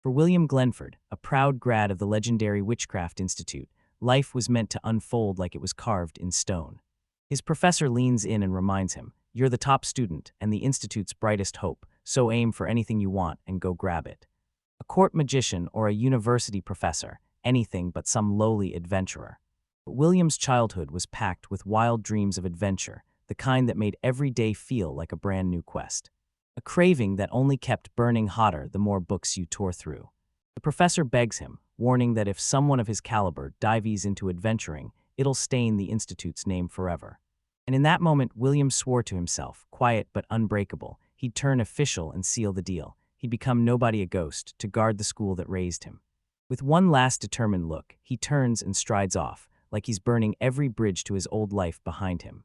For William Glenford, a proud grad of the legendary Witchcraft Institute, life was meant to unfold like it was carved in stone. His professor leans in and reminds him, "You're the top student and the Institute's brightest hope, so aim for anything you want and go grab it." A court magician or a university professor, anything but some lowly adventurer. But William's childhood was packed with wild dreams of adventure, the kind that made every day feel like a brand new quest. A craving that only kept burning hotter the more books you tore through. The professor begs him, warning that if someone of his caliber dives into adventuring, it'll stain the Institute's name forever. And in that moment, William swore to himself, quiet but unbreakable, he'd turn official and seal the deal. He'd become nobody a ghost to guard the school that raised him. With one last determined look, he turns and strides off, like he's burning every bridge to his old life behind him.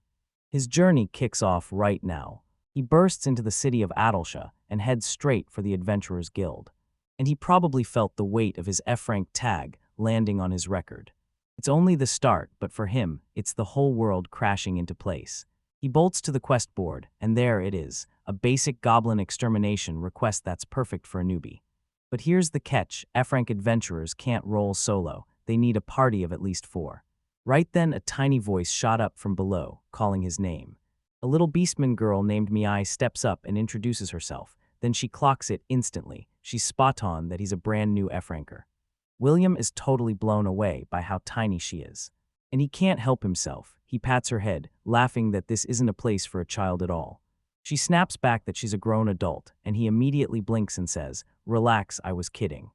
His journey kicks off right now. He bursts into the city of Adelsha and heads straight for the Adventurers Guild. And he probably felt the weight of his F-rank tag landing on his record. It's only the start, but for him, it's the whole world crashing into place. He bolts to the quest board, and there it is, a basic goblin extermination request that's perfect for a newbie. But here's the catch, F-rank adventurers can't roll solo, they need a party of at least 4. Right then, a tiny voice shot up from below, calling his name. A little beastman girl named Mei steps up and introduces herself, then she clocks it instantly. She's spot on that he's a brand new F-ranker. William is totally blown away by how tiny she is. And he can't help himself. He pats her head, laughing that this isn't a place for a child at all. She snaps back that she's a grown adult, and he immediately blinks and says, "Relax, I was kidding."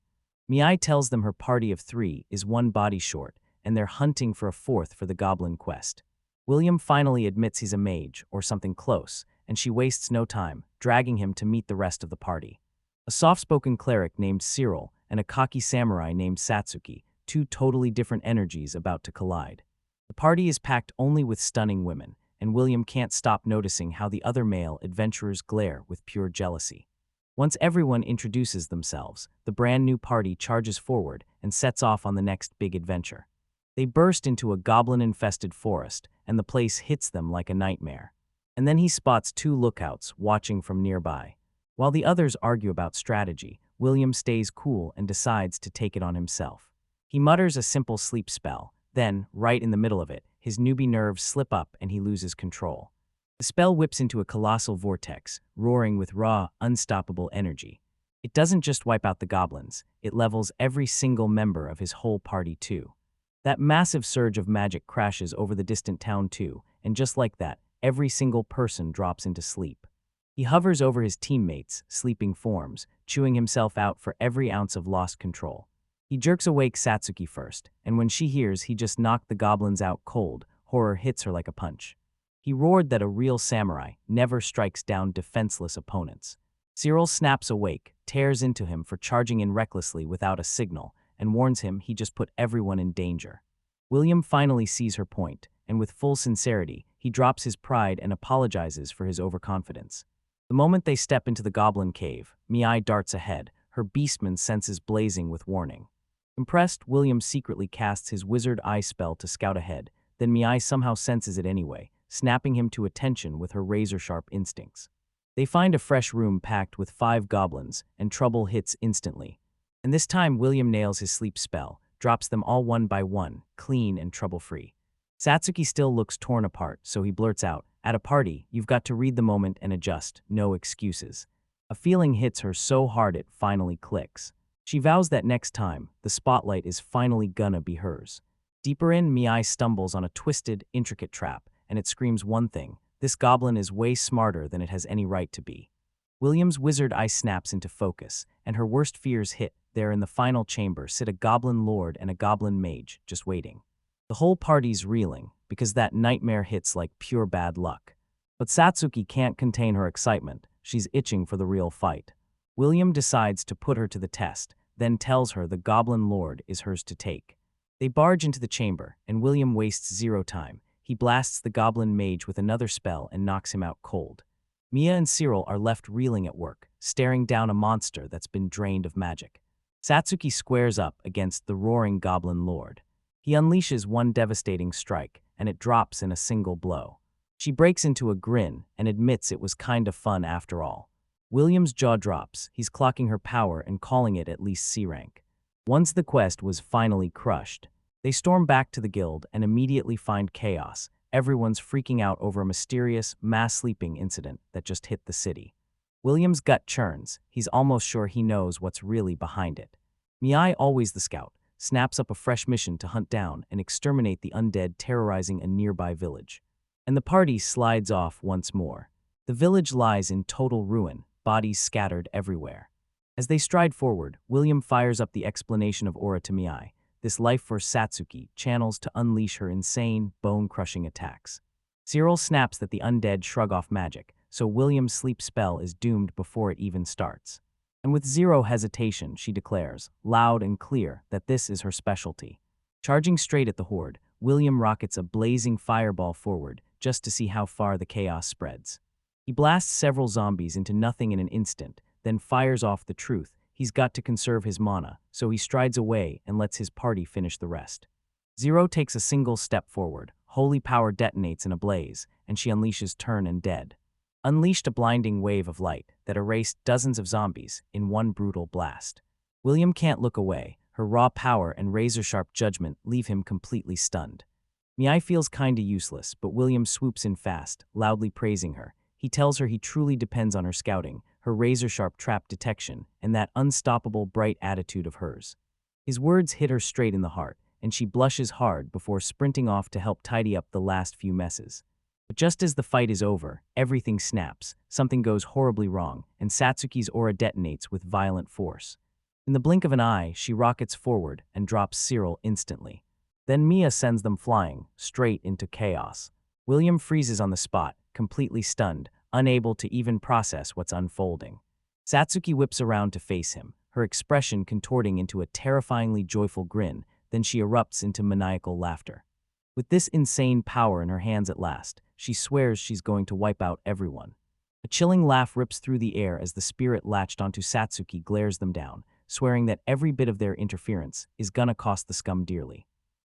Mei tells them her party of 3 is 1 body short, and they're hunting for a 4th for the goblin quest. William finally admits he's a mage, or something close, and she wastes no time, dragging him to meet the rest of the party. A soft-spoken cleric named Cyril and a cocky samurai named Satsuki, 2 totally different energies about to collide. The party is packed only with stunning women, and William can't stop noticing how the other male adventurers glare with pure jealousy. Once everyone introduces themselves, the brand new party charges forward and sets off on the next big adventure. They burst into a goblin-infested forest, and the place hits them like a nightmare. And then he spots 2 lookouts watching from nearby. While the others argue about strategy, William stays cool and decides to take it on himself. He mutters a simple sleep spell, then, right in the middle of it, his newbie nerves slip up and he loses control. The spell whips into a colossal vortex, roaring with raw, unstoppable energy. It doesn't just wipe out the goblins, it levels every single member of his whole party too. That massive surge of magic crashes over the distant town too, and just like that, every single person drops into sleep. He hovers over his teammates' sleeping forms, chewing himself out for every ounce of lost control. He jerks awake Satsuki first, and when she hears he just knocked the goblins out cold, horror hits her like a punch. He roared that a real samurai never strikes down defenseless opponents. Cyril snaps awake, tears into him for charging in recklessly without a signal, and warns him he just put everyone in danger. William finally sees her point, and with full sincerity, he drops his pride and apologizes for his overconfidence. The moment they step into the goblin cave, Mei darts ahead, her beastman senses blazing with warning. Impressed, William secretly casts his wizard eye spell to scout ahead, then Mei somehow senses it anyway, snapping him to attention with her razor-sharp instincts. They find a fresh room packed with 5 goblins, and trouble hits instantly. And this time William nails his sleep spell, drops them all 1 by 1, clean and trouble-free. Satsuki still looks torn apart, so he blurts out, "At a party, you've got to read the moment and adjust, no excuses." A feeling hits her so hard it finally clicks. She vows that next time, the spotlight is finally gonna be hers. Deeper in, Mei stumbles on a twisted, intricate trap, and it screams one thing: this goblin is way smarter than it has any right to be. William's wizard eye snaps into focus, and her worst fears hit. There in the final chamber sit a goblin lord and a goblin mage, just waiting. The whole party's reeling, because that nightmare hits like pure bad luck. But Satsuki can't contain her excitement. She's itching for the real fight. William decides to put her to the test, then tells her the goblin lord is hers to take. They barge into the chamber, and William wastes 0 time. He blasts the goblin mage with another spell and knocks him out cold. Mei and Cyril are left reeling at work, staring down a monster that's been drained of magic. Satsuki squares up against the roaring goblin lord. He unleashes one devastating strike, and it drops in a single blow. She breaks into a grin and admits it was kind of fun after all. William's jaw drops. He's clocking her power and calling it at least C rank. Once the quest was finally crushed, they storm back to the guild and immediately find chaos. Everyone's freaking out over a mysterious mass sleeping incident that just hit the city. William's gut churns. He's almost sure he knows what's really behind it. Miai, always the scout, snaps up a fresh mission to hunt down and exterminate the undead terrorizing a nearby village. And the party slides off once more. The village lies in total ruin, bodies scattered everywhere. As they stride forward, William fires up the explanation of aura to Miai, this life force Satsuki channels to unleash her insane, bone-crushing attacks. Cyril snaps that the undead shrug off magic, so William's sleep spell is doomed before it even starts. And with zero hesitation, she declares, loud and clear, that this is her specialty. Charging straight at the horde, William rockets a blazing fireball forward just to see how far the chaos spreads. He blasts several zombies into nothing in an instant, then fires off the truth. He's got to conserve his mana, so he strides away and lets his party finish the rest. Zero takes a single step forward, holy power detonates in a blaze, and she unleashes Turn and Dead. Unleashed a blinding wave of light that erased dozens of zombies in one brutal blast. William can't look away. Her raw power and razor-sharp judgment leave him completely stunned. Miai feels kinda useless, but William swoops in fast, loudly praising her. He tells her he truly depends on her scouting, her razor-sharp trap detection, and that unstoppable bright attitude of hers. His words hit her straight in the heart, and she blushes hard before sprinting off to help tidy up the last few messes. But just as the fight is over, everything snaps, something goes horribly wrong, and Satsuki's aura detonates with violent force. In the blink of an eye, she rockets forward and drops Cyril instantly. Then Mia sends them flying, straight into chaos. William freezes on the spot, completely stunned, unable to even process what's unfolding. Satsuki whips around to face him, her expression contorting into a terrifyingly joyful grin, then she erupts into maniacal laughter. With this insane power in her hands at last, she swears she's going to wipe out everyone. A chilling laugh rips through the air as the spirit latched onto Satsuki glares them down, swearing that every bit of their interference is gonna cost the scum dearly.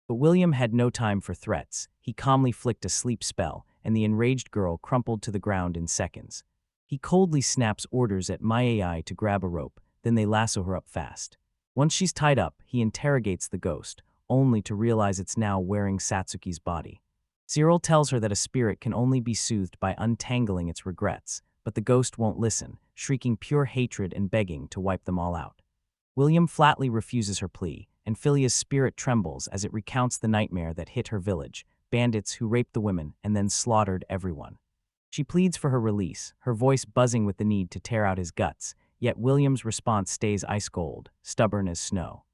But William had no time for threats. He calmly flicked a sleep spell, and the enraged girl crumpled to the ground in seconds. He coldly snaps orders at Maiai to grab a rope, then they lasso her up fast. Once she's tied up, he interrogates the ghost, only to realize it's now wearing Satsuki's body. Cyril tells her that a spirit can only be soothed by untangling its regrets, but the ghost won't listen, shrieking pure hatred and begging to wipe them all out. William flatly refuses her plea, and Philia's spirit trembles as it recounts the nightmare that hit her village, bandits who raped the women and then slaughtered everyone. She pleads for her release, her voice buzzing with the need to tear out his guts, yet William's response stays ice cold, stubborn as snow.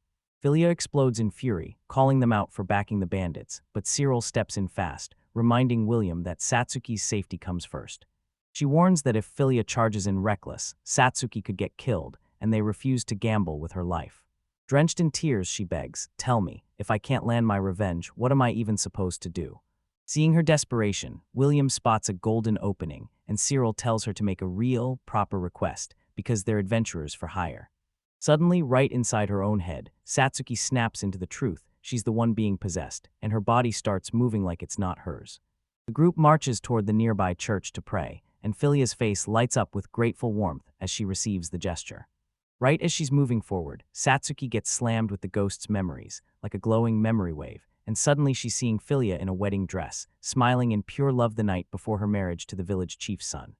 Philia explodes in fury, calling them out for backing the bandits, but Cyril steps in fast, reminding William that Satsuki's safety comes first. She warns that if Philia charges in reckless, Satsuki could get killed, and they refuse to gamble with her life. Drenched in tears, she begs, "Tell me, if I can't land my revenge, what am I even supposed to do?" Seeing her desperation, William spots a golden opening, and Cyril tells her to make a real, proper request, because they're adventurers for hire. Suddenly, right inside her own head, Satsuki snaps into the truth. She's the one being possessed, and her body starts moving like it's not hers. The group marches toward the nearby church to pray, and Philia's face lights up with grateful warmth as she receives the gesture. Right as she's moving forward, Satsuki gets slammed with the ghost's memories, like a glowing memory wave, and suddenly she's seeing Philia in a wedding dress, smiling in pure love the night before her marriage to the village chief's son.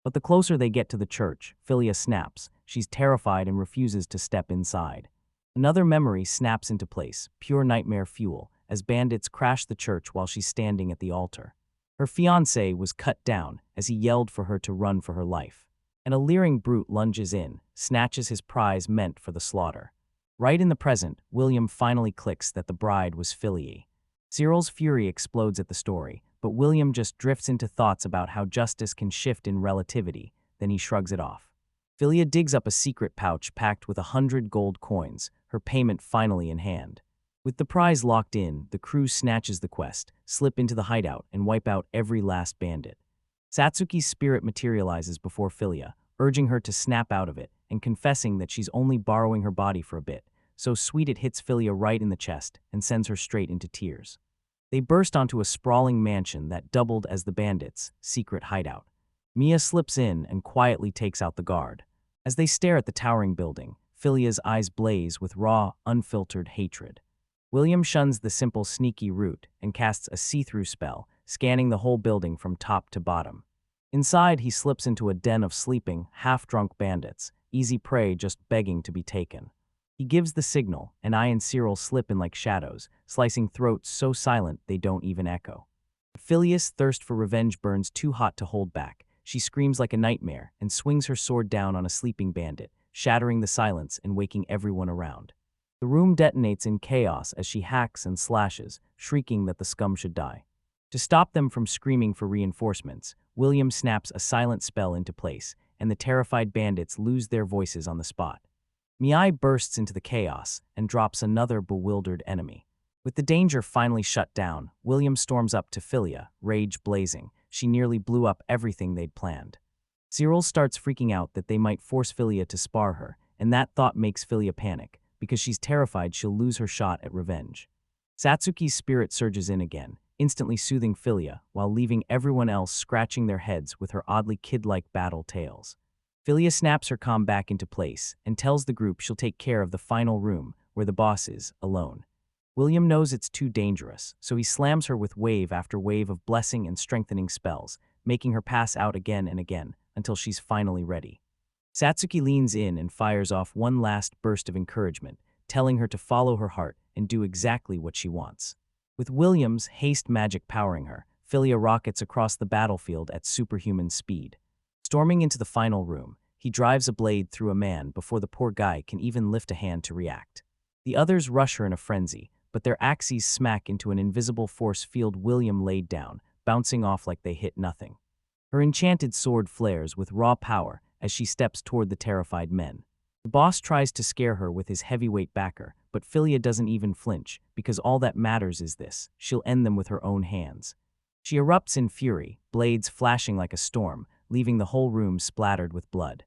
But the closer they get to the church, Philia snaps. She's terrified and refuses to step inside. Another memory snaps into place, pure nightmare fuel, as bandits crash the church while she's standing at the altar. Her fiancé was cut down as he yelled for her to run for her life. And a leering brute lunges in, snatches his prize meant for the slaughter. Right in the present, William finally clicks that the bride was Philia. Cyril's fury explodes at the story, but William just drifts into thoughts about how justice can shift in relativity, then he shrugs it off. Philia digs up a secret pouch packed with 100 gold coins, her payment finally in hand. With the prize locked in, the crew snatches the quest, slip into the hideout, and wipe out every last bandit. Satsuki's spirit materializes before Philia, urging her to snap out of it, and confessing that she's only borrowing her body for a bit, so sweet it hits Philia right in the chest and sends her straight into tears. They burst onto a sprawling mansion that doubled as the bandits' secret hideout. Mia slips in and quietly takes out the guard. As they stare at the towering building, Philia's eyes blaze with raw, unfiltered hatred. William shuns the simple, sneaky route and casts a see-through spell, scanning the whole building from top to bottom. Inside, he slips into a den of sleeping, half-drunk bandits, easy prey just begging to be taken. He gives the signal, and I and Cyril slip in like shadows, slicing throats so silent they don't even echo. Philia's thirst for revenge burns too hot to hold back. She screams like a nightmare and swings her sword down on a sleeping bandit, shattering the silence and waking everyone around. The room detonates in chaos as she hacks and slashes, shrieking that the scum should die. To stop them from screaming for reinforcements, William snaps a silent spell into place, and the terrified bandits lose their voices on the spot. Miai bursts into the chaos and drops another bewildered enemy. With the danger finally shut down, William storms up to Philia, rage blazing. She nearly blew up everything they'd planned. Cyril starts freaking out that they might force Philia to spar her, and that thought makes Philia panic, because she's terrified she'll lose her shot at revenge. Satsuki's spirit surges in again, instantly soothing Philia, while leaving everyone else scratching their heads with her oddly kid-like battle tales. Philia snaps her comm back into place and tells the group she'll take care of the final room, where the boss is, alone. William knows it's too dangerous, so he slams her with wave after wave of blessing and strengthening spells, making her pass out again and again, until she's finally ready. Satsuki leans in and fires off one last burst of encouragement, telling her to follow her heart and do exactly what she wants. With William's haste magic powering her, Philia rockets across the battlefield at superhuman speed. Storming into the final room, he drives a blade through a man before the poor guy can even lift a hand to react. The others rush her in a frenzy, but their axes smack into an invisible force field William laid down, bouncing off like they hit nothing. Her enchanted sword flares with raw power as she steps toward the terrified men. The boss tries to scare her with his heavyweight backer, but Philia doesn't even flinch, because all that matters is this: she'll end them with her own hands. She erupts in fury, blades flashing like a storm, leaving the whole room splattered with blood.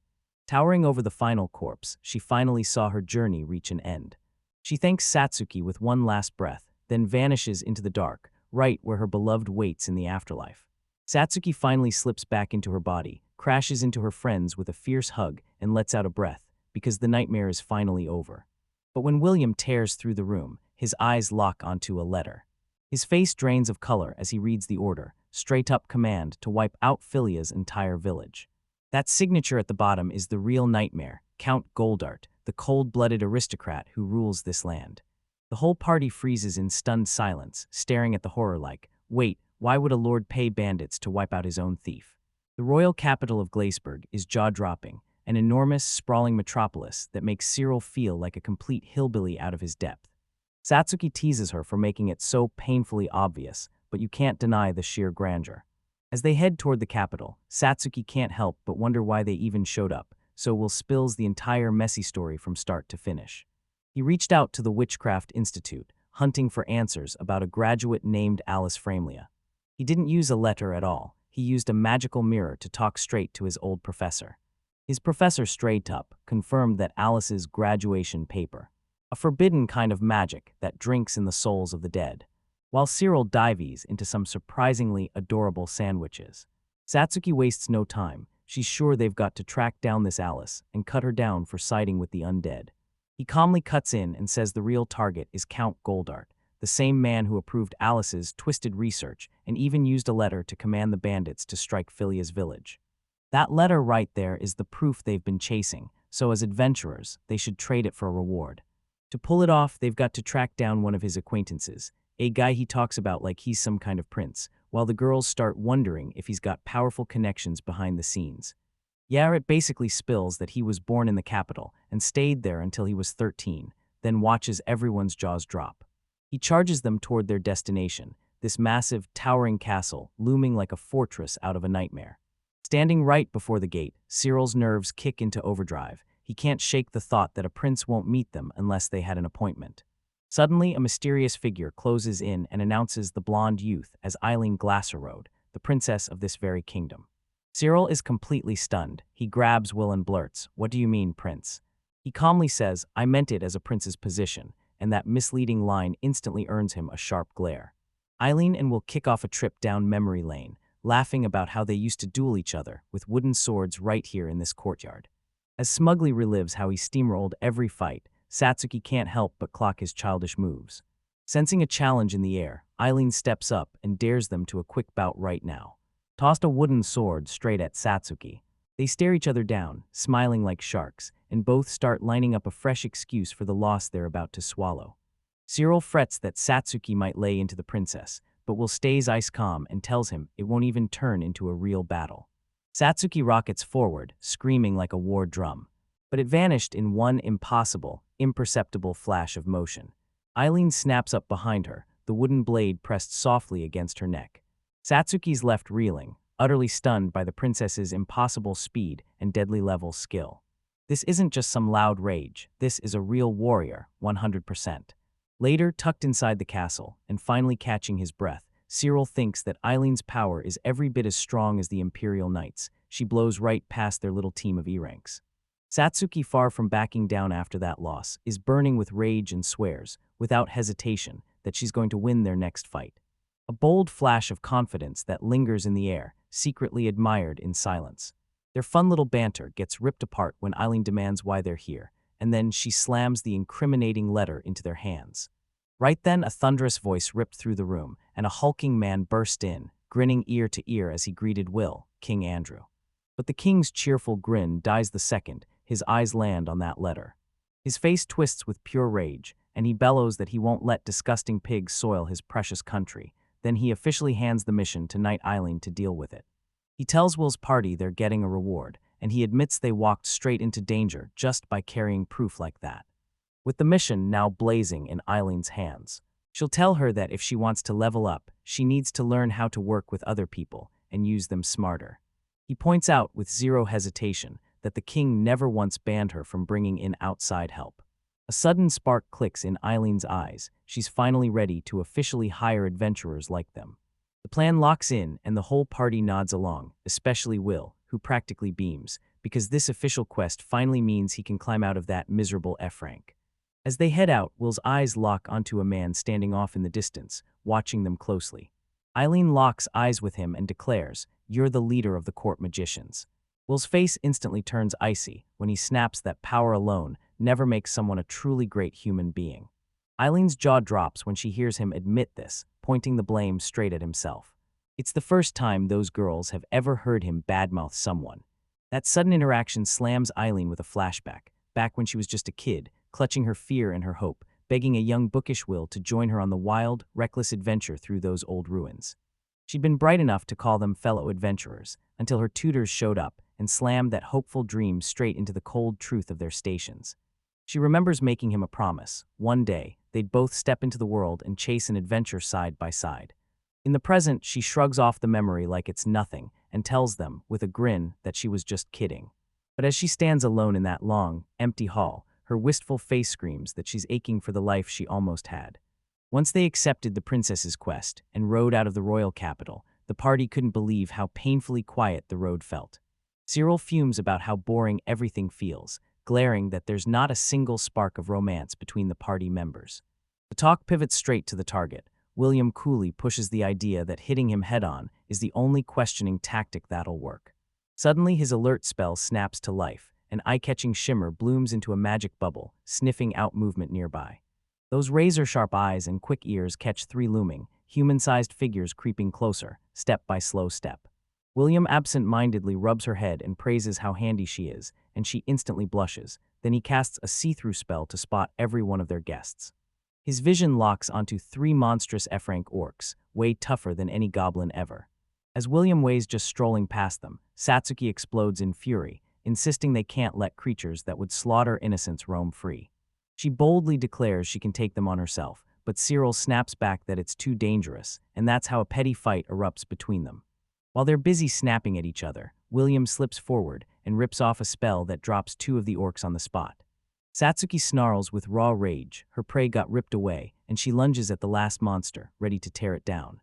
Towering over the final corpse, she finally saw her journey reach an end. She thanks Satsuki with one last breath, then vanishes into the dark, right where her beloved waits in the afterlife. Satsuki finally slips back into her body, crashes into her friends with a fierce hug, and lets out a breath, because the nightmare is finally over. But when William tears through the room, his eyes lock onto a letter. His face drains of color as he reads the order, straight-up command to wipe out Philia's entire village. That signature at the bottom is the real nightmare, Count Goldart, the cold-blooded aristocrat who rules this land. The whole party freezes in stunned silence, staring at the horror like, wait, why would a lord pay bandits to wipe out his own thief? The royal capital of Glaceburg is jaw-dropping, an enormous, sprawling metropolis that makes Cyril feel like a complete hillbilly out of his depth. Satsuki teases her for making it so painfully obvious, but you can't deny the sheer grandeur. As they head toward the capital, Satsuki can't help but wonder why they even showed up, so Will spills the entire messy story from start to finish. He reached out to the Witchcraft Institute, hunting for answers about a graduate named Alice Framelia. He didn't use a letter at all. He used a magical mirror to talk straight to his old professor. His professor straight up confirmed that Alice's graduation paper, a forbidden kind of magic that drinks in the souls of the dead, while Cyril dives into some surprisingly adorable sandwiches. Satsuki wastes no time. She's sure they've got to track down this Alice and cut her down for siding with the undead. He calmly cuts in and says the real target is Count Goldart, the same man who approved Alice's twisted research and even used a letter to command the bandits to strike Philia's village. That letter right there is the proof they've been chasing, so as adventurers, they should trade it for a reward. To pull it off, they've got to track down one of his acquaintances, a guy he talks about like he's some kind of prince, while the girls start wondering if he's got powerful connections behind the scenes. Yeah, it basically spills that he was born in the capital and stayed there until he was 13, then watches everyone's jaws drop. He charges them toward their destination, this massive, towering castle looming like a fortress out of a nightmare. Standing right before the gate, Cyril's nerves kick into overdrive. He can't shake the thought that a prince won't meet them unless they had an appointment. Suddenly, a mysterious figure closes in and announces the blonde youth as Eileen Glasserode, the princess of this very kingdom. Cyril is completely stunned. He grabs Will and blurts, "What do you mean, prince?" He calmly says, "I meant it as a prince's position," and that misleading line instantly earns him a sharp glare. Eileen and Will kick off a trip down memory lane, laughing about how they used to duel each other with wooden swords right here in this courtyard. As Smugly relives how he steamrolled every fight, Satsuki can't help but clock his childish moves. Sensing a challenge in the air, Eileen steps up and dares them to a quick bout right now. Tossed a wooden sword straight at Satsuki. They stare each other down, smiling like sharks, and both start lining up a fresh excuse for the loss they're about to swallow. Cyril frets that Satsuki might lay into the princess, but Will stays ice calm and tells him it won't even turn into a real battle. Satsuki rockets forward, screaming like a war drum. But it vanished in one impossible, imperceptible flash of motion. Eileen snaps up behind her, the wooden blade pressed softly against her neck. Satsuki's left reeling, utterly stunned by the princess's impossible speed and deadly level skill. This isn't just some loud rage, this is a real warrior, 100%. Later, tucked inside the castle, and finally catching his breath, Cyril thinks that Eileen's power is every bit as strong as the Imperial Knights. She blows right past their little team of E-ranks. Satsuki, far from backing down after that loss, is burning with rage and swears, without hesitation, that she's going to win their next fight. A bold flash of confidence that lingers in the air, secretly admired in silence. Their fun little banter gets ripped apart when Eileen demands why they're here, and then she slams the incriminating letter into their hands. Right then, a thunderous voice ripped through the room, and a hulking man burst in, grinning ear to ear as he greeted Will, King Andrew. But the king's cheerful grin dies the second his eyes land on that letter. His face twists with pure rage, and he bellows that he won't let disgusting pigs soil his precious country. Then he officially hands the mission to Knight Eileen to deal with it. He tells Will's party they're getting a reward, and he admits they walked straight into danger just by carrying proof like that. With the mission now blazing in Eileen's hands, she'll tell her that if she wants to level up, she needs to learn how to work with other people and use them smarter. He points out with zero hesitation that the king never once banned her from bringing in outside help. A sudden spark clicks in Eileen's eyes. She's finally ready to officially hire adventurers like them. The plan locks in and the whole party nods along, especially Will, who practically beams, because this official quest finally means he can climb out of that miserable F-rank. As they head out, Will's eyes lock onto a man standing off in the distance, watching them closely. Eileen locks eyes with him and declares, "You're the leader of the court magicians." Will's face instantly turns icy when he snaps that power alone never makes someone a truly great human being. Eileen's jaw drops when she hears him admit this, pointing the blame straight at himself. It's the first time those girls have ever heard him badmouth someone. That sudden interaction slams Eileen with a flashback, back when she was just a kid, clutching her fear and her hope, begging a young bookish Will to join her on the wild, reckless adventure through those old ruins. She'd been bright enough to call them fellow adventurers, until her tutors showed up and slammed that hopeful dream straight into the cold truth of their stations. She remembers making him a promise. One day, they'd both step into the world and chase an adventure side by side. In the present, she shrugs off the memory like it's nothing and tells them, with a grin, that she was just kidding. But as she stands alone in that long, empty hall, her wistful face screams that she's aching for the life she almost had. Once they accepted the princess's quest and rode out of the royal capital, the party couldn't believe how painfully quiet the road felt. Cyril fumes about how boring everything feels, glaring that there's not a single spark of romance between the party members. The talk pivots straight to the target. William coolly pushes the idea that hitting him head-on is the only questioning tactic that'll work. Suddenly, his alert spell snaps to life. An eye-catching shimmer blooms into a magic bubble, sniffing out movement nearby. Those razor-sharp eyes and quick ears catch three looming, human-sized figures creeping closer, step by slow step. William absent-mindedly rubs her head and praises how handy she is, and she instantly blushes. Then he casts a see-through spell to spot every one of their guests. His vision locks onto three monstrous F-rank orcs, way tougher than any goblin ever. As William weighs just strolling past them, Satsuki explodes in fury, insisting they can't let creatures that would slaughter innocents roam free. She boldly declares she can take them on herself, but Cyril snaps back that it's too dangerous, and that's how a petty fight erupts between them. While they're busy snapping at each other, William slips forward and rips off a spell that drops two of the orcs on the spot. Satsuki snarls with raw rage. Her prey got ripped away, and she lunges at the last monster, ready to tear it down.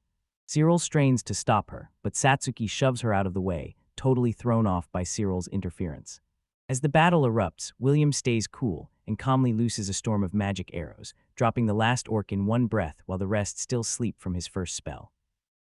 Cyril strains to stop her, but Satsuki shoves her out of the way, totally thrown off by Cyril's interference. As the battle erupts, William stays cool and calmly looses a storm of magic arrows, dropping the last orc in one breath while the rest still sleep from his first spell.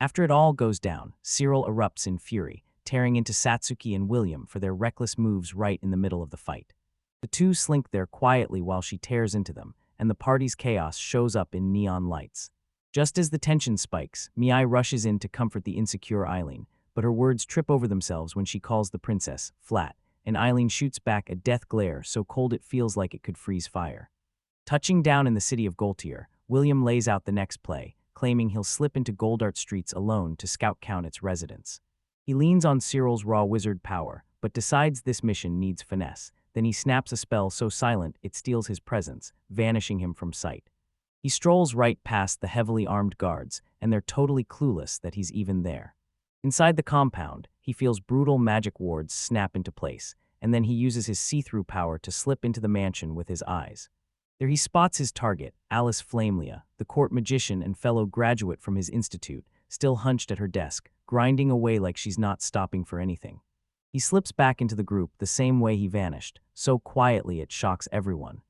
After it all goes down, Cyril erupts in fury, tearing into Satsuki and William for their reckless moves right in the middle of the fight. The two slink there quietly while she tears into them, and the party's chaos shows up in neon lights. Just as the tension spikes, Miai rushes in to comfort the insecure Eileen, but her words trip over themselves when she calls the princess flat, and Eileen shoots back a death glare so cold it feels like it could freeze fire. Touching down in the city of Goltier, William lays out the next play, claiming he'll slip into Goldart streets alone to scout count its residents. He leans on Cyril's raw wizard power, but decides this mission needs finesse. Then he snaps a spell so silent it steals his presence, vanishing him from sight. He strolls right past the heavily armed guards, and they're totally clueless that he's even there. Inside the compound, he feels brutal magic wards snap into place, and then he uses his see-through power to slip into the mansion with his eyes. There he spots his target, Alice Flamelia, the court magician and fellow graduate from his institute, still hunched at her desk, grinding away like she's not stopping for anything. He slips back into the group the same way he vanished, so quietly it shocks everyone.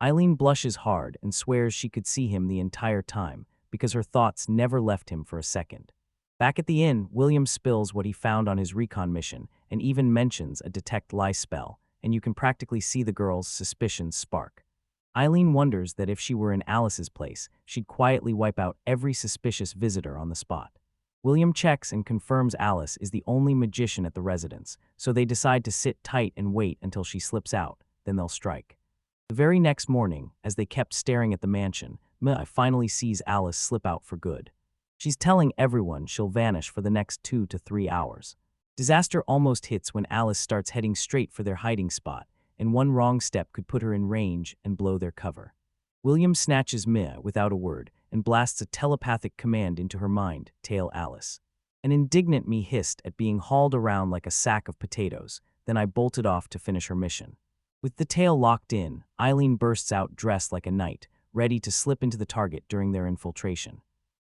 Eileen blushes hard and swears she could see him the entire time, because her thoughts never left him for a second. Back at the inn, William spills what he found on his recon mission and even mentions a detect lie spell, and you can practically see the girl's suspicions spark. Eileen wonders that if she were in Alice's place, she'd quietly wipe out every suspicious visitor on the spot. William checks and confirms Alice is the only magician at the residence, so they decide to sit tight and wait until she slips out, then they'll strike. The very next morning, as they kept staring at the mansion, Mia finally sees Alice slip out for good. She's telling everyone she'll vanish for the next 2 to 3 hours. Disaster almost hits when Alice starts heading straight for their hiding spot, and one wrong step could put her in range and blow their cover. William snatches Mia without a word and blasts a telepathic command into her mind, tail Alice. An indignant me hissed at being hauled around like a sack of potatoes, then I bolted off to finish her mission. With the tail locked in, Eileen bursts out dressed like a knight, ready to slip into the target during their infiltration.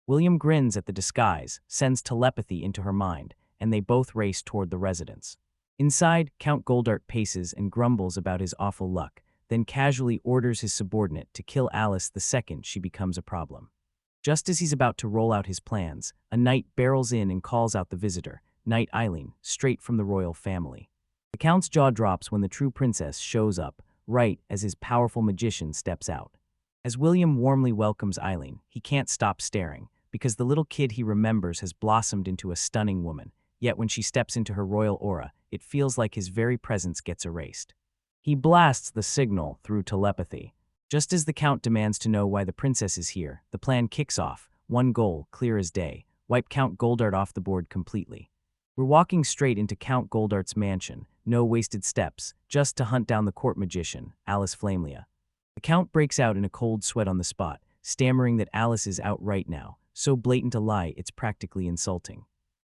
William grins at the disguise, sends telepathy into her mind, and they both race toward the residence. Inside, Count Goldart paces and grumbles about his awful luck, then casually orders his subordinate to kill Alice the second she becomes a problem. Just as he's about to roll out his plans, a knight barrels in and calls out the visitor, Knight Eileen, straight from the royal family. The Count's jaw drops when the true princess shows up, right as his powerful magician steps out. As William warmly welcomes Eileen, he can't stop staring, because the little kid he remembers has blossomed into a stunning woman, yet when she steps into her royal aura, it feels like his very presence gets erased. He blasts the signal through telepathy. Just as the Count demands to know why the princess is here, the plan kicks off, one goal, clear as day, wipe Count Goldart off the board completely. We're walking straight into Count Goldart's mansion, no wasted steps, just to hunt down the court magician, Alice Flamelia. The Count breaks out in a cold sweat on the spot, stammering that Alice is out right now, so blatant a lie it's practically insulting.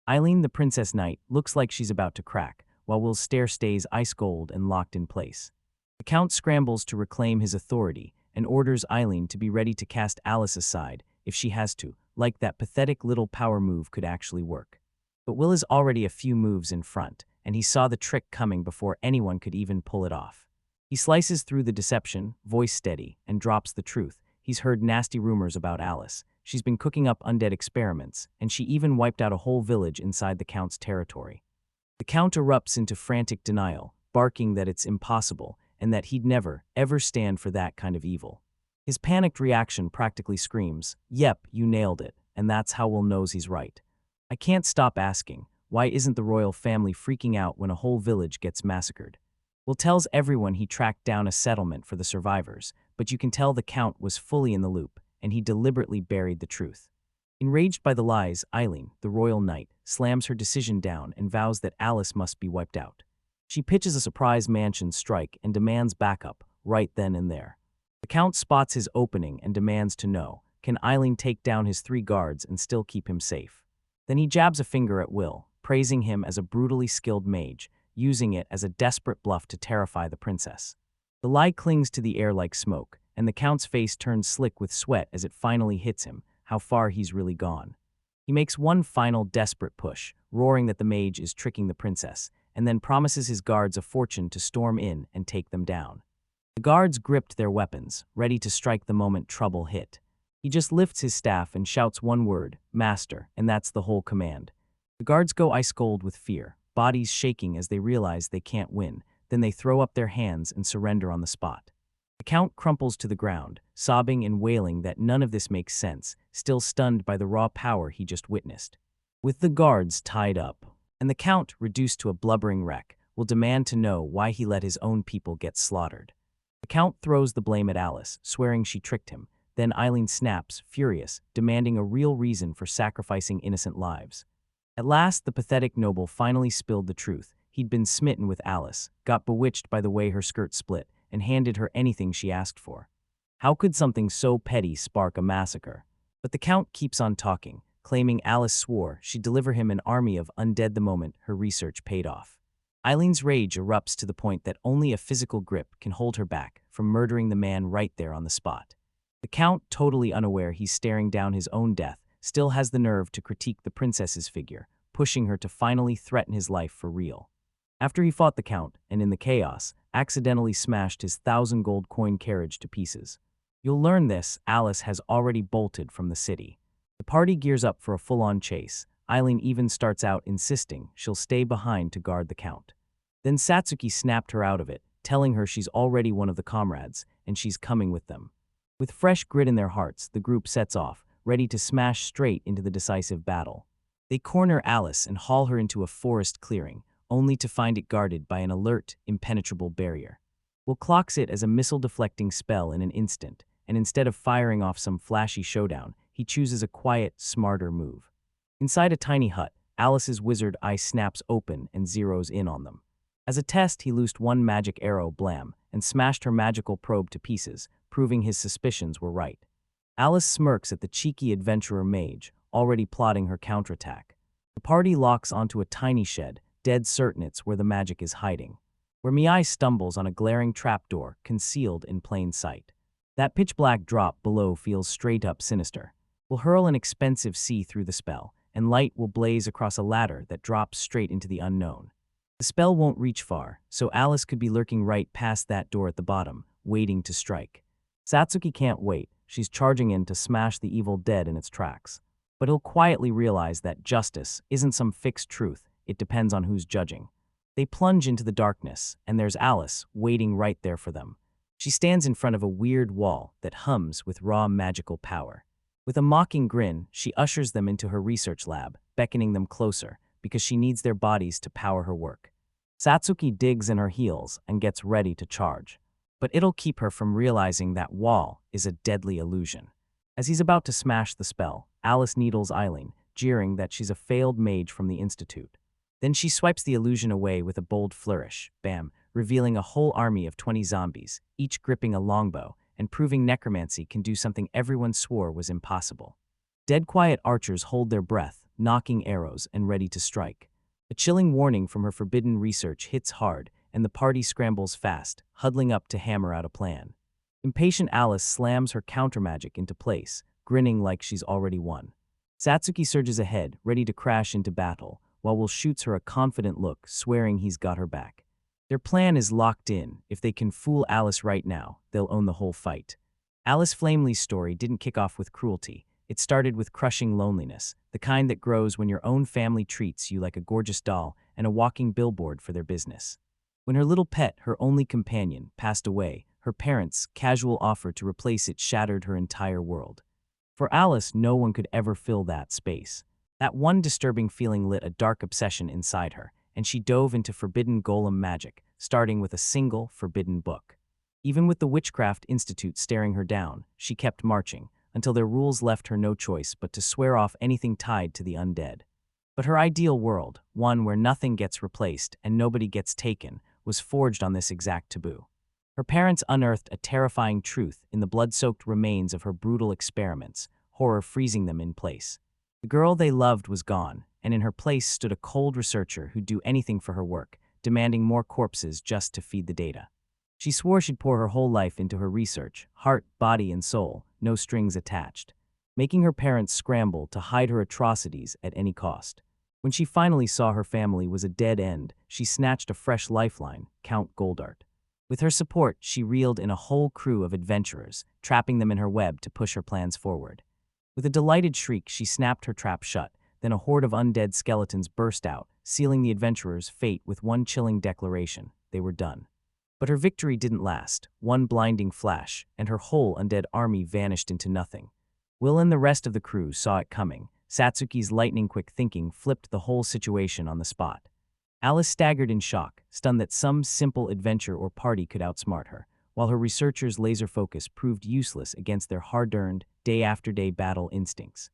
Eileen, the princess knight, looks like she's about to crack, while Will's stare stays ice cold and locked in place. The Count scrambles to reclaim his authority and orders Eileen to be ready to cast Alice aside if she has to, like that pathetic little power move could actually work. But Will is already a few moves in front, and he saw the trick coming before anyone could even pull it off. He slices through the deception, voice steady, and drops the truth. He's heard nasty rumors about Alice. She's been cooking up undead experiments, and she even wiped out a whole village inside the Count's territory. The Count erupts into frantic denial, barking that it's impossible, and that he'd never, ever stand for that kind of evil. His panicked reaction practically screams, "Yep, you nailed it," and that's how Will knows he's right. I can't stop asking, why isn't the royal family freaking out when a whole village gets massacred? Will tells everyone he tracked down a settlement for the survivors, but you can tell the Count was fully in the loop, and he deliberately buried the truth. Enraged by the lies, Eileen, the royal knight, slams her decision down and vows that Alice must be wiped out. She pitches a surprise mansion strike and demands backup, right then and there. The Count spots his opening and demands to know, can Eileen take down his 3 guards and still keep him safe? Then he jabs a finger at Will, praising him as a brutally skilled mage, using it as a desperate bluff to terrify the princess. The lie clings to the air like smoke, and the Count's face turns slick with sweat as it finally hits him, how far he's really gone. He makes one final desperate push, roaring that the mage is tricking the princess, and then promises his guards a fortune to storm in and take them down. The guards gripped their weapons, ready to strike the moment trouble hit. He just lifts his staff and shouts one word, "Master," and that's the whole command. The guards go ice cold with fear, bodies shaking as they realize they can't win. Then they throw up their hands and surrender on the spot. The Count crumples to the ground, sobbing and wailing that none of this makes sense, still stunned by the raw power he just witnessed. With the guards tied up, and the Count reduced to a blubbering wreck, will demand to know why he let his own people get slaughtered. The Count throws the blame at Alice, swearing she tricked him. Then Eileen snaps, furious, demanding a real reason for sacrificing innocent lives. At last, the pathetic noble finally spilled the truth. He'd been smitten with Alice, got bewitched by the way her skirt split, and handed her anything she asked for. How could something so petty spark a massacre? But the Count keeps on talking, claiming Alice swore she'd deliver him an army of undead the moment her research paid off. Eileen's rage erupts to the point that only a physical grip can hold her back from murdering the man right there on the spot. The Count, totally unaware he's staring down his own death, still has the nerve to critique the princess's figure, pushing her to finally threaten his life for real. After he fought the Count, and in the chaos, accidentally smashed his 1,000 gold coin carriage to pieces. You'll learn this, Alice has already bolted from the city. The party gears up for a full-on chase. Eileen even starts out insisting she'll stay behind to guard the Count. Then Satsuki snapped her out of it, telling her she's already one of the comrades, and she's coming with them. With fresh grit in their hearts, the group sets off, ready to smash straight into the decisive battle. They corner Alice and haul her into a forest clearing, only to find it guarded by an alert, impenetrable barrier. Will clocks it as a missile-deflecting spell in an instant, and instead of firing off some flashy showdown, he chooses a quiet, smarter move. Inside a tiny hut, Alice's wizard eye snaps open and zeroes in on them. As a test, he loosed one magic arrow, blam, and smashed her magical probe to pieces, proving his suspicions were right. Alice smirks at the cheeky adventurer Mage, already plotting her counterattack. The party locks onto a tiny shed, dead certain it's where the magic is hiding, where Miai stumbles on a glaring trapdoor concealed in plain sight. That pitch-black drop below feels straight-up sinister. We'll hurl an expensive sea through the spell, and light will blaze across a ladder that drops straight into the unknown. The spell won't reach far, so Alice could be lurking right past that door at the bottom, waiting to strike. Satsuki can't wait. She's charging in to smash the evil dead in its tracks. But he'll quietly realize that justice isn't some fixed truth, it depends on who's judging. They plunge into the darkness, and there's Alice, waiting right there for them. She stands in front of a weird wall that hums with raw magical power. With a mocking grin, she ushers them into her research lab, beckoning them closer, because she needs their bodies to power her work. Satsuki digs in her heels and gets ready to charge. But it'll keep her from realizing that wall is a deadly illusion. As he's about to smash the spell, Alice needles Eileen, jeering that she's a failed mage from the Institute. Then she swipes the illusion away with a bold flourish, bam, revealing a whole army of 20 zombies, each gripping a longbow, and proving necromancy can do something everyone swore was impossible. Dead quiet archers hold their breath, knocking arrows and ready to strike. A chilling warning from her forbidden research hits hard, and the party scrambles fast, huddling up to hammer out a plan. Impatient Alice slams her countermagic into place, grinning like she's already won. Satsuki surges ahead, ready to crash into battle, while Will shoots her a confident look, swearing he's got her back. Their plan is locked in. If they can fool Alice right now, they'll own the whole fight. Alice Flamely's story didn't kick off with cruelty. It started with crushing loneliness, the kind that grows when your own family treats you like a gorgeous doll and a walking billboard for their business. When her little pet, her only companion, passed away, her parents' casual offer to replace it shattered her entire world. For Alice, no one could ever fill that space. That one disturbing feeling lit a dark obsession inside her, and she dove into forbidden golem magic, starting with a single forbidden book. Even with the Witchcraft Institute staring her down, she kept marching, until their rules left her no choice but to swear off anything tied to the undead. But her ideal world, one where nothing gets replaced and nobody gets taken, was forged on this exact taboo. Her parents unearthed a terrifying truth in the blood-soaked remains of her brutal experiments, horror freezing them in place. The girl they loved was gone, and in her place stood a cold researcher who'd do anything for her work, demanding more corpses just to feed the data. She swore she'd pour her whole life into her research, heart, body, and soul, no strings attached, making her parents scramble to hide her atrocities at any cost. When she finally saw her family was a dead end, she snatched a fresh lifeline, Count Goldart. With her support, she reeled in a whole crew of adventurers, trapping them in her web to push her plans forward. With a delighted shriek, she snapped her trap shut. Then a horde of undead skeletons burst out, sealing the adventurers' fate with one chilling declaration: they were done. But her victory didn't last. One blinding flash, and her whole undead army vanished into nothing. Will and the rest of the crew saw it coming. Satsuki's lightning-quick thinking flipped the whole situation on the spot. Alice staggered in shock, stunned that some simple adventure or party could outsmart her, while her researchers' laser focus proved useless against their hard-earned, day-after-day battle instincts.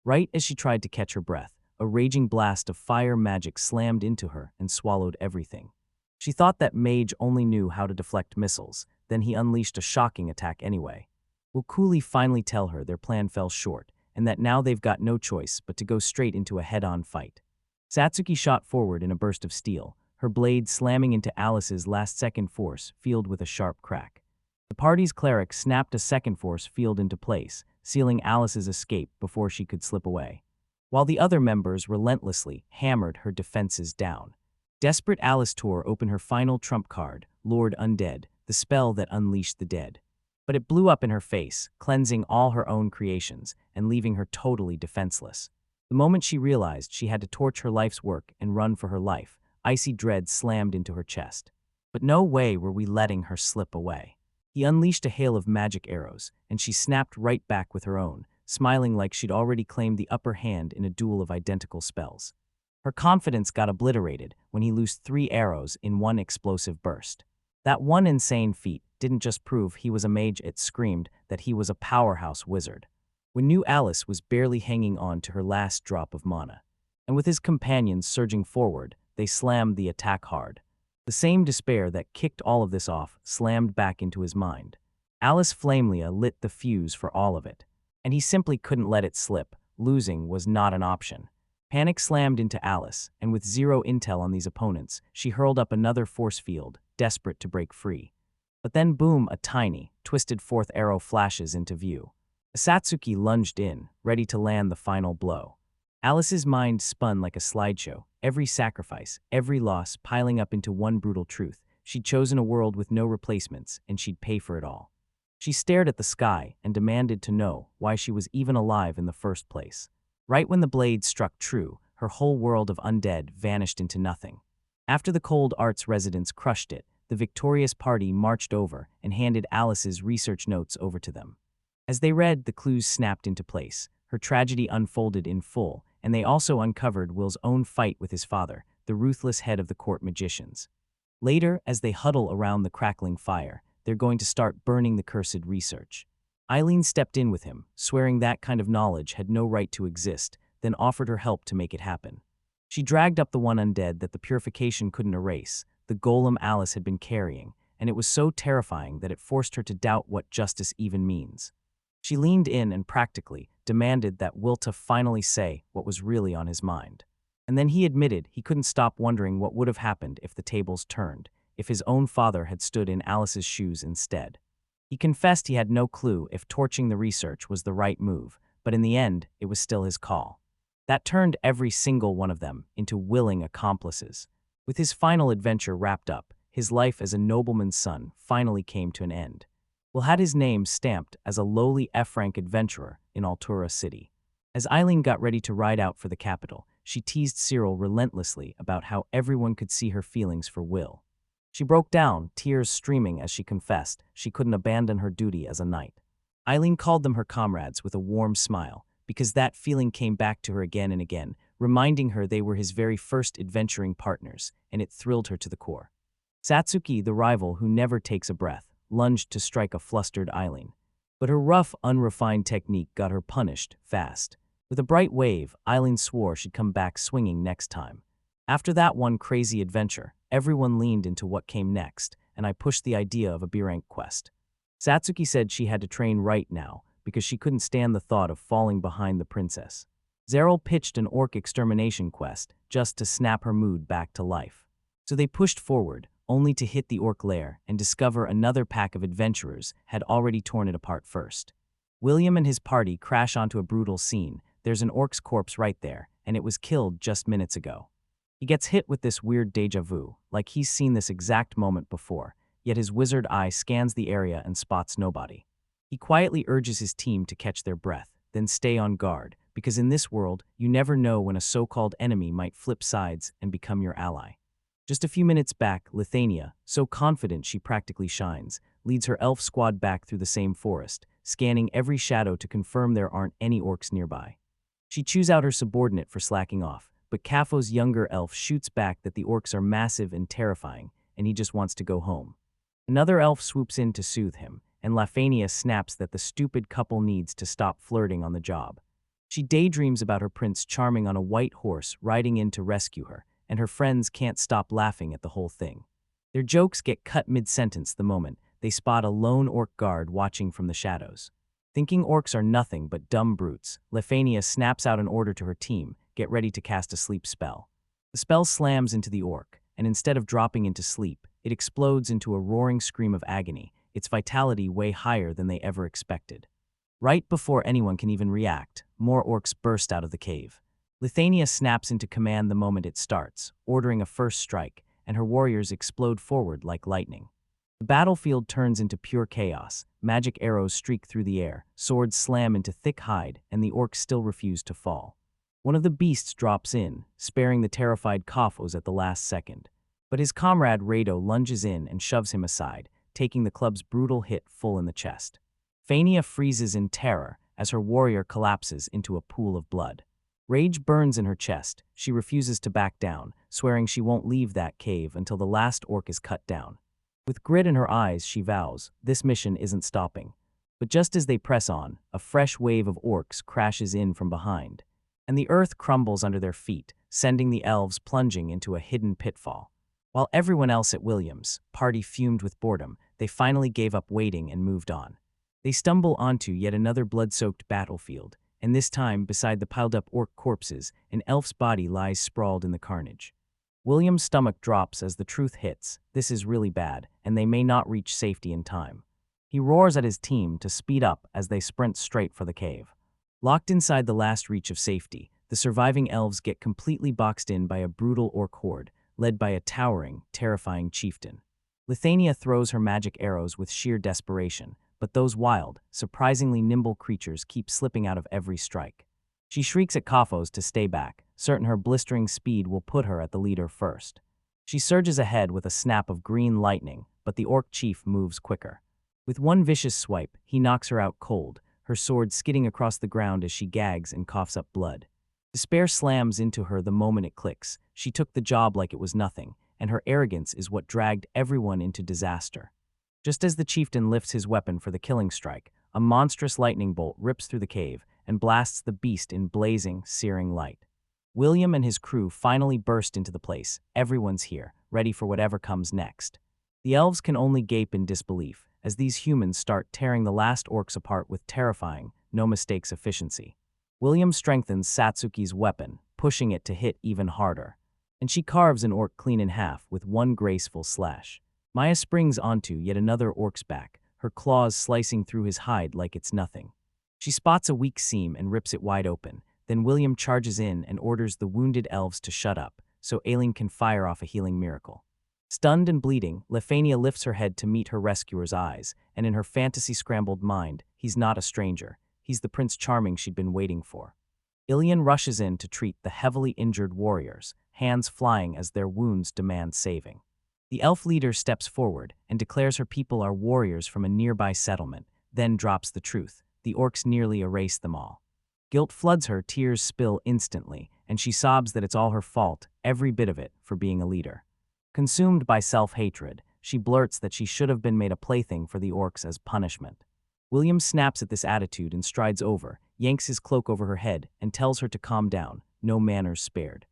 Right as she tried to catch her breath, a raging blast of fire magic slammed into her and swallowed everything. She thought that Mage only knew how to deflect missiles, then he unleashed a shocking attack anyway. Will Cooley finally tell her their plan fell short, and that now they've got no choice but to go straight into a head-on fight? Satsuki shot forward in a burst of steel, her blade slamming into Alice's last-second force field with a sharp crack. The party's cleric snapped a second force field into place, sealing Alice's escape before she could slip away, while the other members relentlessly hammered her defenses down. Desperate Alice tore open her final trump card, Lord Undead, the spell that unleashed the dead. But it blew up in her face, cleansing all her own creations and leaving her totally defenseless. The moment she realized she had to torch her life's work and run for her life, icy dread slammed into her chest. But no way were we letting her slip away. He unleashed a hail of magic arrows, and she snapped right back with her own, smiling like she'd already claimed the upper hand in a duel of identical spells. Her confidence got obliterated when he loosed 3 arrows in one explosive burst. That one insane feat didn't just prove he was a mage, it screamed that he was a powerhouse wizard. When New Alice was barely hanging on to her last drop of mana, and with his companions surging forward, they slammed the attack hard. The same despair that kicked all of this off slammed back into his mind. Alice Flamelia lit the fuse for all of it, and he simply couldn't let it slip. Losing was not an option. Panic slammed into Alice, and with zero intel on these opponents, she hurled up another force field, desperate to break free. But then boom, a tiny, twisted 4th arrow flashes into view. Satsuki lunged in, ready to land the final blow. Alice's mind spun like a slideshow, every sacrifice, every loss piling up into one brutal truth. She'd chosen a world with no replacements, and she'd pay for it all. She stared at the sky and demanded to know why she was even alive in the first place. Right when the blade struck true, her whole world of undead vanished into nothing. After the Cold Arts residents crushed it, the victorious party marched over and handed Alice's research notes over to them. As they read, the clues snapped into place. Her tragedy unfolded in full, and they also uncovered Will's own fight with his father, the ruthless head of the court magicians. Later, as they huddle around the crackling fire, they're going to start burning the cursed research. Eileen stepped in with him, swearing that kind of knowledge had no right to exist, then offered her help to make it happen. She dragged up the one undead that the purification couldn't erase, the golem Alice had been carrying, and it was so terrifying that it forced her to doubt what justice even means. She leaned in and practically demanded that Wilta finally say what was really on his mind. And then he admitted he couldn't stop wondering what would have happened if the tables turned, if his own father had stood in Alice's shoes instead. He confessed he had no clue if torching the research was the right move, but in the end, it was still his call. That turned every single one of them into willing accomplices. With his final adventure wrapped up, his life as a nobleman's son finally came to an end. Will had his name stamped as a lowly F-rank adventurer in Altura City. As Eileen got ready to ride out for the capital, she teased Cyril relentlessly about how everyone could see her feelings for Will. She broke down, tears streaming as she confessed she couldn't abandon her duty as a knight. Eileen called them her comrades with a warm smile, because that feeling came back to her again and again, reminding her they were his very first adventuring partners, and it thrilled her to the core. Satsuki, the rival who never takes a breath, lunged to strike a flustered Eileen. But her rough, unrefined technique got her punished fast. With a bright wave, Eileen swore she'd come back swinging next time. After that one crazy adventure, everyone leaned into what came next, and I pushed the idea of a B-rank quest. Satsuki said she had to train right now, because she couldn't stand the thought of falling behind the princess. Zeril pitched an orc extermination quest just to snap her mood back to life. So they pushed forward, only to hit the orc lair and discover another pack of adventurers had already torn it apart first. William and his party crash onto a brutal scene. There's an orc's corpse right there, and it was killed just minutes ago. He gets hit with this weird deja vu, like he's seen this exact moment before, yet his wizard eye scans the area and spots nobody. He quietly urges his team to catch their breath, then stay on guard, because in this world, you never know when a so-called enemy might flip sides and become your ally. Just a few minutes back, Lithuania, so confident she practically shines, leads her elf squad back through the same forest, scanning every shadow to confirm there aren't any orcs nearby. She chews out her subordinate for slacking off, but Cafo's younger elf shoots back that the orcs are massive and terrifying, and he just wants to go home. Another elf swoops in to soothe him, and Lafania snaps that the stupid couple needs to stop flirting on the job. She daydreams about her prince charming on a white horse riding in to rescue her, and her friends can't stop laughing at the whole thing. Their jokes get cut mid-sentence the moment they spot a lone orc guard watching from the shadows. Thinking orcs are nothing but dumb brutes, Lefania snaps out an order to her team, get ready to cast a sleep spell. The spell slams into the orc, and instead of dropping into sleep, it explodes into a roaring scream of agony, its vitality way higher than they ever expected. Right before anyone can even react, more orcs burst out of the cave. Lithuania snaps into command the moment it starts, ordering a first strike, and her warriors explode forward like lightning. The battlefield turns into pure chaos, magic arrows streak through the air, swords slam into thick hide, and the orcs still refuse to fall. One of the beasts drops in, sparing the terrified Kafos at the last second. But his comrade Rado lunges in and shoves him aside, taking the club's brutal hit full in the chest. Fania freezes in terror as her warrior collapses into a pool of blood. Rage burns in her chest. She refuses to back down, swearing she won't leave that cave until the last orc is cut down. With grit in her eyes, she vows, this mission isn't stopping. But just as they press on, a fresh wave of orcs crashes in from behind, and the earth crumbles under their feet, sending the elves plunging into a hidden pitfall. While everyone else at Williams' party fumed with boredom, they finally gave up waiting and moved on. They stumble onto yet another blood-soaked battlefield, and this time, beside the piled-up orc corpses, an elf's body lies sprawled in the carnage. William's stomach drops as the truth hits. This is really bad, and they may not reach safety in time. He roars at his team to speed up as they sprint straight for the cave. Locked inside the last reach of safety, the surviving elves get completely boxed in by a brutal orc horde, led by a towering, terrifying chieftain. Lithuania throws her magic arrows with sheer desperation, but those wild, surprisingly nimble creatures keep slipping out of every strike. She shrieks at Kafos to stay back, certain her blistering speed will put her at the leader first. She surges ahead with a snap of green lightning, but the orc chief moves quicker. With one vicious swipe, he knocks her out cold, her sword skidding across the ground as she gags and coughs up blood. Despair slams into her the moment it clicks. She took the job like it was nothing, and her arrogance is what dragged everyone into disaster. Just as the chieftain lifts his weapon for the killing strike, a monstrous lightning bolt rips through the cave and blasts the beast in blazing, searing light. William and his crew finally burst into the place. Everyone's here, ready for whatever comes next. The elves can only gape in disbelief as these humans start tearing the last orcs apart with terrifying, no-mistakes efficiency. William strengthens Satsuki's weapon, pushing it to hit even harder, and she carves an orc clean in half with one graceful slash. Maya springs onto yet another orc's back, her claws slicing through his hide like it's nothing. She spots a weak seam and rips it wide open. Then William charges in and orders the wounded elves to shut up, so Eileen can fire off a healing miracle. Stunned and bleeding, Lefania lifts her head to meet her rescuer's eyes, and in her fantasy-scrambled mind, he's not a stranger. He's the Prince Charming she'd been waiting for. Ilian rushes in to treat the heavily injured warriors, hands flying as their wounds demand saving. The elf leader steps forward and declares her people are warriors from a nearby settlement, then drops the truth. The orcs nearly erase them all. Guilt floods her, tears spill instantly, and she sobs that it's all her fault, every bit of it, for being a leader. Consumed by self-hatred, she blurts that she should have been made a plaything for the orcs as punishment. William snaps at this attitude and strides over, yanks his cloak over her head, and tells her to calm down, no manners spared.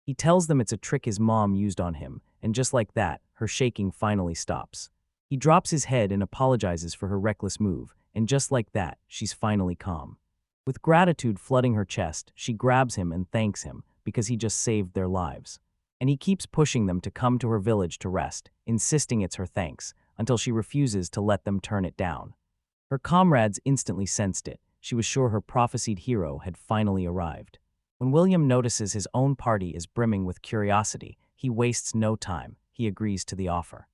He tells them it's a trick his mom used on him, and just like that, her shaking finally stops. He drops his head and apologizes for her reckless move, and just like that, she's finally calm. With gratitude flooding her chest, she grabs him and thanks him because he just saved their lives. And he keeps pushing them to come to her village to rest, insisting it's her thanks, until she refuses to let them turn it down. Her comrades instantly sensed it. She was sure her prophesied hero had finally arrived. When William notices his own party is brimming with curiosity, he wastes no time. He agrees to the offer.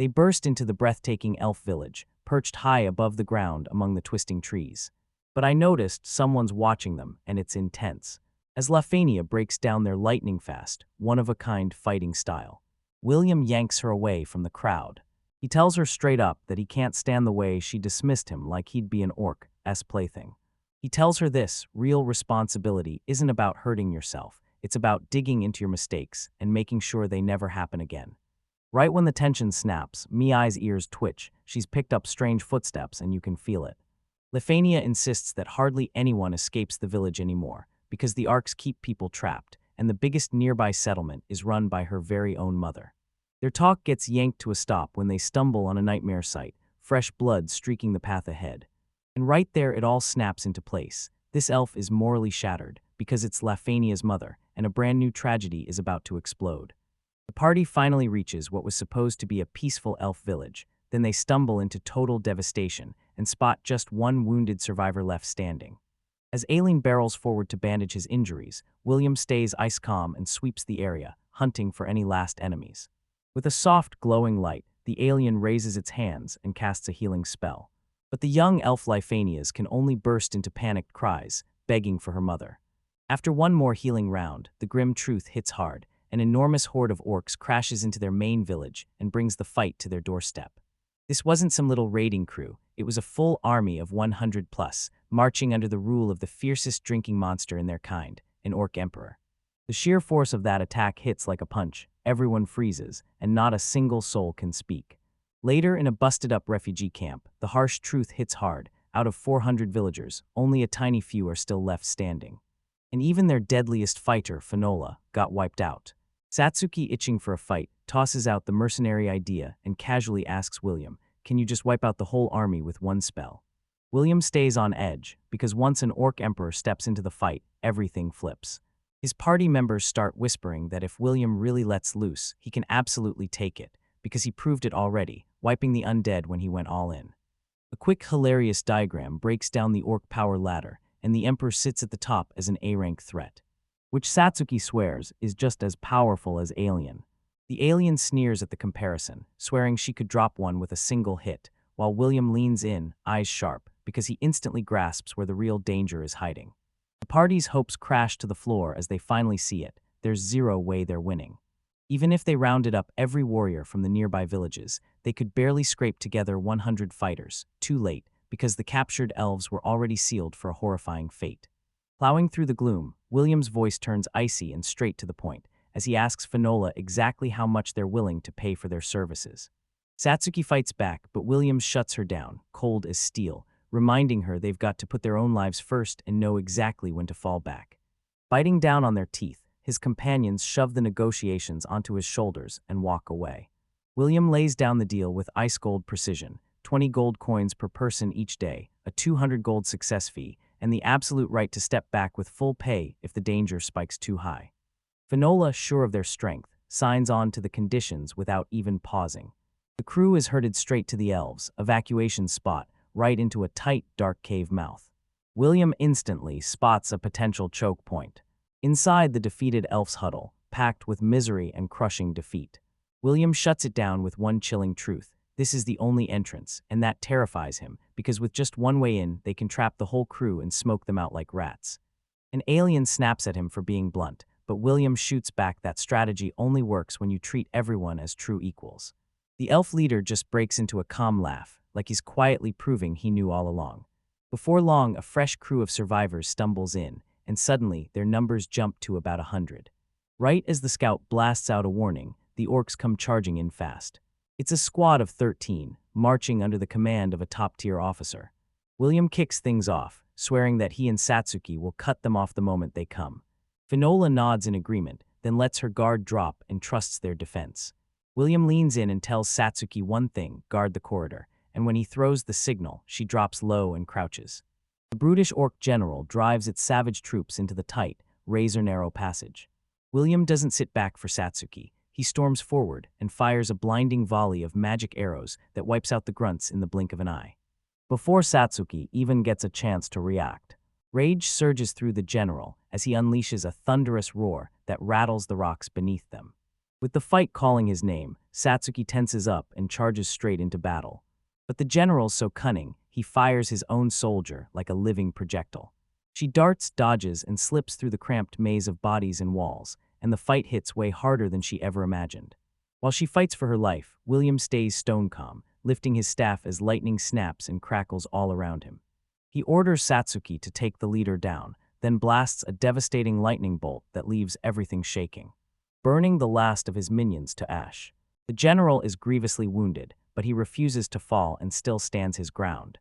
They burst into the breathtaking elf village, perched high above the ground among the twisting trees. But I noticed someone's watching them, and it's intense. As Lafania breaks down their lightning-fast, one-of-a-kind fighting style, William yanks her away from the crowd. He tells her straight up that he can't stand the way she dismissed him like he'd be an orc's plaything. He tells her this real responsibility isn't about hurting yourself, it's about digging into your mistakes and making sure they never happen again. Right when the tension snaps, Miai's ears twitch. She's picked up strange footsteps and you can feel it. Lafania insists that hardly anyone escapes the village anymore because the arcs keep people trapped, and the biggest nearby settlement is run by her very own mother. Their talk gets yanked to a stop when they stumble on a nightmare sight, fresh blood streaking the path ahead. And right there it all snaps into place. This elf is morally shattered because it's Lafania's mother, and a brand new tragedy is about to explode. The party finally reaches what was supposed to be a peaceful elf village. Then they stumble into total devastation and spot just one wounded survivor left standing. As Eileen barrels forward to bandage his injuries, William stays ice calm and sweeps the area, hunting for any last enemies. With a soft, glowing light, the alien raises its hands and casts a healing spell. But the young elf Lifanias can only burst into panicked cries, begging for her mother. After one more healing round, the grim truth hits hard. An enormous horde of orcs crashes into their main village and brings the fight to their doorstep. This wasn't some little raiding crew, it was a full army of 100 plus, marching under the rule of the fiercest drinking monster in their kind, an orc emperor. The sheer force of that attack hits like a punch, everyone freezes, and not a single soul can speak. Later, in a busted-up refugee camp, the harsh truth hits hard. Out of 400 villagers, only a tiny few are still left standing. And even their deadliest fighter, Finola, got wiped out. Satsuki, itching for a fight, tosses out the mercenary idea and casually asks William, "Can you just wipe out the whole army with one spell?" William stays on edge, because once an orc emperor steps into the fight, everything flips. His party members start whispering that if William really lets loose, he can absolutely take it, because he proved it already, wiping the undead when he went all in. A quick, hilarious diagram breaks down the orc power ladder, and the emperor sits at the top as an A-rank threat, which Satsuki swears is just as powerful as Alien. The alien sneers at the comparison, swearing she could drop one with a single hit, while William leans in, eyes sharp, because he instantly grasps where the real danger is hiding. The party's hopes crash to the floor as they finally see it. There's zero way they're winning. Even if they rounded up every warrior from the nearby villages, they could barely scrape together 100 fighters, too late, because the captured elves were already sealed for a horrifying fate. Plowing through the gloom, William's voice turns icy and straight to the point, as he asks Finola exactly how much they're willing to pay for their services. Satsuki fights back, but William shuts her down, cold as steel, reminding her they've got to put their own lives first and know exactly when to fall back. Biting down on their teeth, his companions shove the negotiations onto his shoulders and walk away. William lays down the deal with ice gold precision, 20 gold coins per person each day, a 200 gold success fee, and the absolute right to step back with full pay if the danger spikes too high. Finola, sure of their strength, signs on to the conditions without even pausing. The crew is herded straight to the elves' evacuation spot, right into a tight, dark cave mouth. William instantly spots a potential choke point. Inside the defeated elf's huddle, packed with misery and crushing defeat. William shuts it down with one chilling truth. This is the only entrance, and that terrifies him, because with just one way in, they can trap the whole crew and smoke them out like rats. An alien snaps at him for being blunt, but William shoots back that strategy only works when you treat everyone as true equals. The elf leader just breaks into a calm laugh, like he's quietly proving he knew all along. Before long, a fresh crew of survivors stumbles in, and suddenly their numbers jump to about 100. Right as the scout blasts out a warning, the orcs come charging in fast. It's a squad of 13, marching under the command of a top-tier officer. William kicks things off, swearing that he and Satsuki will cut them off the moment they come. Finola nods in agreement, then lets her guard drop and trusts their defense. William leans in and tells Satsuki one thing, guard the corridor, and when he throws the signal, she drops low and crouches. The brutish orc general drives its savage troops into the tight, razor-narrow passage. William doesn't sit back for Satsuki. He storms forward and fires a blinding volley of magic arrows that wipes out the grunts in the blink of an eye. Before Satsuki even gets a chance to react, rage surges through the general as he unleashes a thunderous roar that rattles the rocks beneath them. With the fight calling his name, Satsuki tenses up and charges straight into battle. But the general's so cunning, he fires his own soldier like a living projectile. She darts, dodges, and slips through the cramped maze of bodies and walls, and the fight hits way harder than she ever imagined. While she fights for her life, William stays stone calm, lifting his staff as lightning snaps and crackles all around him. He orders Satsuki to take the leader down, then blasts a devastating lightning bolt that leaves everything shaking, burning the last of his minions to ash. The general is grievously wounded, but he refuses to fall and still stands his ground,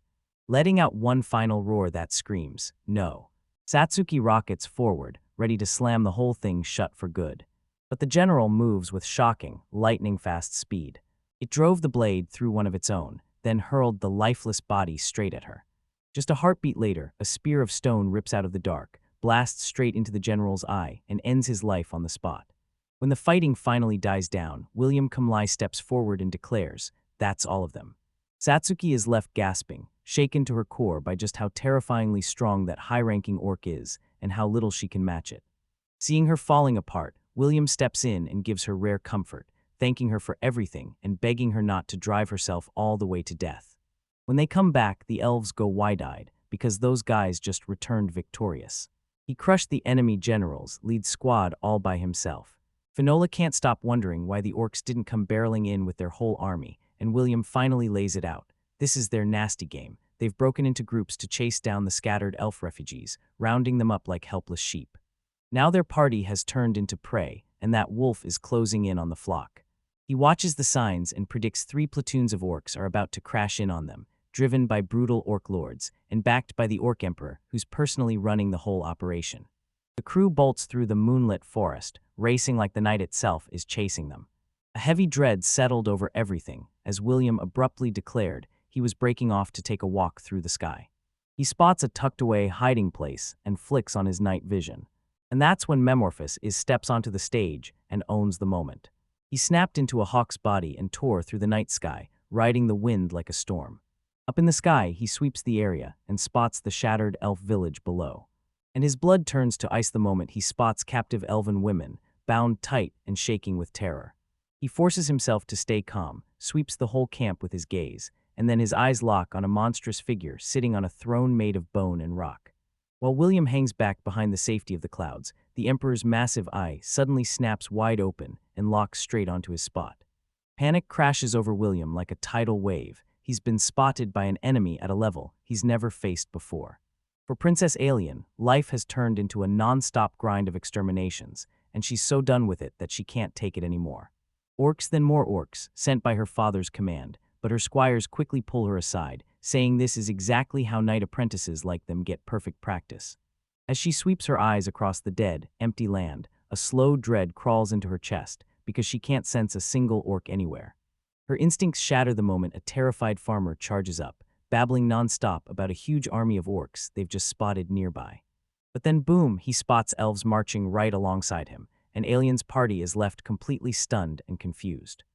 letting out one final roar that screams, "No." Satsuki rockets forward, ready to slam the whole thing shut for good. But the general moves with shocking, lightning-fast speed. It drove the blade through one of its own, then hurled the lifeless body straight at her. Just a heartbeat later, a spear of stone rips out of the dark, blasts straight into the general's eye, and ends his life on the spot. When the fighting finally dies down, William Kumlai steps forward and declares, "That's all of them." Satsuki is left gasping, shaken to her core by just how terrifyingly strong that high-ranking orc is and how little she can match it. Seeing her falling apart, William steps in and gives her rare comfort, thanking her for everything and begging her not to drive herself all the way to death. When they come back, the elves go wide-eyed because those guys just returned victorious. He crushed the enemy general's lead squad all by himself. Finola can't stop wondering why the orcs didn't come barreling in with their whole army, and William finally lays it out. This is their nasty game. They've broken into groups to chase down the scattered elf refugees, rounding them up like helpless sheep. Now their party has turned into prey, and that wolf is closing in on the flock. He watches the signs and predicts 3 platoons of orcs are about to crash in on them, driven by brutal orc lords, and backed by the orc emperor, who's personally running the whole operation. The crew bolts through the moonlit forest, racing like the night itself is chasing them. A heavy dread settled over everything, as William abruptly declared he was breaking off to take a walk through the sky. He spots a tucked-away hiding place and flicks on his night vision. And that's when Metamorphosis steps onto the stage and owns the moment. He snapped into a hawk's body and tore through the night sky, riding the wind like a storm. Up in the sky, he sweeps the area and spots the shattered elf village below. And his blood turns to ice the moment he spots captive elven women, bound tight and shaking with terror. He forces himself to stay calm, sweeps the whole camp with his gaze, and then his eyes lock on a monstrous figure sitting on a throne made of bone and rock. While William hangs back behind the safety of the clouds, the Emperor's massive eye suddenly snaps wide open and locks straight onto his spot. Panic crashes over William like a tidal wave. He's been spotted by an enemy at a level he's never faced before. For Princess Eileen, life has turned into a non-stop grind of exterminations, and she's so done with it that she can't take it anymore. Orcs then more orcs, sent by her father's command, but her squires quickly pull her aside, saying this is exactly how knight apprentices like them get perfect practice. As she sweeps her eyes across the dead, empty land, a slow dread crawls into her chest because she can't sense a single orc anywhere. Her instincts shatter the moment a terrified farmer charges up, babbling non-stop about a huge army of orcs they've just spotted nearby. But then boom, he spots elves marching right alongside him, and Eileen's party is left completely stunned and confused.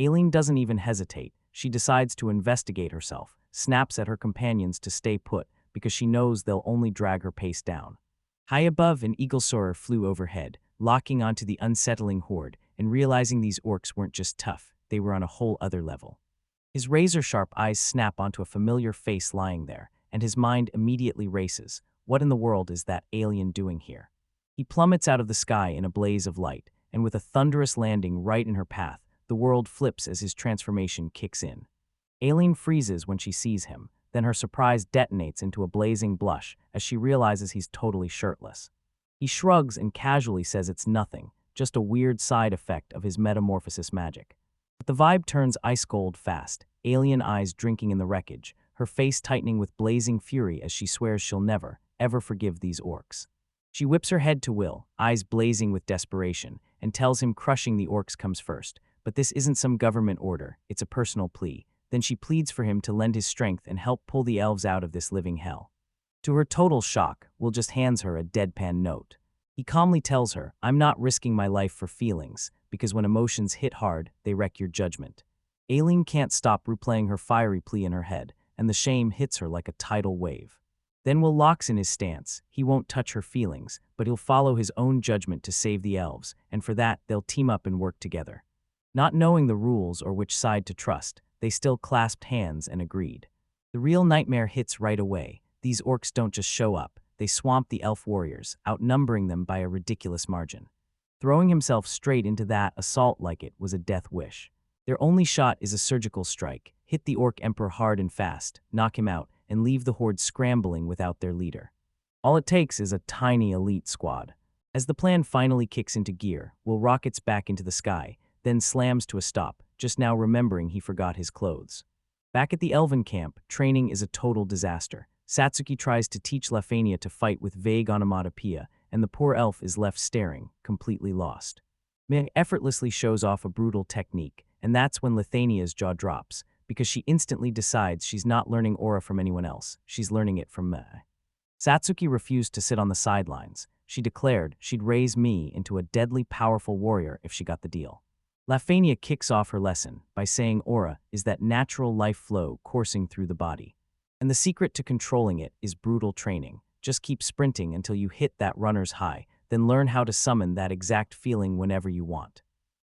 Eileen doesn't even hesitate. She decides to investigate herself, snaps at her companions to stay put because she knows they'll only drag her pace down. High above, an eagle soarer flew overhead, locking onto the unsettling horde and realizing these orcs weren't just tough, they were on a whole other level. His razor-sharp eyes snap onto a familiar face lying there, and his mind immediately races. What in the world is that alien doing here? He plummets out of the sky in a blaze of light, and with a thunderous landing right in her path, the world flips as his transformation kicks in. Eileen freezes when she sees him, then her surprise detonates into a blazing blush as she realizes he's totally shirtless. He shrugs and casually says it's nothing, just a weird side effect of his metamorphosis magic. But the vibe turns ice cold fast, alien eyes drinking in the wreckage, her face tightening with blazing fury as she swears she'll never, ever forgive these orcs. She whips her head to Will, eyes blazing with desperation, and tells him crushing the orcs comes first. But this isn't some government order, it's a personal plea. Then she pleads for him to lend his strength and help pull the elves out of this living hell. To her total shock, Will just hands her a deadpan note. He calmly tells her, "I'm not risking my life for feelings, because when emotions hit hard, they wreck your judgment." Eileen can't stop replaying her fiery plea in her head, and the shame hits her like a tidal wave. Then Will locks in his stance. He won't touch her feelings, but he'll follow his own judgment to save the elves, and for that, they'll team up and work together. Not knowing the rules or which side to trust, they still clasped hands and agreed. The real nightmare hits right away. These orcs don't just show up, they swamp the elf warriors, outnumbering them by a ridiculous margin. Throwing himself straight into that assault like it was a death wish. Their only shot is a surgical strike, hit the orc emperor hard and fast, knock him out, and leave the horde scrambling without their leader. All it takes is a tiny elite squad. As the plan finally kicks into gear, Will rockets back into the sky, then slams to a stop, just now remembering he forgot his clothes. Back at the elven camp, training is a total disaster. Satsuki tries to teach Lafania to fight with vague onomatopoeia, and the poor elf is left staring, completely lost. Mage effortlessly shows off a brutal technique, and that's when Lithania's jaw drops, because she instantly decides she's not learning aura from anyone else, she's learning it from Mage. Satsuki refused to sit on the sidelines. She declared she'd raise me into a deadly powerful warrior if she got the deal. Lafania kicks off her lesson by saying aura is that natural life flow coursing through the body. And the secret to controlling it is brutal training. Just keep sprinting until you hit that runner's high, then learn how to summon that exact feeling whenever you want.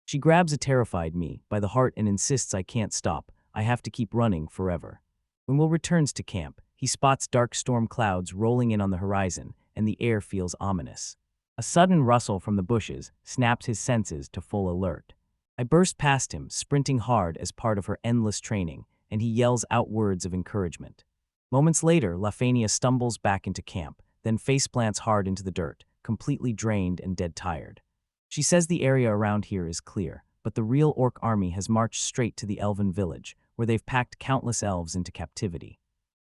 She grabs a terrified me by the heart and insists I can't stop, I have to keep running forever. When Will returns to camp, he spots dark storm clouds rolling in on the horizon, and the air feels ominous. A sudden rustle from the bushes snaps his senses to full alert. I burst past him, sprinting hard as part of her endless training, and he yells out words of encouragement. Moments later, Lafania stumbles back into camp, then faceplants hard into the dirt, completely drained and dead tired. She says the area around here is clear, but the real orc army has marched straight to the elven village, where they've packed countless elves into captivity.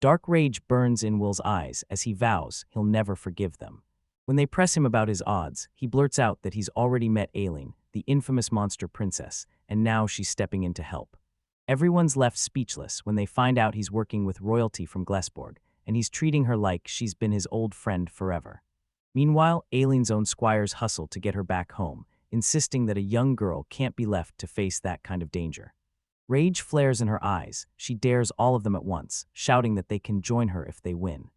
Dark rage burns in Will's eyes as he vows he'll never forgive them. When they press him about his odds, he blurts out that he's already met Eileen, the infamous monster princess, and now she's stepping in to help. Everyone's left speechless when they find out he's working with royalty from Glesborg, and he's treating her like she's been his old friend forever. Meanwhile, Eileen's own squires hustle to get her back home, insisting that a young girl can't be left to face that kind of danger. Rage flares in her eyes. She dares all of them at once, shouting that they can join her if they win.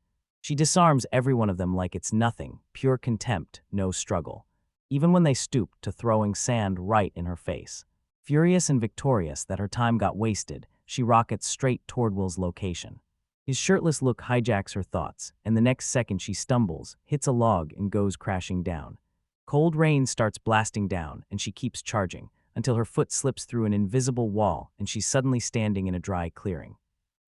She disarms every one of them like it's nothing, pure contempt, no struggle. Even when they stoop to throwing sand right in her face. Furious and victorious that her time got wasted, she rockets straight toward Will's location. His shirtless look hijacks her thoughts, and the next second she stumbles, hits a log, and goes crashing down. Cold rain starts blasting down, and she keeps charging, until her foot slips through an invisible wall and she's suddenly standing in a dry clearing.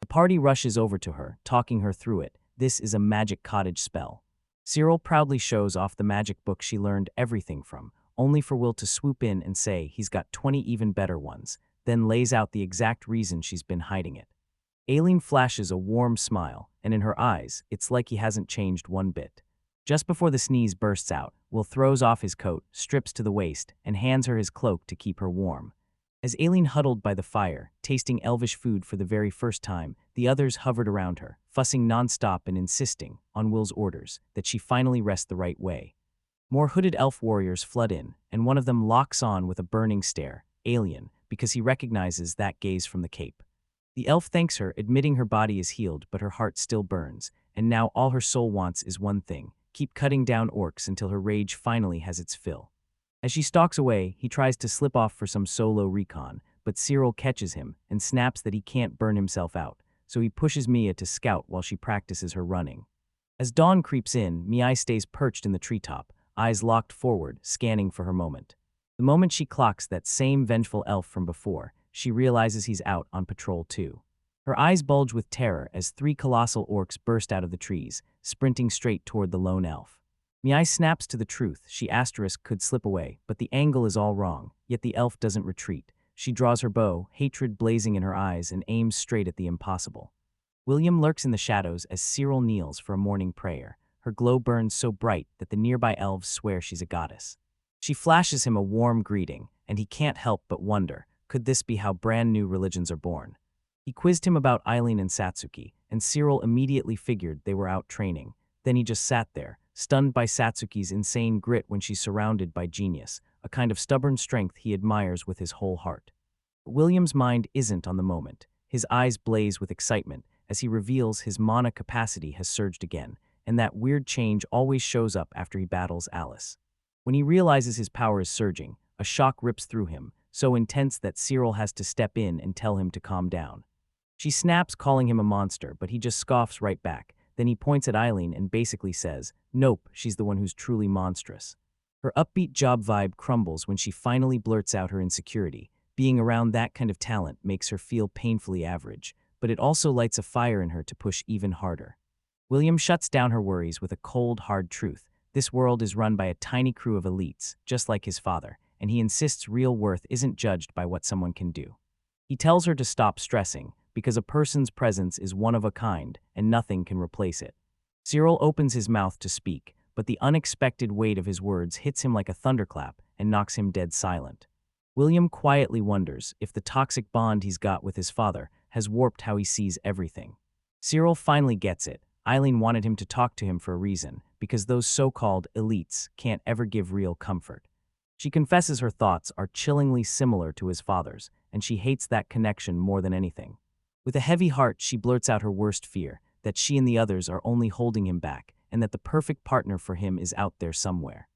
The party rushes over to her, talking her through it. This is a magic cottage spell. Cyril proudly shows off the magic book she learned everything from, only for Will to swoop in and say he's got 20 even better ones, then lays out the exact reason she's been hiding it. Eileen flashes a warm smile, and in her eyes, it's like he hasn't changed one bit. Just before the sneeze bursts out, Will throws off his coat, strips to the waist, and hands her his cloak to keep her warm. As Eileen huddled by the fire, tasting elvish food for the very first time, the others hovered around her, fussing nonstop and insisting, on Will's orders, that she finally rest the right way. More hooded elf warriors flood in, and one of them locks on with a burning stare, alien, because he recognizes that gaze from the cape. The elf thanks her, admitting her body is healed, but her heart still burns, and now all her soul wants is one thing: keep cutting down orcs until her rage finally has its fill. As she stalks away, he tries to slip off for some solo recon, but Cyril catches him and snaps that he can't burn himself out, so he pushes Mia to scout while she practices her running. As dawn creeps in, Mia stays perched in the treetop, eyes locked forward, scanning for her moment. The moment she clocks that same vengeful elf from before, she realizes he's out on patrol too. Her eyes bulge with terror as 3 colossal orcs burst out of the trees, sprinting straight toward the lone elf. Mia snaps to the truth. She could slip away, but the angle is all wrong, yet the elf doesn't retreat. She draws her bow, hatred blazing in her eyes, and aims straight at the impossible. William lurks in the shadows as Cyril kneels for a morning prayer. Her glow burns so bright that the nearby elves swear she's a goddess. She flashes him a warm greeting, and he can't help but wonder, could this be how brand new religions are born? He quizzed him about Eileen and Satsuki, and Cyril immediately figured they were out training. Then he just sat there, stunned by Satsuki's insane grit when she's surrounded by genius, a kind of stubborn strength he admires with his whole heart. But William's mind isn't on the moment. His eyes blaze with excitement as he reveals his mana capacity has surged again, and that weird change always shows up after he battles Alice. When he realizes his power is surging, a shock rips through him, so intense that Cyril has to step in and tell him to calm down. She snaps, calling him a monster, but he just scoffs right back. Then he points at Eileen and basically says, "Nope, she's the one who's truly monstrous." Her upbeat job vibe crumbles when she finally blurts out her insecurity. Being around that kind of talent makes her feel painfully average, but it also lights a fire in her to push even harder. William shuts down her worries with a cold, hard truth. This world is run by a tiny crew of elites, just like his father, and he insists real worth isn't judged by what someone can do. He tells her to stop stressing, because a person's presence is one of a kind, and nothing can replace it. Cyril opens his mouth to speak, but the unexpected weight of his words hits him like a thunderclap and knocks him dead silent. William quietly wonders if the toxic bond he's got with his father has warped how he sees everything. Cyril finally gets it. Eileen wanted him to talk to him for a reason, because those so-called elites can't ever give real comfort. She confesses her thoughts are chillingly similar to his father's, and she hates that connection more than anything. With a heavy heart, she blurts out her worst fear, that she and the others are only holding him back, and that the perfect partner for him is out there somewhere.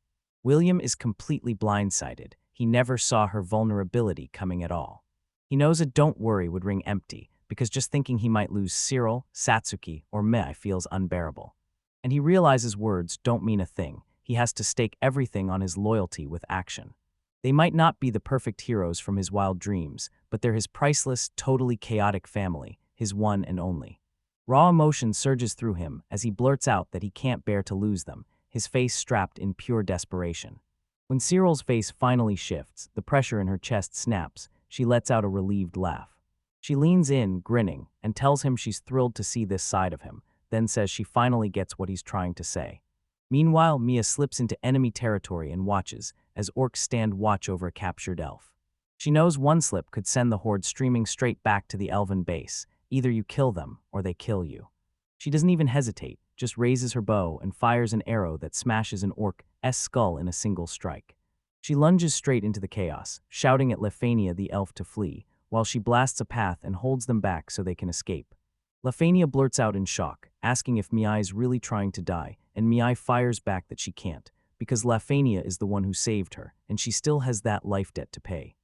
William is completely blindsided. He never saw her vulnerability coming at all. He knows a "don't worry" would ring empty, because just thinking he might lose Cyril, Satsuki, or Mei feels unbearable. And he realizes words don't mean a thing. He has to stake everything on his loyalty with action. They might not be the perfect heroes from his wild dreams, but they're his priceless, totally chaotic family, his one and only. Raw emotion surges through him as he blurts out that he can't bear to lose them, his face strapped in pure desperation. When Cyril's face finally shifts, the pressure in her chest snaps. She lets out a relieved laugh. She leans in, grinning, and tells him she's thrilled to see this side of him, then says she finally gets what he's trying to say. Meanwhile, Mia slips into enemy territory and watches, as orcs stand watch over a captured elf. She knows one slip could send the horde streaming straight back to the elven base. Either you kill them, or they kill you. She doesn't even hesitate, just raises her bow and fires an arrow that smashes an orc's skull in a single strike. She lunges straight into the chaos, shouting at Lefania the elf to flee, while she blasts a path and holds them back so they can escape. Lefania blurts out in shock, asking if Miai's really trying to die, and Miai fires back that she can't, because Lefania is the one who saved her, and she still has that life debt to pay.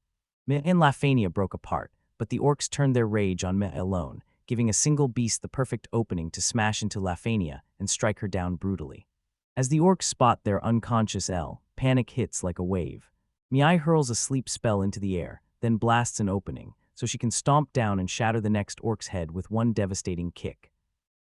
Mei and Lefania broke apart, but the orcs turned their rage on Mei alone, giving a single beast the perfect opening to smash into Lefania and strike her down brutally. As the orcs spot their unconscious El, panic hits like a wave. Miai hurls a sleep spell into the air, then blasts an opening, so she can stomp down and shatter the next orc's head with one devastating kick.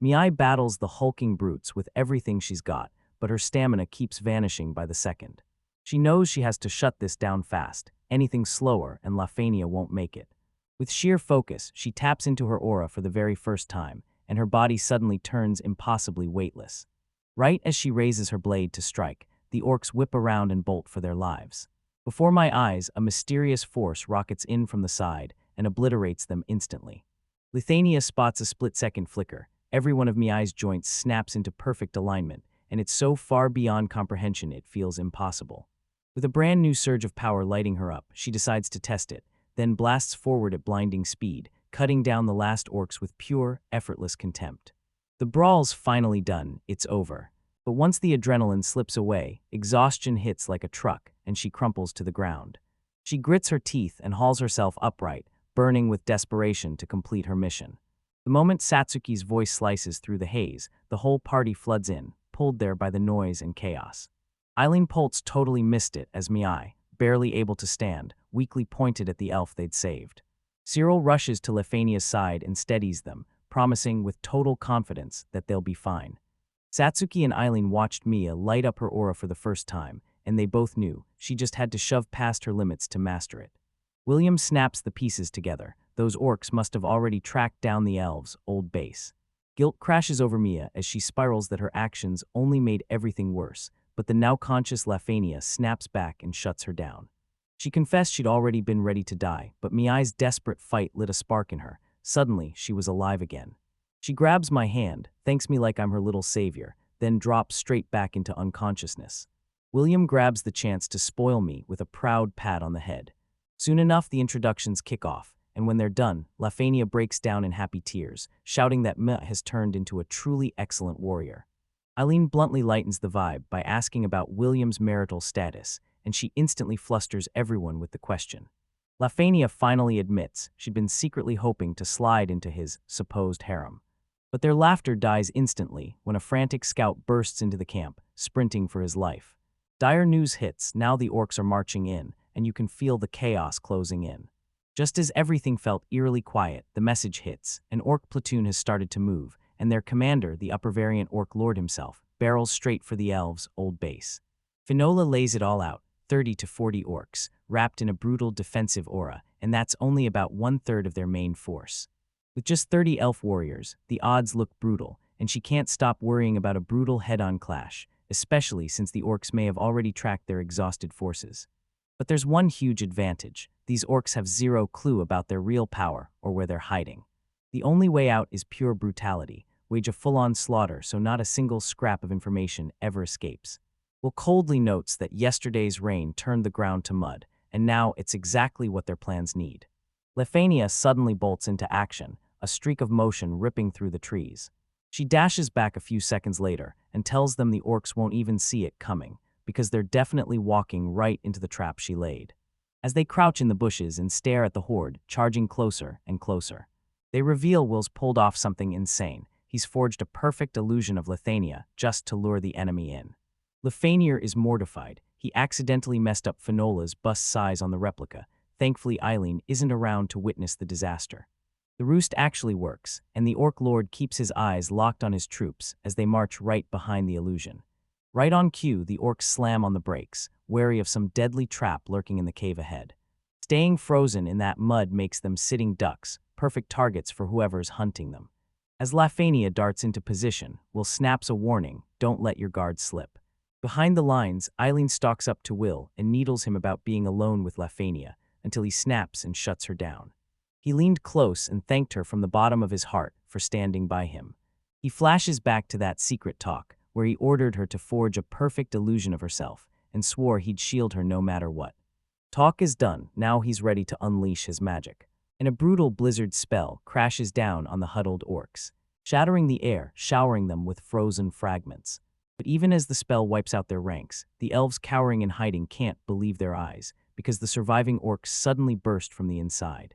Miai battles the hulking brutes with everything she's got, but her stamina keeps vanishing by the second. She knows she has to shut this down fast. Anything slower and Lefania won't make it. With sheer focus, she taps into her aura for the very first time, and her body suddenly turns impossibly weightless. Right as she raises her blade to strike, the orcs whip around and bolt for their lives. Before my eyes, a mysterious force rockets in from the side and obliterates them instantly. Lefania spots a split-second flicker. Every one of Miai's joints snaps into perfect alignment, and it's so far beyond comprehension it feels impossible. With a brand new surge of power lighting her up, she decides to test it, then blasts forward at blinding speed, cutting down the last orcs with pure, effortless contempt. The brawl's finally done, it's over. But once the adrenaline slips away, exhaustion hits like a truck, and she crumples to the ground. She grits her teeth and hauls herself upright, burning with desperation to complete her mission. The moment Satsuki's voice slices through the haze, the whole party floods in, pulled there by the noise and chaos. Eileen Poltz totally missed it as Miai, barely able to stand, weakly pointed at the elf they'd saved. Cyril rushes to Lefania's side and steadies them, promising with total confidence that they'll be fine. Satsuki and Eileen watched Mia light up her aura for the first time, and they both knew she just had to shove past her limits to master it. William snaps the pieces together. Those orcs must have already tracked down the elves' old base. Guilt crashes over Mia as she spirals that her actions only made everything worse, but the now-conscious Lefania snaps back and shuts her down. She confessed she'd already been ready to die, but Miai's desperate fight lit a spark in her. Suddenly, she was alive again. She grabs my hand, thanks me like I'm her little savior, then drops straight back into unconsciousness. William grabs the chance to spoil me with a proud pat on the head. Soon enough, the introductions kick off, and when they're done, Lafania breaks down in happy tears, shouting that Meh has turned into a truly excellent warrior. Eileen bluntly lightens the vibe by asking about William's marital status, and she instantly flusters everyone with the question. Lafania finally admits she'd been secretly hoping to slide into his supposed harem. But their laughter dies instantly when a frantic scout bursts into the camp, sprinting for his life. Dire news hits, now the orcs are marching in, and you can feel the chaos closing in. Just as everything felt eerily quiet, the message hits. An orc platoon has started to move, and their commander, the upper variant orc lord himself, barrels straight for the elves' old base. Finola lays it all out, 30 to 40 orcs, wrapped in a brutal defensive aura, and that's only about 1/3 of their main force. With just 30 elf warriors, the odds look brutal, and she can't stop worrying about a brutal head-on clash, especially since the orcs may have already tracked their exhausted forces. But there's one huge advantage. These orcs have zero clue about their real power or where they're hiding. The only way out is pure brutality, wage a full-on slaughter so not a single scrap of information ever escapes. Will coldly notes that yesterday's rain turned the ground to mud, and now it's exactly what their plans need. Lefania suddenly bolts into action, a streak of motion ripping through the trees. She dashes back a few seconds later and tells them the orcs won't even see it coming, because they're definitely walking right into the trap she laid. As they crouch in the bushes and stare at the horde, charging closer and closer, they reveal Will's pulled off something insane. He's forged a perfect illusion of Lithania just to lure the enemy in. Lefanier is mortified. He accidentally messed up Finola's bust size on the replica. Thankfully, Eileen isn't around to witness the disaster. The roost actually works, and the Orc Lord keeps his eyes locked on his troops as they march right behind the illusion. Right on cue, the orcs slam on the brakes, wary of some deadly trap lurking in the cave ahead. Staying frozen in that mud makes them sitting ducks, perfect targets for whoever's hunting them. As Lafania darts into position, Will snaps a warning, don't let your guard slip. Behind the lines, Eileen stalks up to Will and needles him about being alone with Lafania until he snaps and shuts her down. He leaned close and thanked her from the bottom of his heart for standing by him. He flashes back to that secret talk, where he ordered her to forge a perfect illusion of herself and swore he'd shield her no matter what. Talk is done, now he's ready to unleash his magic. And a brutal blizzard spell crashes down on the huddled orcs, shattering the air, showering them with frozen fragments. But even as the spell wipes out their ranks, the elves cowering and hiding can't believe their eyes, because the surviving orcs suddenly burst from the inside.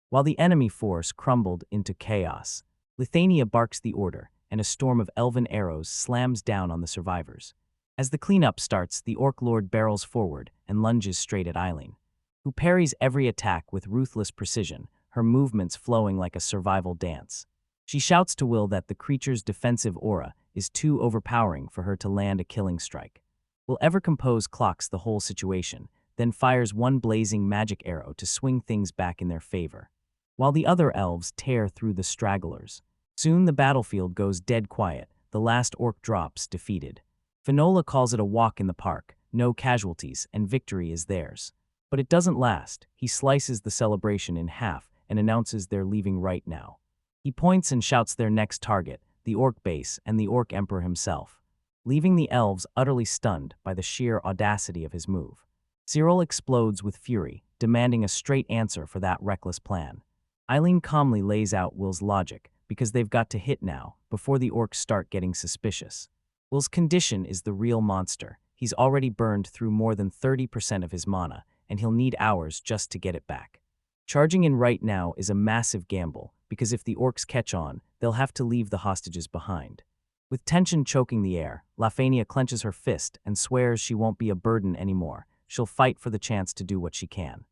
While the enemy force crumbled into chaos, Lithania barks the order, and a storm of elven arrows slams down on the survivors. As the cleanup starts, the Orc Lord barrels forward and lunges straight at Eileen, who parries every attack with ruthless precision, her movements flowing like a survival dance. She shouts to Will that the creature's defensive aura is too overpowering for her to land a killing strike. Will ever compose clocks the whole situation, then fires one blazing magic arrow to swing things back in their favor, while the other elves tear through the stragglers. Soon the battlefield goes dead quiet, the last orc drops defeated. Finola calls it a walk in the park, no casualties, and victory is theirs. But it doesn't last. He slices the celebration in half and announces they're leaving right now. He points and shouts their next target, the orc base and the orc emperor himself, leaving the elves utterly stunned by the sheer audacity of his move. Cyril explodes with fury, demanding a straight answer for that reckless plan. Eileen calmly lays out Will's logic, because they've got to hit now, before the orcs start getting suspicious. Will's condition is the real monster. He's already burned through more than 30% of his mana, and he'll need hours just to get it back. Charging in right now is a massive gamble, because if the orcs catch on, they'll have to leave the hostages behind. With tension choking the air, Lafania clenches her fist and swears she won't be a burden anymore. She'll fight for the chance to do what she can.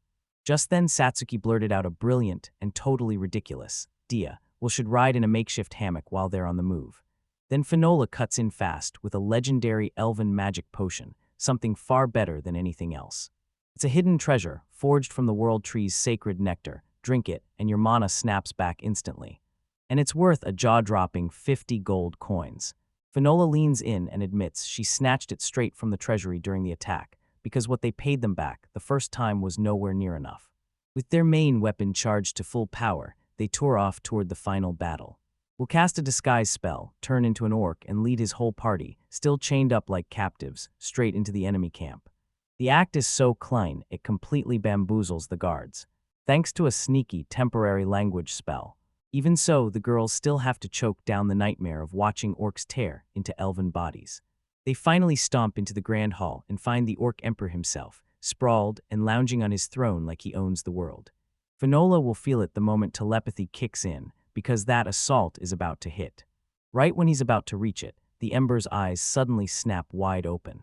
Just then Satsuki blurted out a brilliant and totally ridiculous idea. Will should ride in a makeshift hammock while they're on the move. Then Finola cuts in fast with a legendary elven magic potion, something far better than anything else. It's a hidden treasure, forged from the world tree's sacred nectar. Drink it, and your mana snaps back instantly. And it's worth a jaw-dropping 50 gold coins. Finola leans in and admits she snatched it straight from the treasury during the attack, because what they paid them back the first time was nowhere near enough. With their main weapon charged to full power, they tore off toward the final battle. Will cast a disguise spell, turn into an orc, and lead his whole party, still chained up like captives, straight into the enemy camp. The act is so clean, it completely bamboozles the guards. thanks to a sneaky temporary language spell. Even so, the girls still have to choke down the nightmare of watching orcs tear into elven bodies. They finally stomp into the Grand Hall and find the Orc Emperor himself, sprawled and lounging on his throne like he owns the world. Finola will feel it the moment telepathy kicks in, because that assault is about to hit. Right when he's about to reach it, the Ember's eyes suddenly snap wide open.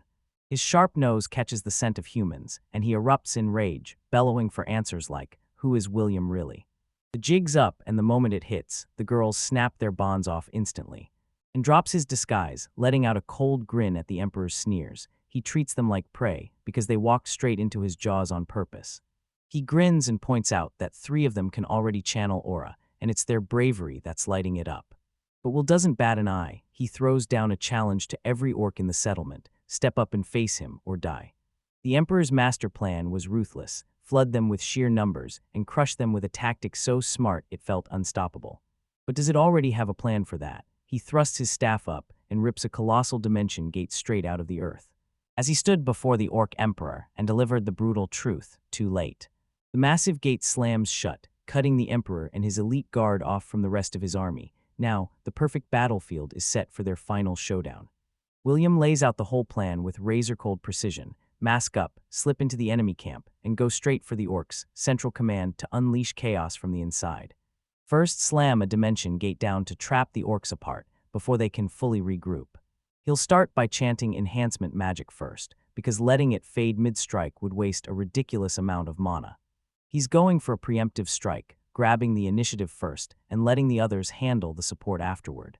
His sharp nose catches the scent of humans, and he erupts in rage, bellowing for answers like, "Who is William really?" The jig's up, and the moment it hits, the girls snap their bonds off instantly. And drops his disguise, letting out a cold grin at the Emperor's sneers. He treats them like prey, because they walked straight into his jaws on purpose. He grins and points out that 3 of them can already channel aura, and it's their bravery that's lighting it up. But Will doesn't bat an eye. He throws down a challenge to every orc in the settlement: step up and face him or die. The Emperor's master plan was ruthless: flood them with sheer numbers and crush them with a tactic so smart it felt unstoppable. But does it already have a plan for that? He thrusts his staff up and rips a colossal dimension gate straight out of the earth. As he stood before the Orc Emperor and delivered the brutal truth, too late. The massive gate slams shut, cutting the Emperor and his elite guard off from the rest of his army. Now, the perfect battlefield is set for their final showdown. William lays out the whole plan with razor-cold precision: mask up, slip into the enemy camp, and go straight for the orcs' central command to unleash chaos from the inside. First, slam a dimension gate down to trap the orcs apart before they can fully regroup. He'll start by chanting enhancement magic first, because letting it fade mid-strike would waste a ridiculous amount of mana. He's going for a preemptive strike, grabbing the initiative first and letting the others handle the support afterward.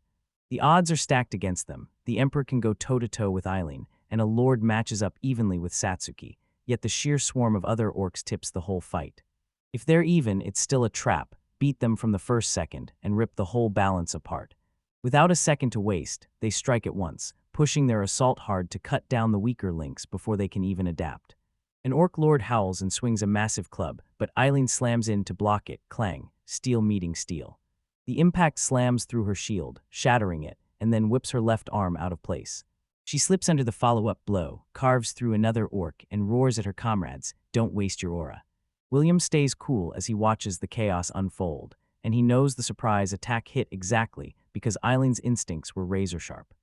The odds are stacked against them. The Emperor can go toe-to-toe with Eileen, and a Lord matches up evenly with Satsuki, yet the sheer swarm of other orcs tips the whole fight. If they're even, it's still a trap: beat them from the first second and rip the whole balance apart. Without a second to waste, they strike at once, pushing their assault hard to cut down the weaker links before they can even adapt. An Orc Lord howls and swings a massive club, but Eileen slams in to block it. Clang, steel meeting steel. The impact slams through her shield, shattering it, and then whips her left arm out of place. She slips under the follow-up blow, carves through another orc, and roars at her comrades, "Don't waste your aura." William stays cool as he watches the chaos unfold, and he knows the surprise attack hit exactly because Eileen's instincts were razor-sharp.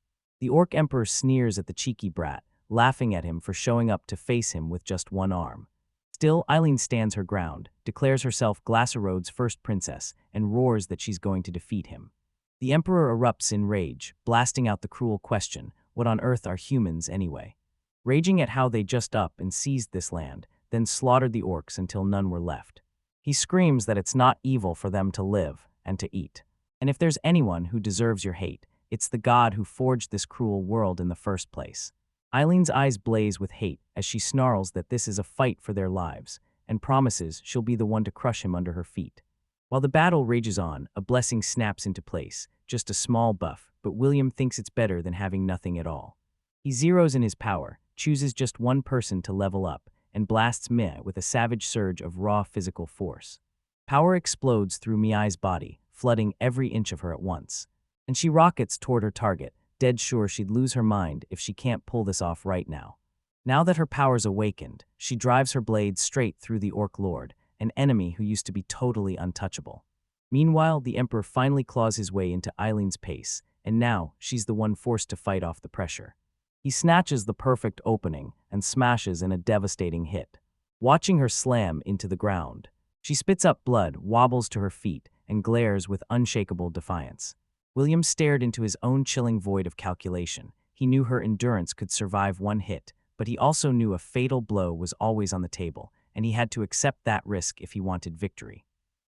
The Orc Emperor sneers at the cheeky brat, laughing at him for showing up to face him with just one arm. Still, Eileen stands her ground, declares herself Glasserode's first princess, and roars that she's going to defeat him. The Emperor erupts in rage, blasting out the cruel question: what on earth are humans anyway? Raging at how they just up and seized this land, then slaughtered the orcs until none were left. He screams that it's not evil for them to live and to eat. And if there's anyone who deserves your hate, it's the god who forged this cruel world in the first place. Eileen's eyes blaze with hate as she snarls that this is a fight for their lives, and promises she'll be the one to crush him under her feet. While the battle rages on, a blessing snaps into place, just a small buff, but William thinks it's better than having nothing at all. He zeroes in his power, chooses just one person to level up, and blasts Mia with a savage surge of raw physical force. Power explodes through Mia's body, flooding every inch of her at once. And she rockets toward her target, dead sure she'd lose her mind if she can't pull this off right now. Now that her power's awakened, she drives her blade straight through the Orc Lord, an enemy who used to be totally untouchable. Meanwhile, the Emperor finally claws his way into Eileen's pace, and now she's the one forced to fight off the pressure. He snatches the perfect opening and smashes in a devastating hit. Watching her slam into the ground, she spits up blood, wobbles to her feet, and glares with unshakable defiance. William stared into his own chilling void of calculation. He knew her endurance could survive one hit, but he also knew a fatal blow was always on the table, and he had to accept that risk if he wanted victory.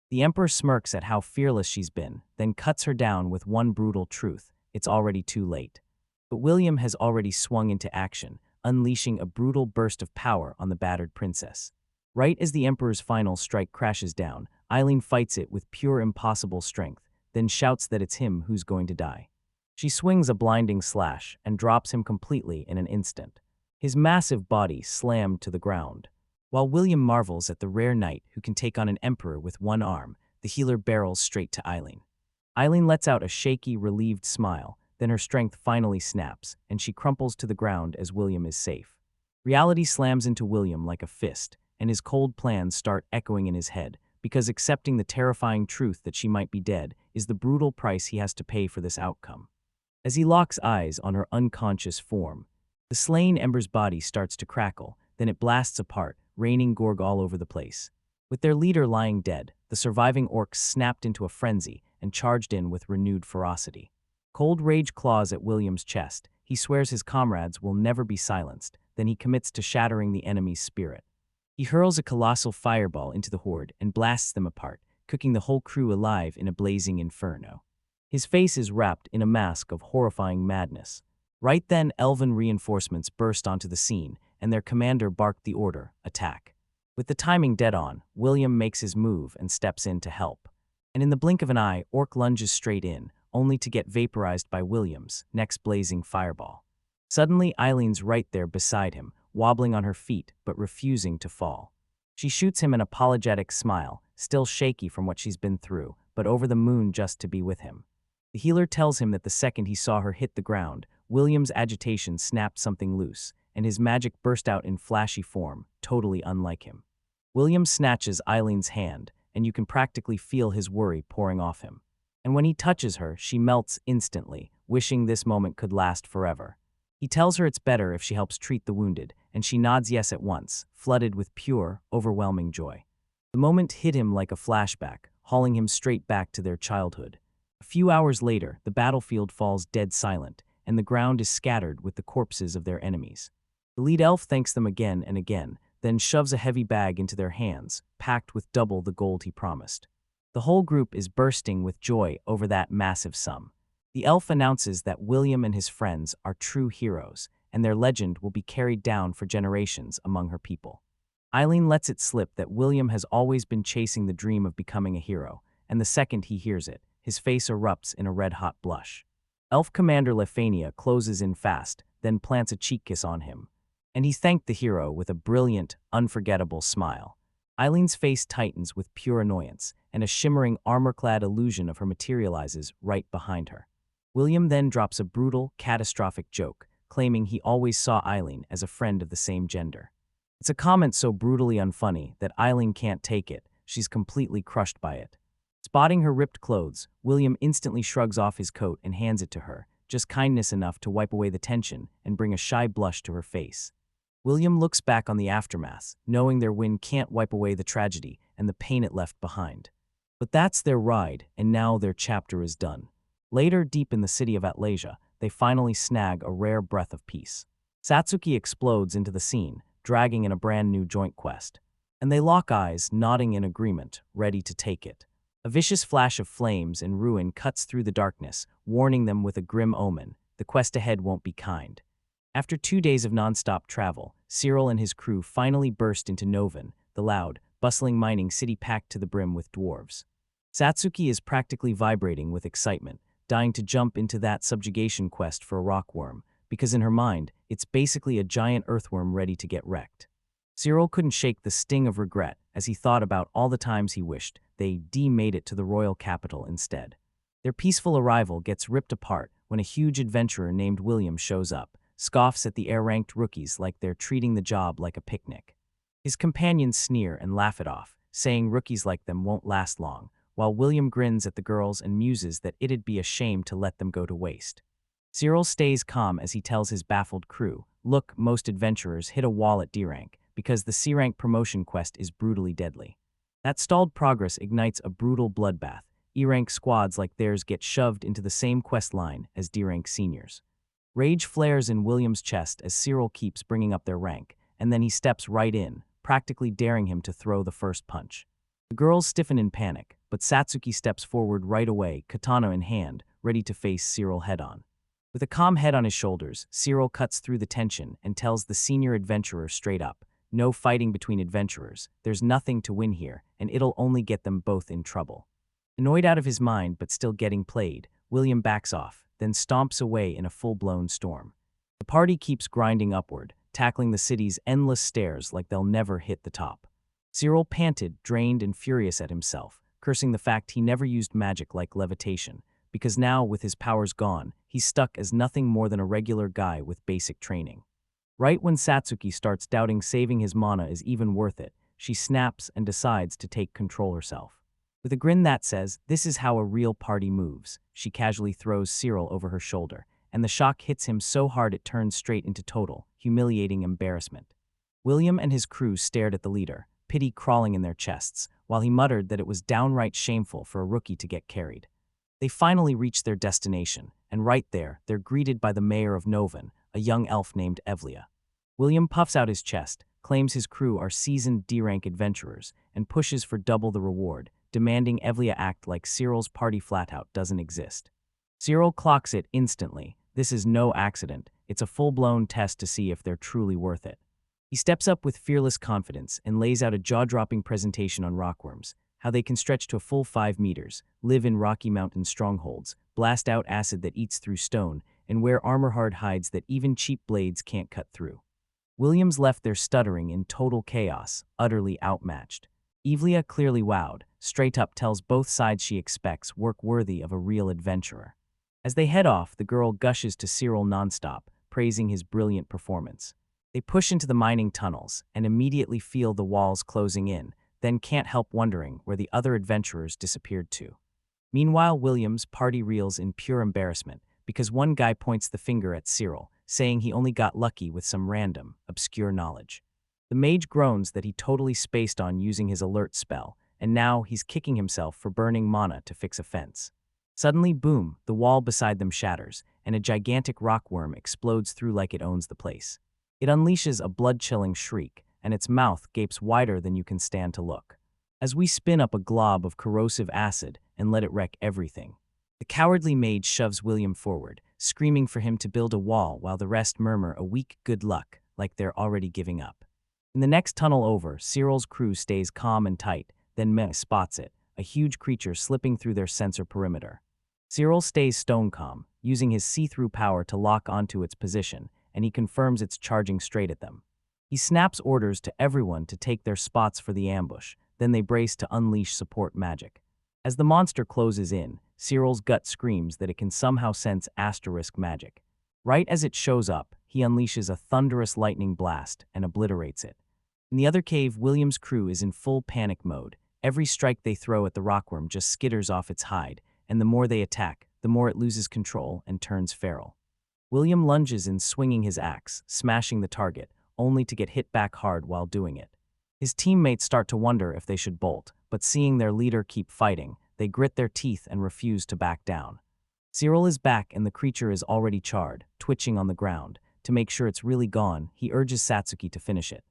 The Emperor smirks at how fearless she's been, then cuts her down with one brutal truth: it's already too late. But William has already swung into action, unleashing a brutal burst of power on the battered princess. Right as the Emperor's final strike crashes down, Eileen fights it with pure impossible strength, then shouts that it's him who's going to die. She swings a blinding slash and drops him completely in an instant, his massive body slammed to the ground. While William marvels at the rare knight who can take on an emperor with one arm, the healer barrels straight to Eileen. Eileen lets out a shaky, relieved smile, then her strength finally snaps, and she crumples to the ground as William is safe. Reality slams into William like a fist, and his cold plans start echoing in his head, because accepting the terrifying truth that she might be dead is the brutal price he has to pay for this outcome. As he locks eyes on her unconscious form, the slain ember's body starts to crackle, then it blasts apart, raining gorg all over the place. With their leader lying dead, the surviving orcs snapped into a frenzy and charged in with renewed ferocity. Cold rage claws at William's chest. He swears his comrades will never be silenced, then he commits to shattering the enemy's spirit. He hurls a colossal fireball into the horde and blasts them apart, cooking the whole crew alive in a blazing inferno. His face is wrapped in a mask of horrifying madness. Right then, elven reinforcements burst onto the scene, and their commander barked the order, attack. With the timing dead on, William makes his move and steps in to help. And in the blink of an eye, Orc lunges straight in, only to get vaporized by William's next blazing fireball. Suddenly, Eileen's right there beside him, wobbling on her feet but refusing to fall. She shoots him an apologetic smile, still shaky from what she's been through, but over the moon just to be with him. The healer tells him that the second he saw her hit the ground, William's agitation snapped something loose, and his magic burst out in flashy form, totally unlike him. William snatches Eileen's hand, and you can practically feel his worry pouring off him. And when he touches her, she melts instantly, wishing this moment could last forever. He tells her it's better if she helps treat the wounded, and she nods yes at once, flooded with pure, overwhelming joy. The moment hit him like a flashback, hauling him straight back to their childhood. A few hours later, the battlefield falls dead silent, and the ground is scattered with the corpses of their enemies. The lead elf thanks them again and again, then shoves a heavy bag into their hands, packed with double the gold he promised. The whole group is bursting with joy over that massive sum. The elf announces that William and his friends are true heroes, and their legend will be carried down for generations among her people. Eileen lets it slip that William has always been chasing the dream of becoming a hero, and the second he hears it, his face erupts in a red-hot blush. Elf Commander Lefania closes in fast, then plants a cheek kiss on him, and he thanked the hero with a brilliant, unforgettable smile. Eileen's face tightens with pure annoyance, and a shimmering armor-clad illusion of her materializes right behind her. William then drops a brutal, catastrophic joke, claiming he always saw Eileen as a friend of the same gender. It's a comment so brutally unfunny that Eileen can't take it. She's completely crushed by it. Spotting her ripped clothes, William instantly shrugs off his coat and hands it to her, just kindness enough to wipe away the tension and bring a shy blush to her face. William looks back on the aftermath, knowing their win can't wipe away the tragedy and the pain it left behind. But that's their ride, and now their chapter is done. Later, deep in the city of Atlasia, they finally snag a rare breath of peace. Satsuki explodes into the scene, dragging in a brand new joint quest. And they lock eyes, nodding in agreement, ready to take it. A vicious flash of flames and ruin cuts through the darkness, warning them with a grim omen: the quest ahead won't be kind. After 2 days of non-stop travel, Cyril and his crew finally burst into Noven, the loud, bustling mining city packed to the brim with dwarves. Satsuki is practically vibrating with excitement, dying to jump into that subjugation quest for a rockworm, because in her mind, it's basically a giant earthworm ready to get wrecked. Cyril couldn't shake the sting of regret as he thought about all the times he wished they made it to the royal capital instead. Their peaceful arrival gets ripped apart when a huge adventurer named William shows up, scoffs at the air-ranked rookies like they're treating the job like a picnic. His companions sneer and laugh it off, saying rookies like them won't last long, while William grins at the girls and muses that it'd be a shame to let them go to waste. Cyril stays calm as he tells his baffled crew, look, most adventurers hit a wall at D-rank, because the C-rank promotion quest is brutally deadly. That stalled progress ignites a brutal bloodbath. E-rank squads like theirs get shoved into the same quest line as D-rank seniors. Rage flares in William's chest as Cyril keeps bringing up their rank, and then he steps right in, practically daring him to throw the first punch. The girls stiffen in panic, but Satsuki steps forward right away, katana in hand, ready to face Cyril head-on. With a calm head on his shoulders, Cyril cuts through the tension and tells the senior adventurer straight up, no fighting between adventurers, there's nothing to win here, and it'll only get them both in trouble. Annoyed out of his mind but still getting played, William backs off, then stomps away in a full-blown storm. The party keeps grinding upward, tackling the city's endless stairs like they'll never hit the top. Cyril panted, drained and furious at himself, cursing the fact he never used magic like levitation, because now, with his powers gone, he's stuck as nothing more than a regular guy with basic training. Right when Satsuki starts doubting saving his mana is even worth it, she snaps and decides to take control herself. With a grin that says, "This is how a real party moves," she casually throws Cyril over her shoulder, and the shock hits him so hard it turns straight into total, humiliating embarrassment. William and his crew stared at the leader, pity crawling in their chests, while he muttered that it was downright shameful for a rookie to get carried. They finally reach their destination, and right there, they're greeted by the mayor of Noven, a young elf named Evlia. William puffs out his chest, claims his crew are seasoned D-rank adventurers, and pushes for double the reward, demanding Evlia act like Cyril's party flatout doesn't exist. Cyril clocks it instantly. This is no accident. It's a full-blown test to see if they're truly worth it. He steps up with fearless confidence and lays out a jaw-dropping presentation on rockworms, how they can stretch to a full 5 meters, live in Rocky Mountain strongholds, blast out acid that eats through stone, and wear armor-hard hides that even cheap blades can't cut through. Williams left there stuttering in total chaos, utterly outmatched. Evlia, clearly wowed, straight up tells both sides she expects work worthy of a real adventurer. As they head off, the girl gushes to Cyril nonstop, praising his brilliant performance. They push into the mining tunnels and immediately feel the walls closing in, then can't help wondering where the other adventurers disappeared to. Meanwhile, Williams' party reels in pure embarrassment because one guy points the finger at Cyril, saying he only got lucky with some random, obscure knowledge. The mage groans that he totally spaced on using his alert spell, and now he's kicking himself for burning mana to fix a fence. Suddenly, boom, the wall beside them shatters, and a gigantic rockworm explodes through like it owns the place. It unleashes a blood-chilling shriek, and its mouth gapes wider than you can stand to look. As we spin up a glob of corrosive acid and let it wreck everything. The cowardly mage shoves William forward, screaming for him to build a wall while the rest murmur a weak good luck, like they're already giving up. In the next tunnel over, Cyril's crew stays calm and tight, then Meh spots it, a huge creature slipping through their sensor perimeter. Cyril stays stone calm, using his see-through power to lock onto its position, and he confirms it's charging straight at them. He snaps orders to everyone to take their spots for the ambush, then they brace to unleash support magic. As the monster closes in, Cyril's gut screams that it can somehow sense asterisk magic. Right as it shows up, he unleashes a thunderous lightning blast and obliterates it. In the other cave, William's crew is in full panic mode. Every strike they throw at the rockworm just skitters off its hide, and the more they attack, the more it loses control and turns feral. William lunges in, swinging his axe, smashing the target, only to get hit back hard while doing it. His teammates start to wonder if they should bolt, but seeing their leader keep fighting, they grit their teeth and refuse to back down. Cyril is back and the creature is already charred, twitching on the ground. To make sure it's really gone, he urges Satsuki to finish it.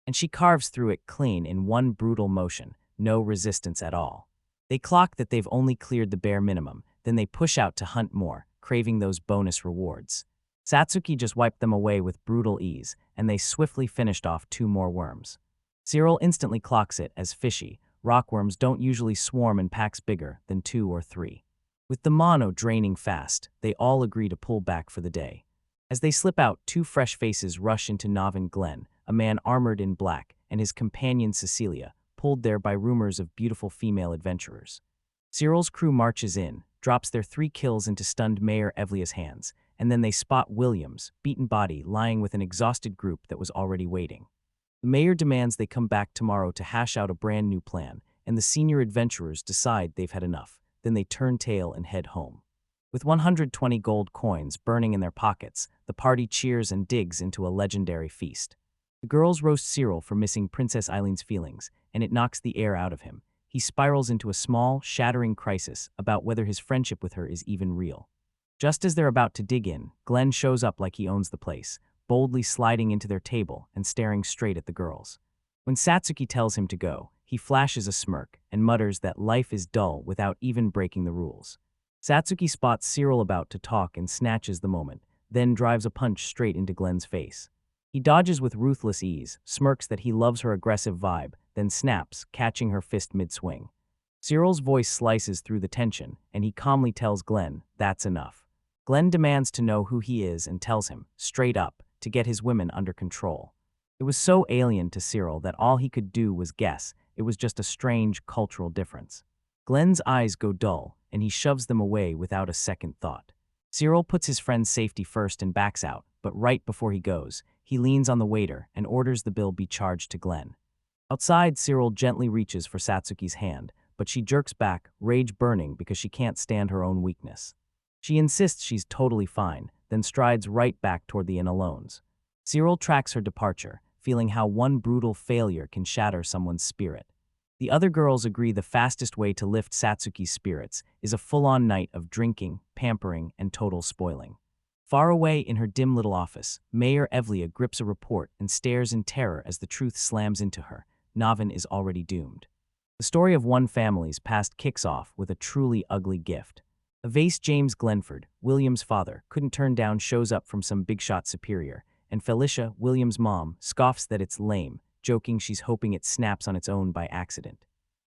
And she carves through it clean in one brutal motion, no resistance at all. They clock that they've only cleared the bare minimum, then they push out to hunt more, craving those bonus rewards. Satsuki just wiped them away with brutal ease, and they swiftly finished off 2 more worms. Cyril instantly clocks it as fishy. Rockworms don't usually swarm in packs bigger than 2 or 3. With the mono draining fast, they all agree to pull back for the day. As they slip out, 2 fresh faces rush into Noven Glen, a man armored in black, and his companion Cecilia, pulled there by rumors of beautiful female adventurers. Cyril's crew marches in, drops their 3 kills into stunned Mayor Evlia's hands, and then they spot William's beaten body lying with an exhausted group that was already waiting. The mayor demands they come back tomorrow to hash out a brand new plan, and the senior adventurers decide they've had enough. Then they turn tail and head home. With 120 gold coins burning in their pockets, the party cheers and digs into a legendary feast. The girls roast Cyril for missing Princess Eileen's feelings, and it knocks the air out of him. He spirals into a small, shattering crisis about whether his friendship with her is even real. Just as they're about to dig in, Glenn shows up like he owns the place, boldly sliding into their table and staring straight at the girls. When Satsuki tells him to go, he flashes a smirk and mutters that life is dull without even breaking the rules. Satsuki spots Cyril about to talk and snatches the moment, then drives a punch straight into Glenn's face. He dodges with ruthless ease, smirks that he loves her aggressive vibe, then snaps, catching her fist mid-swing. Cyril's voice slices through the tension, and he calmly tells Glenn, that's enough. Glenn demands to know who he is and tells him, straight up, to get his women under control. It was so alien to Cyril that all he could do was guess. It was just a strange cultural difference. Glenn's eyes go dull, and he shoves them away without a second thought. Cyril puts his friend's safety first and backs out, but right before he goes, he leans on the waiter and orders the bill be charged to Glenn. Outside, Cyril gently reaches for Satsuki's hand, but she jerks back, rage burning because she can't stand her own weakness. She insists she's totally fine, then strides right back toward the inn alone. Cyril tracks her departure, feeling how one brutal failure can shatter someone's spirit. The other girls agree the fastest way to lift Satsuki's spirits is a full-on night of drinking, pampering, and total spoiling. Far away in her dim little office, Mayor Evlia grips a report and stares in terror as the truth slams into her. Noven is already doomed. The story of one family's past kicks off with a truly ugly gift. A vase James Glenford, William's father, couldn't turn down shows up from some big-shot superior, and Felicia, William's mom, scoffs that it's lame, joking she's hoping it snaps on its own by accident.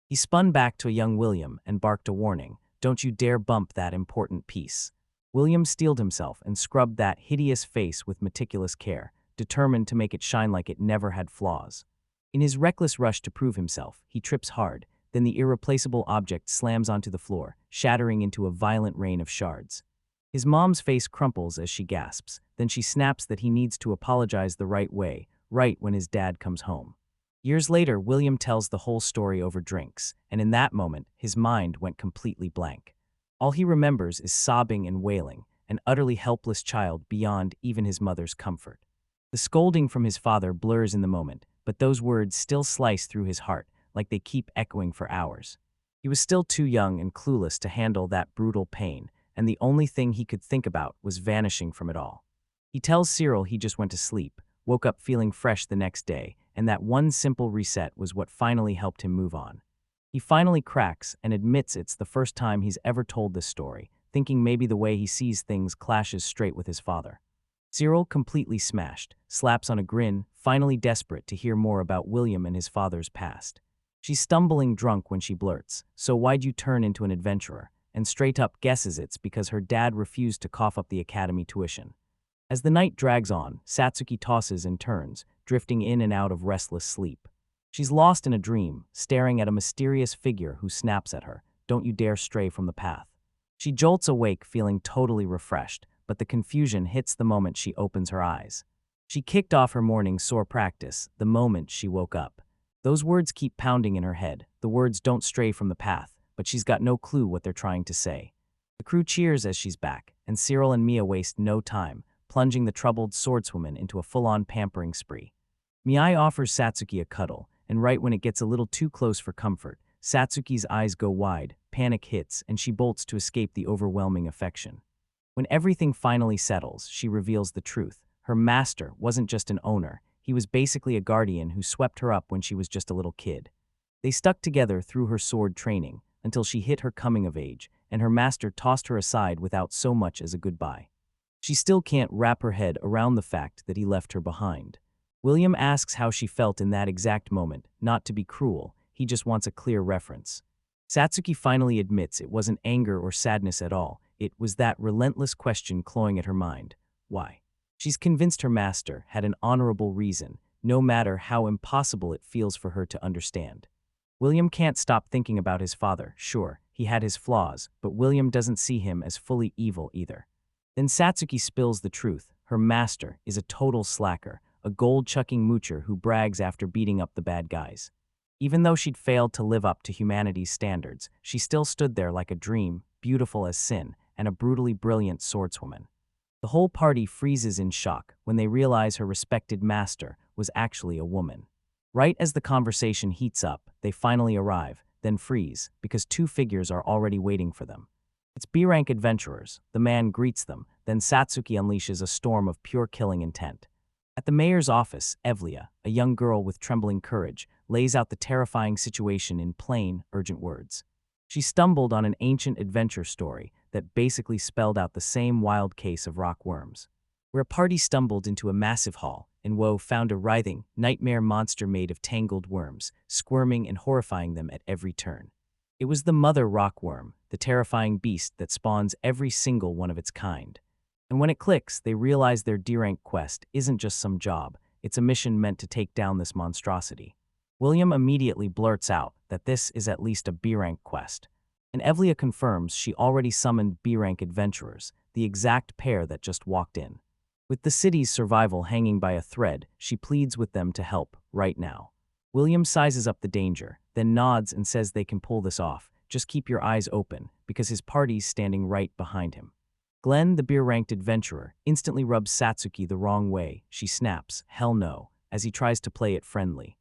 He spun back to a young William and barked a warning, "Don't you dare bump that important piece." William steeled himself and scrubbed that hideous face with meticulous care, determined to make it shine like it never had flaws. In his reckless rush to prove himself, he trips hard, then the irreplaceable object slams onto the floor, shattering into a violent rain of shards. His mom's face crumples as she gasps, then she snaps that he needs to apologize the right way, right when his dad comes home. Years later, William tells the whole story over drinks, and in that moment, his mind went completely blank. All he remembers is sobbing and wailing, an utterly helpless child beyond even his mother's comfort. The scolding from his father blurs in the moment, but those words still slice through his heart, like they keep echoing for hours. He was still too young and clueless to handle that brutal pain, and the only thing he could think about was vanishing from it all. He tells Cyril he just went to sleep, woke up feeling fresh the next day, and that one simple reset was what finally helped him move on. He finally cracks and admits it's the first time he's ever told this story, thinking maybe the way he sees things clashes straight with his father. Cyril, completely smashed, slaps on a grin, finally desperate to hear more about William and his father's past. She's stumbling drunk when she blurts, "So why'd you turn into an adventurer?" and straight up guesses it's because her dad refused to cough up the academy tuition. As the night drags on, Satsuki tosses and turns, drifting in and out of restless sleep. She's lost in a dream, staring at a mysterious figure who snaps at her, "Don't you dare stray from the path." She jolts awake feeling totally refreshed, but the confusion hits the moment she opens her eyes. She kicked off her morning sore practice the moment she woke up. Those words keep pounding in her head. The words don't stray from the path, but she's got no clue what they're trying to say. The crew cheers as she's back, and Cyril and Mia waste no time, plunging the troubled swordswoman into a full-on pampering spree. Mia offers Satsuki a cuddle, and right when it gets a little too close for comfort, Satsuki's eyes go wide, panic hits, and she bolts to escape the overwhelming affection. When everything finally settles, she reveals the truth. Her master wasn't just an owner, he was basically a guardian who swept her up when she was just a little kid. They stuck together through her sword training, until she hit her coming of age, and her master tossed her aside without so much as a goodbye. She still can't wrap her head around the fact that he left her behind. William asks how she felt in that exact moment, not to be cruel, he just wants a clear reference. Satsuki finally admits it wasn't anger or sadness at all, it was that relentless question clawing at her mind. Why? She's convinced her master had an honorable reason, no matter how impossible it feels for her to understand. William can't stop thinking about his father. Sure, he had his flaws, but William doesn't see him as fully evil either. Then Satsuki spills the truth. Her master is a total slacker, a gold-chucking moocher who brags after beating up the bad guys. Even though she'd failed to live up to humanity's standards, she still stood there like a dream, beautiful as sin, and a brutally brilliant swordswoman. The whole party freezes in shock when they realize her respected master was actually a woman. Right as the conversation heats up, they finally arrive, then freeze, because two figures are already waiting for them. It's B-rank adventurers. The man greets them, then Satsuki unleashes a storm of pure killing intent. At the mayor's office, Evlia, a young girl with trembling courage, lays out the terrifying situation in plain, urgent words. She stumbled on an ancient adventure story that basically spelled out the same wild case of rock worms. Where a party stumbled into a massive hall, and Woe found a writhing, nightmare monster made of tangled worms, squirming and horrifying them at every turn. It was the mother rockworm, the terrifying beast that spawns every single one of its kind. And when it clicks, they realize their D-rank quest isn't just some job, it's a mission meant to take down this monstrosity. William immediately blurts out that this is at least a B-rank quest. And Evlia confirms she already summoned B-rank adventurers, the exact pair that just walked in. With the city's survival hanging by a thread, she pleads with them to help, right now. William sizes up the danger, then nods and says they can pull this off. Just keep your eyes open, because his party's standing right behind him. Glenn, the beer-ranked adventurer, instantly rubs Satsuki the wrong way. She snaps, "Hell no," as he tries to play it friendly.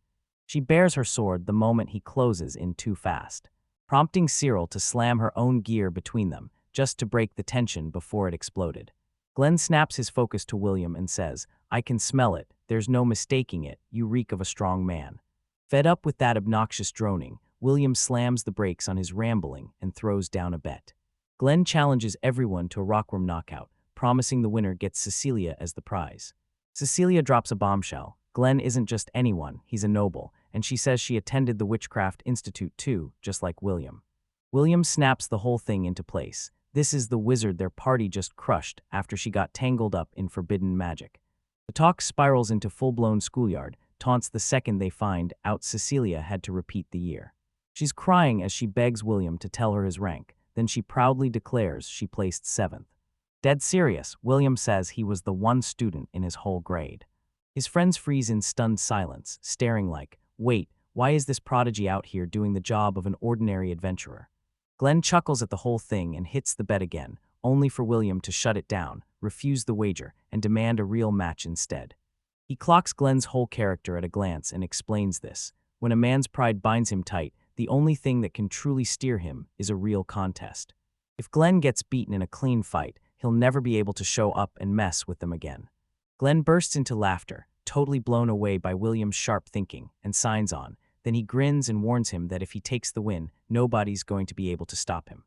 She bares her sword the moment he closes in too fast, prompting Cyril to slam her own gear between them, just to break the tension before it exploded. Glenn snaps his focus to William and says, "I can smell it, there's no mistaking it, you reek of a strong man." Fed up with that obnoxious droning, William slams the brakes on his rambling and throws down a bet. Glenn challenges everyone to a rockworm knockout, promising the winner gets Cecilia as the prize. Cecilia drops a bombshell. Glenn isn't just anyone, he's a noble, and she says she attended the Witchcraft Institute too, just like William. William snaps the whole thing into place. This is the wizard their party just crushed after she got tangled up in forbidden magic. The talk spirals into full-blown schoolyard, taunts the second they find out Cecilia had to repeat the year. She's crying as she begs William to tell her his rank, then she proudly declares she placed 7th. Dead serious, William says he was the one student in his whole grade. His friends freeze in stunned silence, staring like, "Wait, why is this prodigy out here doing the job of an ordinary adventurer?" Glenn chuckles at the whole thing and hits the bet again, only for William to shut it down, refuse the wager, and demand a real match instead. He clocks Glenn's whole character at a glance and explains this. When a man's pride binds him tight, the only thing that can truly steer him is a real contest. If Glenn gets beaten in a clean fight, he'll never be able to show up and mess with them again. Glenn bursts into laughter, totally blown away by William's sharp thinking, and signs on. Then he grins and warns him that if he takes the win, nobody's going to be able to stop him.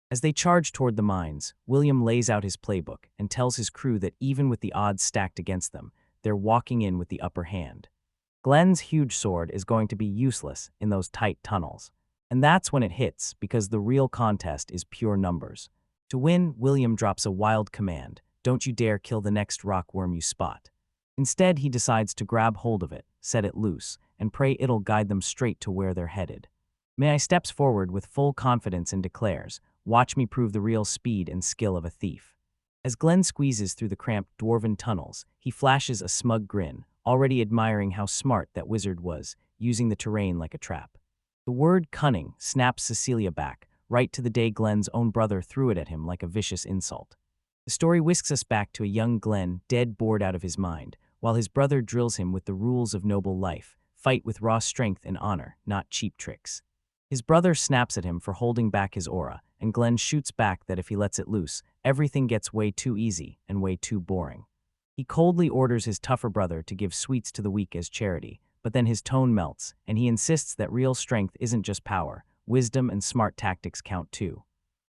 As they charge toward the mines, William lays out his playbook and tells his crew that even with the odds stacked against them, they're walking in with the upper hand. Glenn's huge sword is going to be useless in those tight tunnels. And that's when it hits, because the real contest is pure numbers. To win, William drops a wild command: "Don't you dare kill the next rockworm you spot." Instead, he decides to grab hold of it, set it loose, and pray it'll guide them straight to where they're headed. Mage steps forward with full confidence and declares, "Watch me prove the real speed and skill of a thief." As Glenn squeezes through the cramped dwarven tunnels, he flashes a smug grin, already admiring how smart that wizard was, using the terrain like a trap. The word cunning snaps Cecilia back, right to the day Glenn's own brother threw it at him like a vicious insult. The story whisks us back to a young Glenn, dead bored out of his mind, while his brother drills him with the rules of noble life: fight with raw strength and honor, not cheap tricks. His brother snaps at him for holding back his aura, and Glenn shoots back that if he lets it loose, everything gets way too easy and way too boring. He coldly orders his tougher brother to give sweets to the weak as charity, but then his tone melts, and he insists that real strength isn't just power, wisdom and smart tactics count too.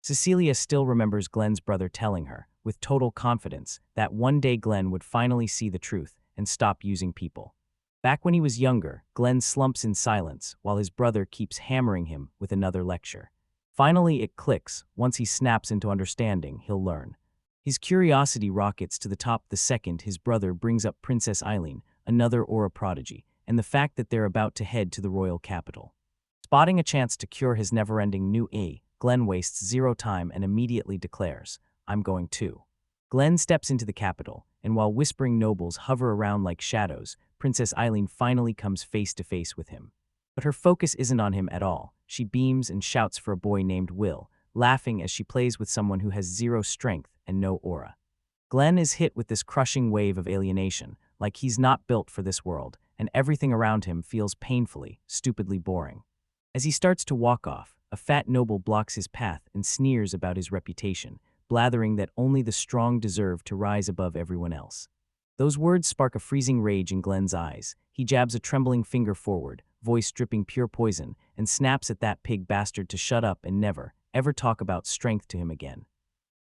Cecilia still remembers Glenn's brother telling her, with total confidence, that one day Glenn would finally see the truth and stop using people. Back when he was younger, Glenn slumps in silence while his brother keeps hammering him with another lecture. Finally, it clicks. Once he snaps into understanding, he'll learn. His curiosity rockets to the top the second his brother brings up Princess Eileen, another aura prodigy, and the fact that they're about to head to the royal capital. Spotting a chance to cure his never-ending new Glenn wastes zero time and immediately declares, "I'm going too." Glenn steps into the capital, and while whispering nobles hover around like shadows, Princess Eileen finally comes face to face with him. But her focus isn't on him at all. She beams and shouts for a boy named Will, laughing as she plays with someone who has zero strength and no aura. Glenn is hit with this crushing wave of alienation, like he's not built for this world, and everything around him feels painfully, stupidly boring. As he starts to walk off, a fat noble blocks his path and sneers about his reputation, blathering that only the strong deserve to rise above everyone else. Those words spark a freezing rage in Glenn's eyes. He jabs a trembling finger forward, voice dripping pure poison, and snaps at that pig bastard to shut up and never, ever talk about strength to him again.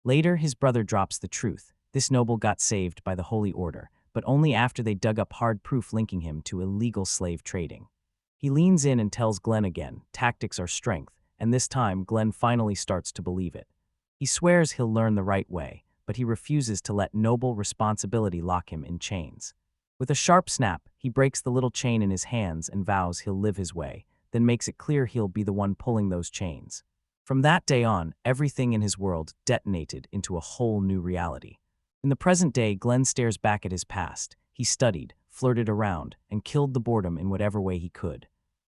Later, his brother drops the truth. This noble got saved by the Holy Order, but only after they dug up hard proof linking him to illegal slave trading. He leans in and tells Glenn again, tactics are strength, and this time Glenn finally starts to believe it. He swears he'll learn the right way, but he refuses to let noble responsibility lock him in chains. With a sharp snap, he breaks the little chain in his hands and vows he'll live his way, then makes it clear he'll be the one pulling those chains. From that day on, everything in his world detonated into a whole new reality. In the present day, Glenn stares back at his past. He studied, flirted around, and killed the boredom in whatever way he could.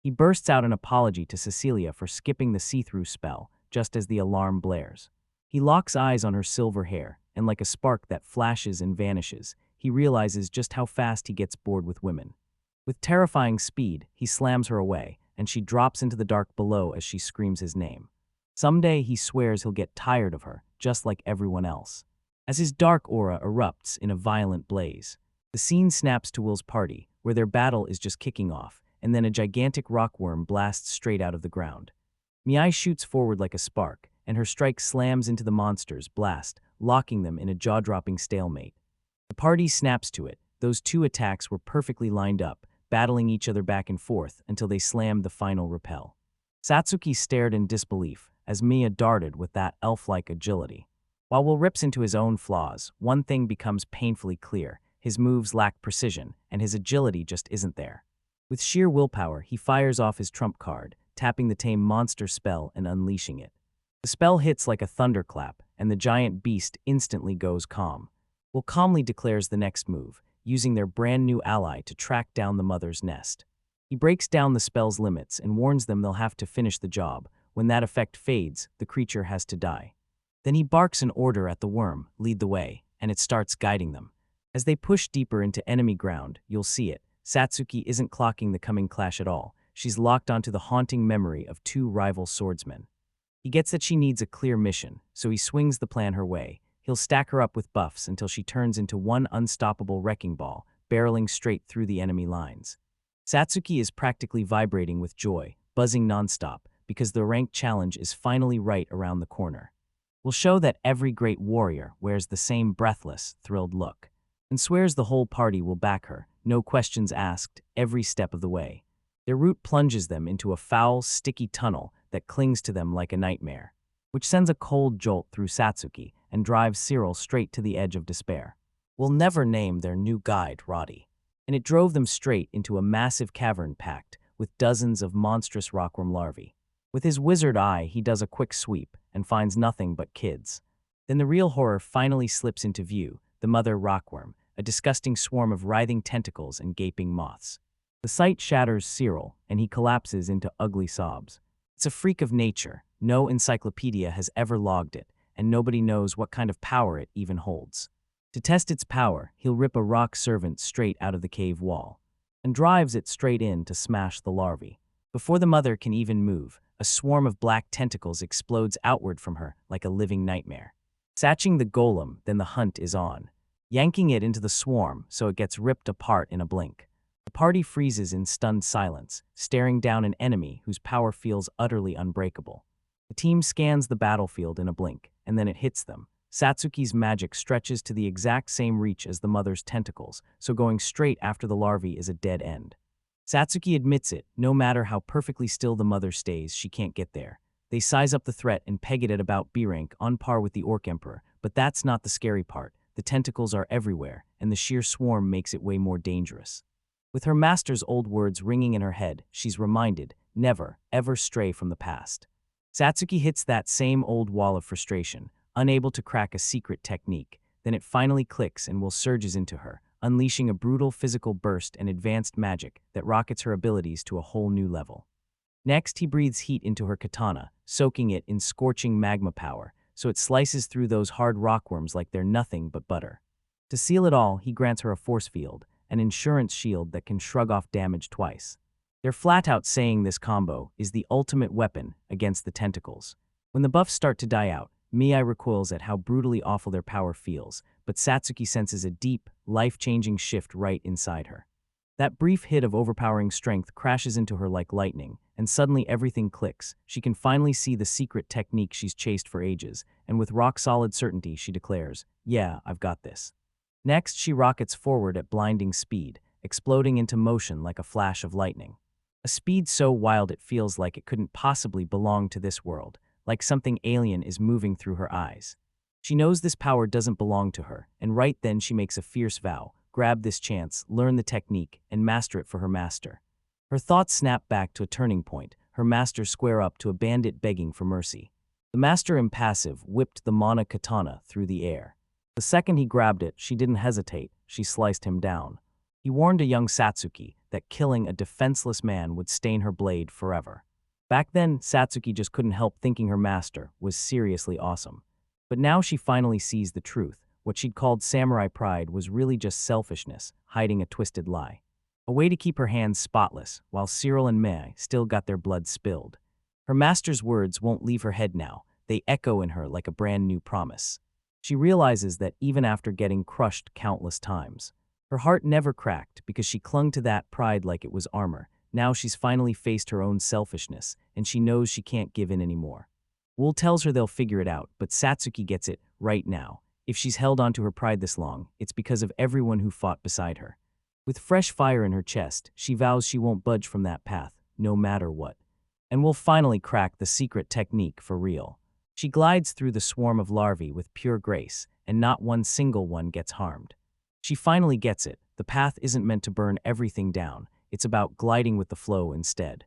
He bursts out an apology to Cecilia for skipping the see-through spell, just as the alarm blares. He locks eyes on her silver hair, and like a spark that flashes and vanishes, he realizes just how fast he gets bored with women. With terrifying speed, he slams her away, and she drops into the dark below as she screams his name. Someday he swears he'll get tired of her, just like everyone else. As his dark aura erupts in a violent blaze, the scene snaps to Will's party, where their battle is just kicking off, and then a gigantic rockworm blasts straight out of the ground. Miai shoots forward like a spark, and her strike slams into the monster's blast, locking them in a jaw-dropping stalemate. The party snaps to it. Those two attacks were perfectly lined up, battling each other back and forth until they slammed the final repel. Satsuki stared in disbelief as Mia darted with that elf-like agility. While Will rips into his own flaws, one thing becomes painfully clear: his moves lack precision, and his agility just isn't there. With sheer willpower, he fires off his trump card, tapping the tame monster spell and unleashing it. The spell hits like a thunderclap, and the giant beast instantly goes calm. Will calmly declares the next move, using their brand new ally to track down the mother's nest. He breaks down the spell's limits and warns them they'll have to finish the job. When that effect fades, the creature has to die. Then he barks an order at the worm, lead the way, and it starts guiding them. As they push deeper into enemy ground, you'll see it. Satsuki isn't clocking the coming clash at all. She's locked onto the haunting memory of two rival swordsmen. He gets that she needs a clear mission, so he swings the plan her way. He'll stack her up with buffs until she turns into one unstoppable wrecking ball, barreling straight through the enemy lines. Satsuki is practically vibrating with joy, buzzing nonstop, because the ranked challenge is finally right around the corner. We'll show that every great warrior wears the same breathless, thrilled look, and swears the whole party will back her, no questions asked, every step of the way. Their route plunges them into a foul, sticky tunnel that clings to them like a nightmare, which sends a cold jolt through Satsuki and drives Cyril straight to the edge of despair. We'll never name their new guide Roddy, and it drove them straight into a massive cavern packed with dozens of monstrous rockworm larvae. With his wizard eye, he does a quick sweep and finds nothing but kids. Then the real horror finally slips into view: the mother rockworm, a disgusting swarm of writhing tentacles and gaping moths. The sight shatters Cyril, and he collapses into ugly sobs. It's a freak of nature. No encyclopedia has ever logged it, and nobody knows what kind of power it even holds. To test its power, he'll rip a rock servant straight out of the cave wall, and drives it straight in to smash the larvae. Before the mother can even move, a swarm of black tentacles explodes outward from her like a living nightmare. Satching the golem, then the hunt is on, yanking it into the swarm so it gets ripped apart in a blink. The party freezes in stunned silence, staring down an enemy whose power feels utterly unbreakable. The team scans the battlefield in a blink, and then it hits them. Satsuki's magic stretches to the exact same reach as the mother's tentacles, so going straight after the larvae is a dead end. Satsuki admits it: no matter how perfectly still the mother stays, she can't get there. They size up the threat and peg it at about B rank, on par with the Orc Emperor, but that's not the scary part. The tentacles are everywhere, and the sheer swarm makes it way more dangerous. With her master's old words ringing in her head, she's reminded: never, ever stray from the past. Satsuki hits that same old wall of frustration, unable to crack a secret technique. Then it finally clicks and Will surges into her, unleashing a brutal physical burst and advanced magic that rockets her abilities to a whole new level. Next, he breathes heat into her katana, soaking it in scorching magma power, so it slices through those hard rockworms like they're nothing but butter. To seal it all, he grants her a force field, an insurance shield that can shrug off damage twice. They're flat out saying this combo is the ultimate weapon against the tentacles. When the buffs start to die out, Mii recoils at how brutally awful their power feels, but Satsuki senses a deep, life-changing shift right inside her. That brief hit of overpowering strength crashes into her like lightning, and suddenly everything clicks. She can finally see the secret technique she's chased for ages, and with rock-solid certainty she declares, "Yeah, I've got this." Next, she rockets forward at blinding speed, exploding into motion like a flash of lightning. A speed so wild it feels like it couldn't possibly belong to this world, like something alien is moving through her eyes. She knows this power doesn't belong to her, and right then she makes a fierce vow: grab this chance, learn the technique, and master it for her master. Her thoughts snap back to a turning point. Her master square up to a bandit begging for mercy. The master, impassive, whipped the mana katana through the air. The second he grabbed it, she didn't hesitate. She sliced him down. He warned a young Satsuki that that killing a defenseless man would stain her blade forever. Back then, Satsuki just couldn't help thinking her master was seriously awesome. But now she finally sees the truth. What she'd called samurai pride was really just selfishness, hiding a twisted lie. A way to keep her hands spotless, while Cyril and Mei still got their blood spilled. Her master's words won't leave her head now. They echo in her like a brand new promise. She realizes that even after getting crushed countless times, her heart never cracked because she clung to that pride like it was armor. Now she's finally faced her own selfishness, and she knows she can't give in anymore. Wool tells her they'll figure it out, but Satsuki gets it right now. If she's held onto her pride this long, it's because of everyone who fought beside her. With fresh fire in her chest, she vows she won't budge from that path, no matter what. And will finally crack the secret technique for real. She glides through the swarm of larvae with pure grace, and not one single one gets harmed. She finally gets it. The path isn't meant to burn everything down. It's about gliding with the flow instead.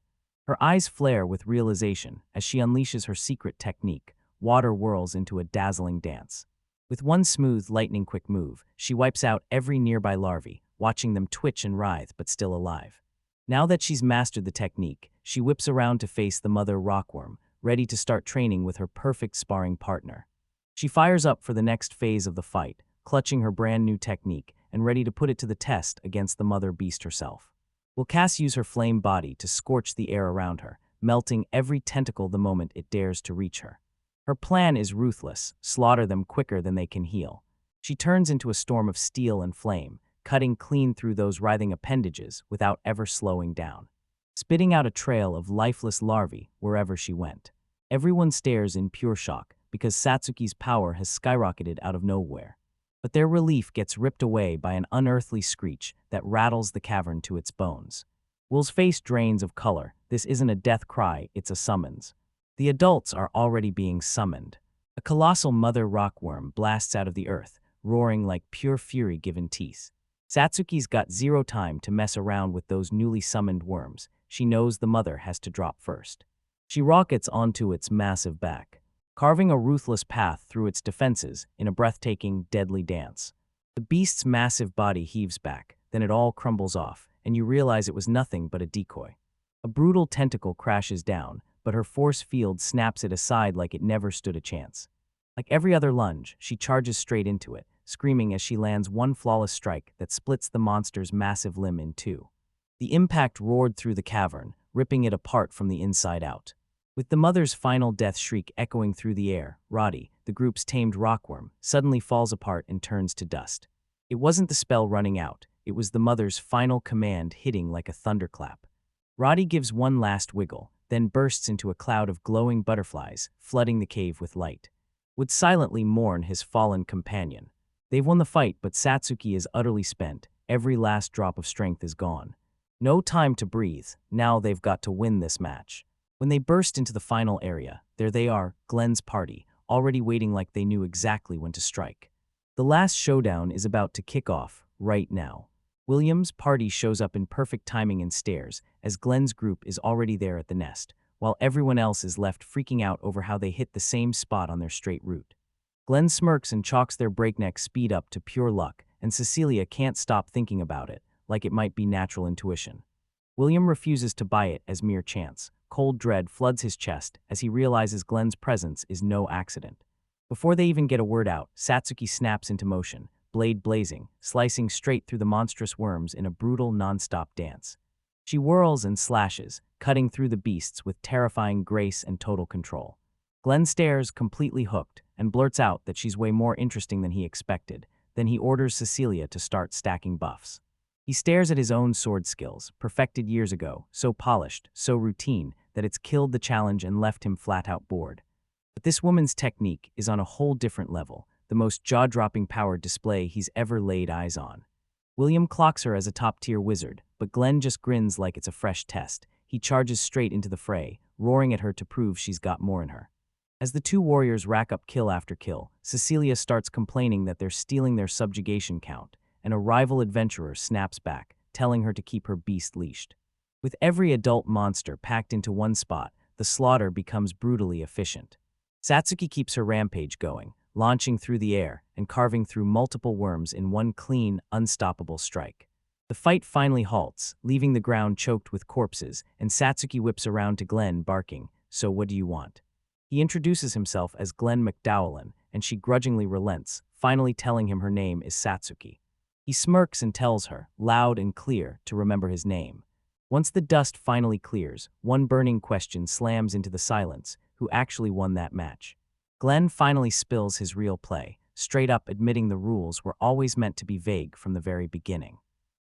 Her eyes flare with realization as she unleashes her secret technique. Water whirls into a dazzling dance. With one smooth, lightning-quick move, she wipes out every nearby larvae, watching them twitch and writhe but still alive. Now that she's mastered the technique, she whips around to face the mother rockworm, ready to start training with her perfect sparring partner. She fires up for the next phase of the fight, clutching her brand new technique and ready to put it to the test against the mother beast herself. Will Cass use her flame body to scorch the air around her, melting every tentacle the moment it dares to reach her. Her plan is ruthless, slaughter them quicker than they can heal. She turns into a storm of steel and flame, cutting clean through those writhing appendages without ever slowing down, spitting out a trail of lifeless larvae wherever she went. Everyone stares in pure shock because Satsuki's power has skyrocketed out of nowhere. But their relief gets ripped away by an unearthly screech that rattles the cavern to its bones. Will's face drains of color. This isn't a death cry, it's a summons. The adults are already being summoned. A colossal mother rockworm blasts out of the earth, roaring like pure fury given teeth. Satsuki's got zero time to mess around with those newly summoned worms. She knows the mother has to drop first. She rockets onto its massive back, carving a ruthless path through its defenses in a breathtaking, deadly dance. The beast's massive body heaves back, then it all crumbles off, and you realize it was nothing but a decoy. A brutal tentacle crashes down, but her force field snaps it aside like it never stood a chance. Like every other lunge, she charges straight into it, screaming as she lands one flawless strike that splits the monster's massive limb in two. The impact roared through the cavern, ripping it apart from the inside out. With the mother's final death shriek echoing through the air, Roddy, the group's tamed rockworm, suddenly falls apart and turns to dust. It wasn't the spell running out, it was the mother's final command hitting like a thunderclap. Roddy gives one last wiggle, then bursts into a cloud of glowing butterflies, flooding the cave with light. Would silently mourn his fallen companion. They've won the fight, but Satsuki is utterly spent. Every last drop of strength is gone. No time to breathe. Now they've got to win this match. When they burst into the final area, there they are, Glenn's party, already waiting like they knew exactly when to strike. The last showdown is about to kick off, right now. William's party shows up in perfect timing and stares, as Glenn's group is already there at the nest, while everyone else is left freaking out over how they hit the same spot on their straight route. Glenn smirks and chalks their breakneck speed up to pure luck, and Cecilia can't stop thinking about it, like it might be natural intuition. William refuses to buy it as mere chance. Cold dread floods his chest as he realizes Glenn's presence is no accident. Before they even get a word out, Satsuki snaps into motion, blade blazing, slicing straight through the monstrous worms in a brutal, non-stop dance. She whirls and slashes, cutting through the beasts with terrifying grace and total control. Glenn stares, completely hooked, and blurts out that she's way more interesting than he expected. Then he orders Cecilia to start stacking buffs. He stares at his own sword skills, perfected years ago, so polished, so routine, that it's killed the challenge and left him flat-out bored. But this woman's technique is on a whole different level, the most jaw-dropping power display he's ever laid eyes on. William clocks her as a top-tier wizard, but Glenn just grins like it's a fresh test. He charges straight into the fray, roaring at her to prove she's got more in her. As the two warriors rack up kill after kill, Cecilia starts complaining that they're stealing their subjugation count, and a rival adventurer snaps back, telling her to keep her beast leashed. With every adult monster packed into one spot, the slaughter becomes brutally efficient. Satsuki keeps her rampage going, launching through the air and carving through multiple worms in one clean, unstoppable strike. The fight finally halts, leaving the ground choked with corpses, and Satsuki whips around to Glenn, barking, "So what do you want?" He introduces himself as Glenn McDowellin, and she grudgingly relents, finally telling him her name is Satsuki. He smirks and tells her, loud and clear, to remember his name. Once the dust finally clears, one burning question slams into the silence: who actually won that match? Glenn finally spills his real play, straight up admitting the rules were always meant to be vague from the very beginning.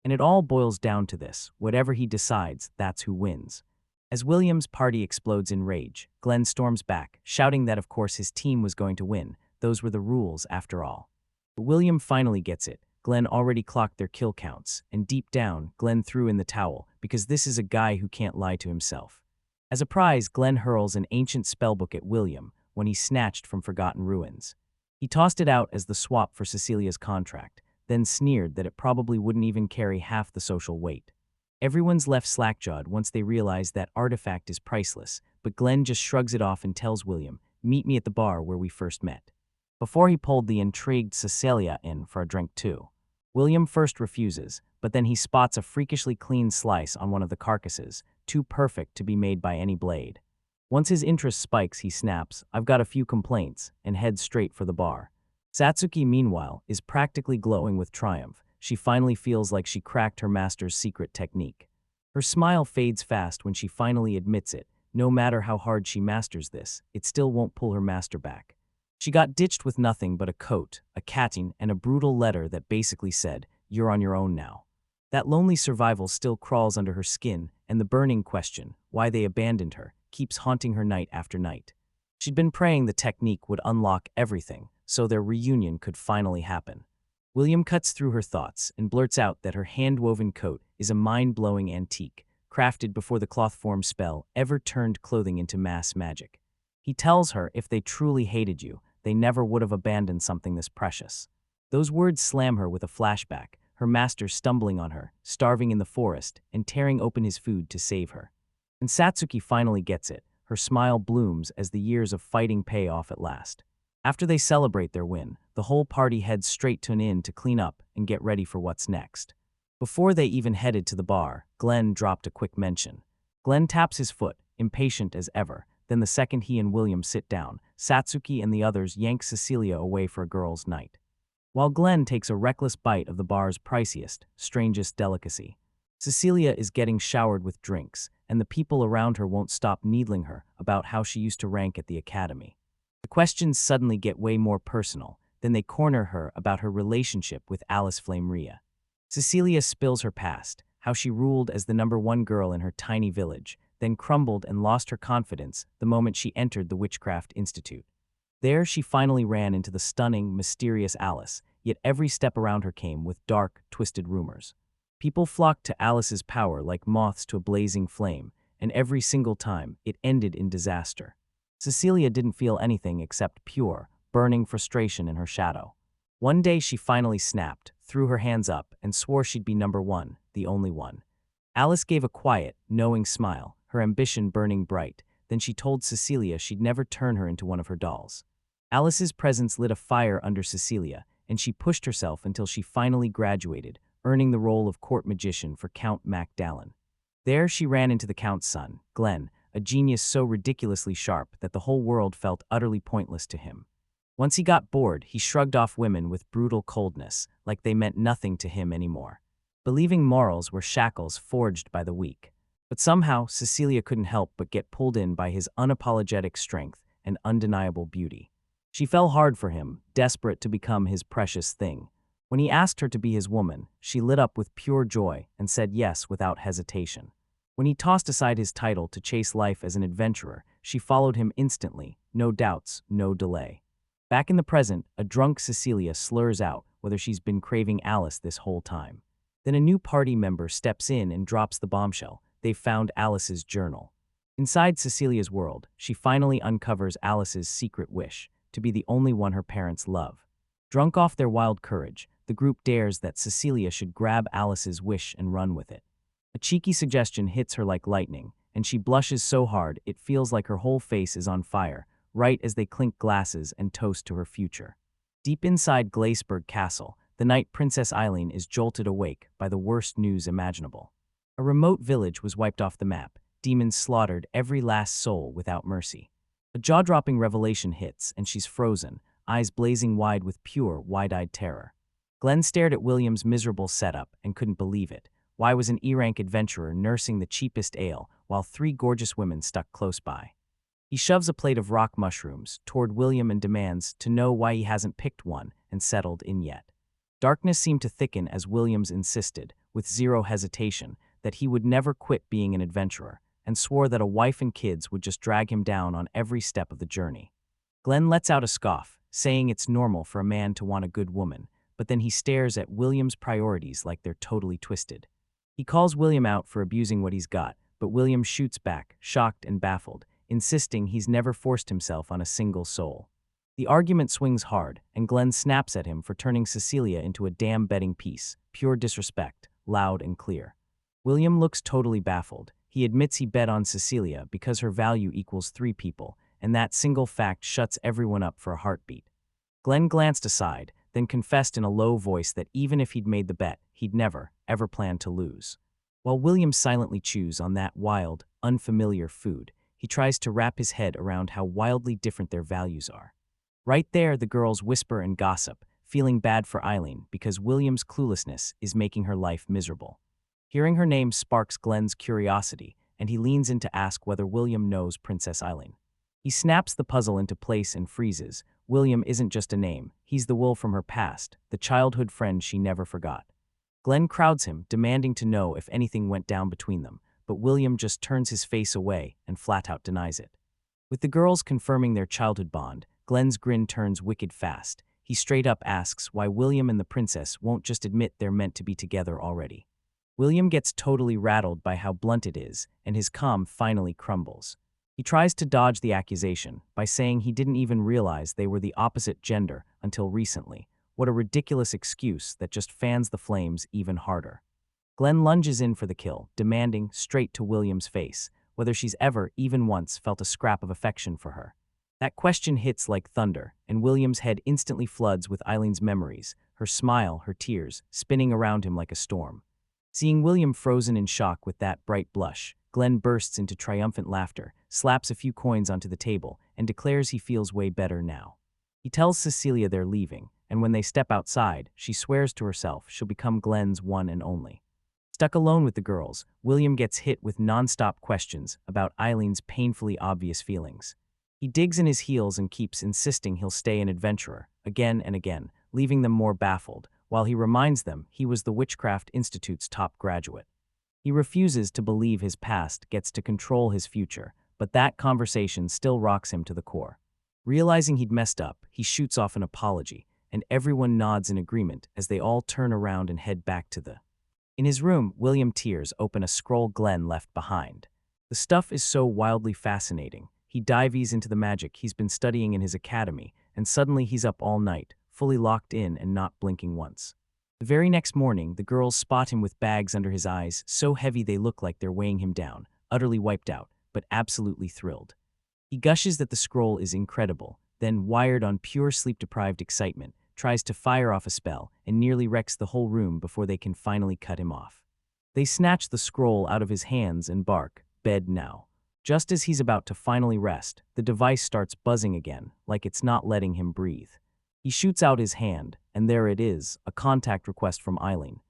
And it all boils down to this: whatever he decides, that's who wins. As William's party explodes in rage, Glenn storms back, shouting that of course his team was going to win. Those were the rules after all. But William finally gets it. Glenn already clocked their kill counts, and deep down, Glenn threw in the towel, because this is a guy who can't lie to himself. As a prize, Glenn hurls an ancient spellbook at William, when he snatched from Forgotten Ruins. He tossed it out as the swap for Cecilia's contract, then sneered that it probably wouldn't even carry half the social weight. Everyone's left slack-jawed once they realize that artifact is priceless, but Glenn just shrugs it off and tells William, "Meet me at the bar where we first met." Before he pulled the intrigued Cecilia in for a drink too. William first refuses, but then he spots a freakishly clean slice on one of the carcasses, too perfect to be made by any blade. Once his interest spikes, he snaps, "I've got a few complaints," and heads straight for the bar. Satsuki, meanwhile, is practically glowing with triumph. She finally feels like she cracked her master's secret technique. Her smile fades fast when she finally admits it. No matter how hard she masters this, it still won't pull her master back. She got ditched with nothing but a coat, a catting, and a brutal letter that basically said, "You're on your own now." That lonely survival still crawls under her skin, and the burning question, why they abandoned her, keeps haunting her night after night. She'd been praying the technique would unlock everything, so their reunion could finally happen. William cuts through her thoughts and blurts out that her hand-woven coat is a mind-blowing antique, crafted before the cloth-form spell ever turned clothing into mass magic. He tells her if they truly hated you, they never would have abandoned something this precious. Those words slam her with a flashback, her master stumbling on her, starving in the forest, and tearing open his food to save her. And Satsuki finally gets it. Her smile blooms as the years of fighting pay off at last. After they celebrate their win, the whole party heads straight to an inn to clean up and get ready for what's next. Before they even headed to the bar, Glenn dropped a quick mention. Glenn taps his foot, impatient as ever. Then the second he and William sit down, Satsuki and the others yank Cecilia away for a girls' night. While Glenn takes a reckless bite of the bar's priciest, strangest delicacy. Cecilia is getting showered with drinks, and the people around her won't stop needling her about how she used to rank at the academy. The questions suddenly get way more personal. Then they corner her about her relationship with Alice Flameria. Cecilia spills her past, how she ruled as the #1 girl in her tiny village, then crumbled and lost her confidence the moment she entered the Witchcraft Institute. There she finally ran into the stunning, mysterious Alice, yet every step around her came with dark, twisted rumors. People flocked to Alice's power like moths to a blazing flame, and every single time, it ended in disaster. Cecilia didn't feel anything except pure, burning frustration in her shadow. One day she finally snapped, threw her hands up, and swore she'd be #1, the only one. Alice gave a quiet, knowing smile, her ambition burning bright. Then she told Cecilia she'd never turn her into one of her dolls. Alice's presence lit a fire under Cecilia, and she pushed herself until she finally graduated, earning the role of court magician for Count Macdallan. There she ran into the Count's son, Glenn, a genius so ridiculously sharp that the whole world felt utterly pointless to him. Once he got bored, he shrugged off women with brutal coldness, like they meant nothing to him anymore, believing morals were shackles forged by the weak. But somehow, Cecilia couldn't help but get pulled in by his unapologetic strength and undeniable beauty. She fell hard for him, desperate to become his precious thing. When he asked her to be his woman, she lit up with pure joy and said yes without hesitation. When he tossed aside his title to chase life as an adventurer, she followed him instantly, no doubts, no delay. Back in the present, a drunk Cecilia slurs out whether she's been craving Alice this whole time. Then a new party member steps in and drops the bombshell. They've found Alice's journal. Inside Cecilia's world, she finally uncovers Alice's secret wish, to be the only one her parents love. Drunk off their wild courage, the group dares that Cecilia should grab Alice's wish and run with it. A cheeky suggestion hits her like lightning, and she blushes so hard it feels like her whole face is on fire, right as they clink glasses and toast to her future. Deep inside Glaceburg Castle, the night Princess Eileen is jolted awake by the worst news imaginable. A remote village was wiped off the map. Demons slaughtered every last soul without mercy. A jaw-dropping revelation hits, and she's frozen, eyes blazing wide with pure, wide-eyed terror. Glenn stared at William's miserable setup and couldn't believe it. Why was an E-rank adventurer nursing the cheapest ale while 3 gorgeous women stuck close by? He shoves a plate of rock mushrooms toward William and demands to know why he hasn't picked one and settled in yet. Darkness seemed to thicken as Williams insisted, with zero hesitation, that he would never quit being an adventurer, and swore that a wife and kids would just drag him down on every step of the journey. Glenn lets out a scoff, saying it's normal for a man to want a good woman, but then he stares at William's priorities like they're totally twisted. He calls William out for abusing what he's got, but William shoots back, shocked and baffled, insisting he's never forced himself on a single soul. The argument swings hard, and Glenn snaps at him for turning Cecilia into a damn betting piece, pure disrespect, loud and clear. William looks totally baffled. He admits he bet on Cecilia because her value equals 3 people, and that single fact shuts everyone up for a heartbeat. Glenn glanced aside, then confessed in a low voice that even if he'd made the bet, he'd never, ever planned to lose. While William silently chews on that wild, unfamiliar food, he tries to wrap his head around how wildly different their values are. Right there, the girls whisper and gossip, feeling bad for Eileen because William's cluelessness is making her life miserable. Hearing her name sparks Glenn's curiosity, and he leans in to ask whether William knows Princess Eileen. He snaps the puzzle into place and freezes. William isn't just a name, he's the Will from her past, the childhood friend she never forgot. Glenn crowds him, demanding to know if anything went down between them, but William just turns his face away and flat-out denies it. With the girls confirming their childhood bond, Glenn's grin turns wicked fast. He straight up asks why William and the princess won't just admit they're meant to be together already. William gets totally rattled by how blunt it is, and his calm finally crumbles. He tries to dodge the accusation by saying he didn't even realize they were the opposite gender until recently. What a ridiculous excuse that just fans the flames even harder. Glenn lunges in for the kill, demanding, straight to William's face, whether she's ever, even once, felt a scrap of affection for her. That question hits like thunder, and William's head instantly floods with Eileen's memories, her smile, her tears, spinning around him like a storm. Seeing William frozen in shock with that bright blush, Glenn bursts into triumphant laughter, slaps a few coins onto the table, and declares he feels way better now. He tells Cecilia they're leaving, and when they step outside, she swears to herself she'll become Glenn's one and only. Stuck alone with the girls, William gets hit with non-stop questions about Eileen's painfully obvious feelings. He digs in his heels and keeps insisting he'll stay an adventurer, again and again, leaving them more baffled, while he reminds them he was the Witchcraft Institute's top graduate. He refuses to believe his past gets to control his future, but that conversation still rocks him to the core. Realizing he'd messed up, he shoots off an apology, and everyone nods in agreement as they all turn around and head back to the... In his room, William tears open a scroll Glenn left behind. The stuff is so wildly fascinating. He dives into the magic he's been studying in his academy, and suddenly he's up all night, fully locked in and not blinking once. The very next morning, the girls spot him with bags under his eyes, so heavy they look like they're weighing him down, utterly wiped out, but absolutely thrilled. He gushes that the scroll is incredible, then, wired on pure sleep-deprived excitement, tries to fire off a spell and nearly wrecks the whole room before they can finally cut him off. They snatch the scroll out of his hands and bark, "Bed now." Just as he's about to finally rest, the device starts buzzing again, like it's not letting him breathe. He shoots out his hand, and there it is, a contact request from Eileen.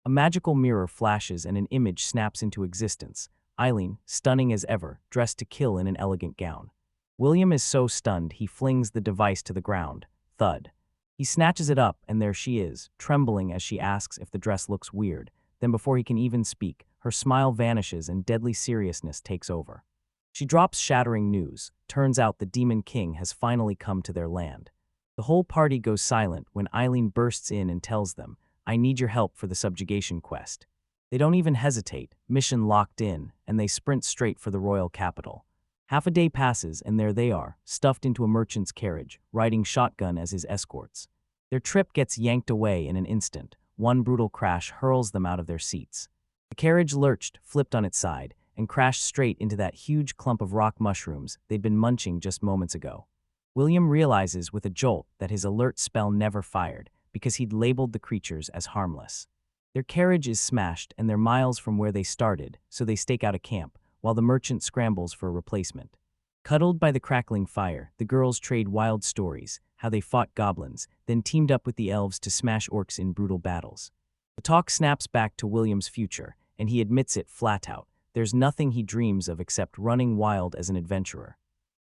A magical mirror flashes and an image snaps into existence. Eileen, stunning as ever, dressed to kill in an elegant gown. William is so stunned he flings the device to the ground. Thud. He snatches it up, and there she is, trembling as she asks if the dress looks weird. Then before he can even speak, her smile vanishes and deadly seriousness takes over. She drops shattering news. Turns out the Demon King has finally come to their land. The whole party goes silent when Eileen bursts in and tells them, "I need your help for the subjugation quest." They don't even hesitate, mission locked in, and they sprint straight for the royal capital. Half a day passes, and there they are, stuffed into a merchant's carriage, riding shotgun as his escorts. Their trip gets yanked away in an instant. One brutal crash hurls them out of their seats. The carriage lurched, flipped on its side, and crashed straight into that huge clump of rock mushrooms they'd been munching just moments ago. William realizes with a jolt that his alert spell never fired, because he'd labeled the creatures as harmless. Their carriage is smashed and they're miles from where they started, so they stake out a camp, while the merchant scrambles for a replacement. Cuddled by the crackling fire, the girls trade wild stories, how they fought goblins, then teamed up with the elves to smash orcs in brutal battles. The talk snaps back to William's future, and he admits it flat out. There's nothing he dreams of except running wild as an adventurer.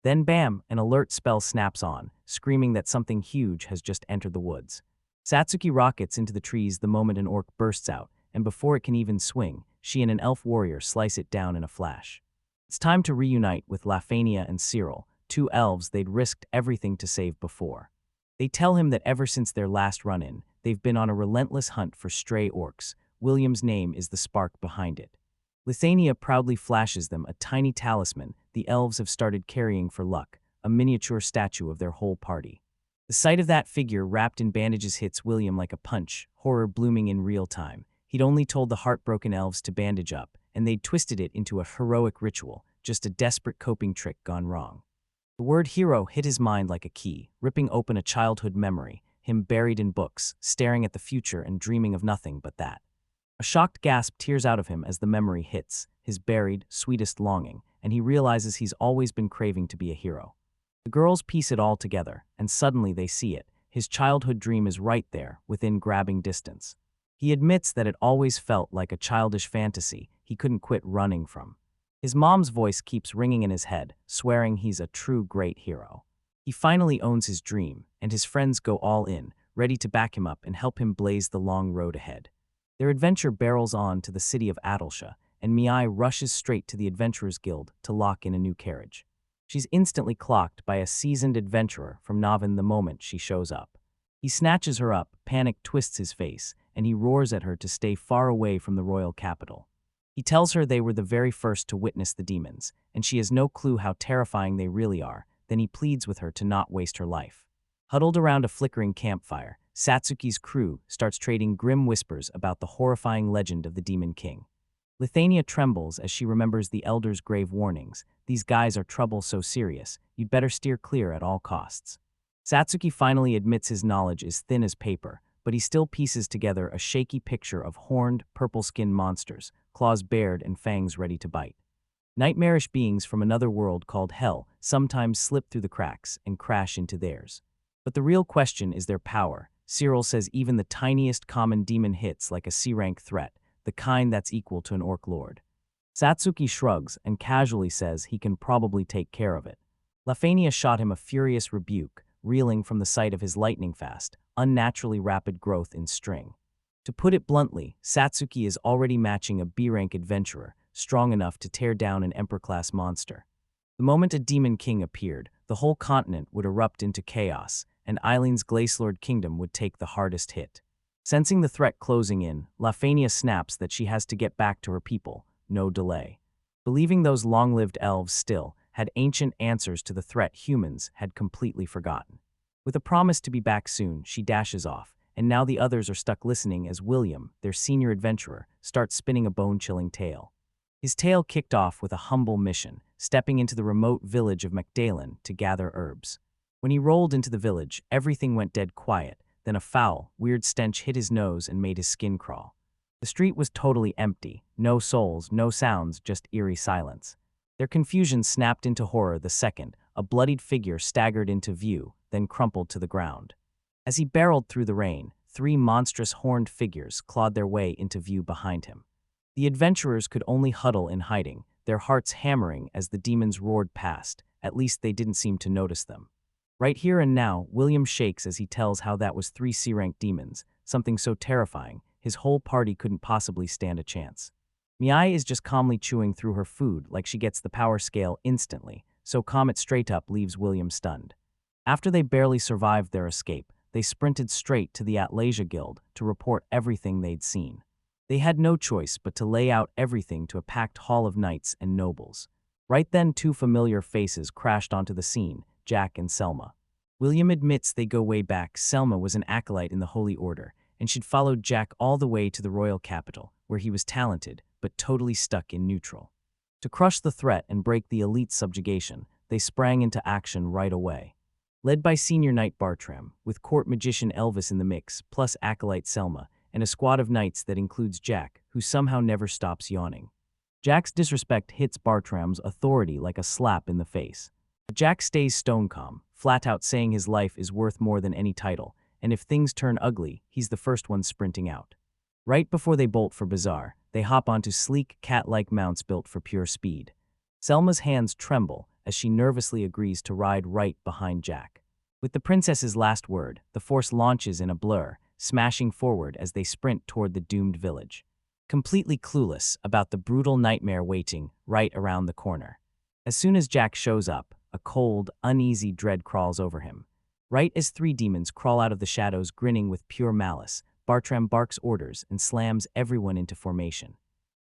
Then bam, an alert spell snaps on, screaming that something huge has just entered the woods. Satsuki rockets into the trees the moment an orc bursts out, and before it can even swing, she and an elf warrior slice it down in a flash. It's time to reunite with Lafania and Cyril, two elves they'd risked everything to save before. They tell him that ever since their last run-in, they've been on a relentless hunt for stray orcs. William's name is the spark behind it. Lithania proudly flashes them a tiny talisman the elves have started carrying for luck, a miniature statue of their whole party. The sight of that figure wrapped in bandages hits William like a punch, horror blooming in real time. He'd only told the heartbroken elves to bandage up, and they'd twisted it into a heroic ritual, just a desperate coping trick gone wrong. The word hero hit his mind like a key, ripping open a childhood memory, him buried in books, staring at the future and dreaming of nothing but that. A shocked gasp tears out of him as the memory hits, his buried, sweetest longing, and he realizes he's always been craving to be a hero. The girls piece it all together, and suddenly they see it. His childhood dream is right there, within grabbing distance. He admits that it always felt like a childish fantasy he couldn't quit running from. His mom's voice keeps ringing in his head, swearing he's a true great hero. He finally owns his dream, and his friends go all in, ready to back him up and help him blaze the long road ahead. Their adventure barrels on to the city of Adelsha, and Miai rushes straight to the Adventurers Guild to lock in a new carriage. She's instantly clocked by a seasoned adventurer from Noven the moment she shows up. He snatches her up, panic twists his face, and he roars at her to stay far away from the royal capital. He tells her they were the very first to witness the demons, and she has no clue how terrifying they really are. Then he pleads with her to not waste her life. Huddled around a flickering campfire, Satsuki's crew starts trading grim whispers about the horrifying legend of the Demon King. Lithania trembles as she remembers the Elder's grave warnings. These guys are trouble so serious, you'd better steer clear at all costs. Satsuki finally admits his knowledge is thin as paper, but he still pieces together a shaky picture of horned, purple-skinned monsters, claws bared and fangs ready to bite. Nightmarish beings from another world called Hell sometimes slip through the cracks and crash into theirs. But the real question is their power. Cyril says even the tiniest common demon hits like a C-rank threat, the kind that's equal to an orc lord. Satsuki shrugs and casually says he can probably take care of it. Lafania shot him a furious rebuke, reeling from the sight of his lightning-fast, unnaturally rapid growth in string. To put it bluntly, Satsuki is already matching a B-rank adventurer, strong enough to tear down an Emperor-class monster. The moment a Demon King appeared, the whole continent would erupt into chaos, and Eileen's Glacelord kingdom would take the hardest hit. Sensing the threat closing in, Lafania snaps that she has to get back to her people, no delay. Believing those long-lived elves still had ancient answers to the threat humans had completely forgotten. With a promise to be back soon, she dashes off, and now the others are stuck listening as William, their senior adventurer, starts spinning a bone-chilling tale. His tale kicked off with a humble mission, stepping into the remote village of Macdalen to gather herbs. When he rolled into the village, everything went dead quiet. Then a foul, weird stench hit his nose and made his skin crawl. The street was totally empty. No souls, no sounds, just eerie silence. Their confusion snapped into horror the second a bloodied figure staggered into view, then crumpled to the ground. As he barreled through the rain, 3 monstrous horned figures clawed their way into view behind him. The adventurers could only huddle in hiding, their hearts hammering as the demons roared past. At least they didn't seem to notice them. Right here and now, William shakes as he tells how that was 3 C-rank demons, something so terrifying, his whole party couldn't possibly stand a chance. Miai is just calmly chewing through her food like she gets the power scale instantly, so Comet straight up leaves William stunned. After they barely survived their escape, they sprinted straight to the Atlasia Guild to report everything they'd seen. They had no choice but to lay out everything to a packed hall of knights and nobles. Right then 2 familiar faces crashed onto the scene, Jack and Selma. William admits they go way back. Selma was an acolyte in the Holy Order, and she'd followed Jack all the way to the royal capital, where he was talented, but totally stuck in neutral. To crush the threat and break the elite subjugation, they sprang into action right away. Led by senior knight Bartram, with court magician Elvis in the mix, plus acolyte Selma, and a squad of knights that includes Jack, who somehow never stops yawning. Jack's disrespect hits Bartram's authority like a slap in the face. But Jack stays stone calm, flat out saying his life is worth more than any title, and if things turn ugly, he's the first one sprinting out. Right before they bolt for Bazaar, they hop onto sleek, cat-like mounts built for pure speed. Selma's hands tremble as she nervously agrees to ride right behind Jack. With the princess's last word, the force launches in a blur, smashing forward as they sprint toward the doomed village, completely clueless about the brutal nightmare waiting right around the corner. As soon as Jack shows up, a cold, uneasy dread crawls over him. Right as three demons crawl out of the shadows grinning with pure malice, Bartram barks orders and slams everyone into formation.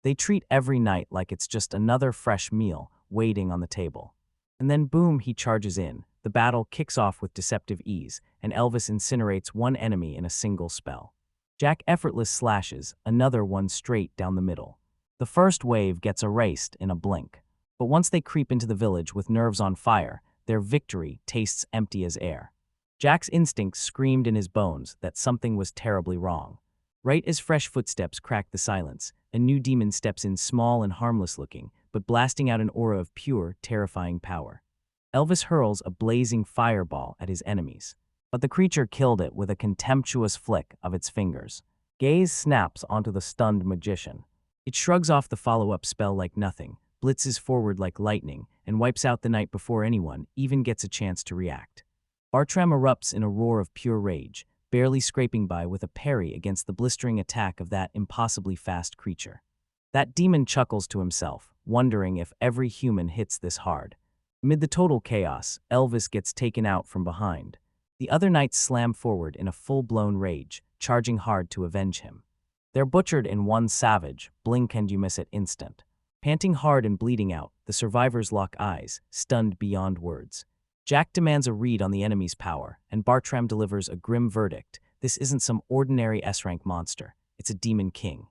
They treat every night like it's just another fresh meal waiting on the table. And then boom, he charges in. The battle kicks off with deceptive ease, and Elvis incinerates one enemy in a single spell. Jack effortless slashes another one straight down the middle. The first wave gets erased in a blink. But once they creep into the village with nerves on fire, their victory tastes empty as air. Jack's instincts screamed in his bones that something was terribly wrong. Right as fresh footsteps crack the silence, a new demon steps in, small and harmless-looking, but blasting out an aura of pure, terrifying power. Elvis hurls a blazing fireball at his enemies, but the creature killed it with a contemptuous flick of its fingers. Gaze snaps onto the stunned magician. It shrugs off the follow-up spell like nothing, blitzes forward like lightning, and wipes out the knight before anyone even gets a chance to react. Bartram erupts in a roar of pure rage, barely scraping by with a parry against the blistering attack of that impossibly fast creature. That demon chuckles to himself, wondering if every human hits this hard. Amid the total chaos, Elvis gets taken out from behind. The other knights slam forward in a full-blown rage, charging hard to avenge him. They're butchered in one savage, blink-and-you-miss-it instant. Panting hard and bleeding out, the survivors lock eyes, stunned beyond words. Jack demands a read on the enemy's power, and Bartram delivers a grim verdict. This isn't some ordinary S-rank monster. It's a demon king.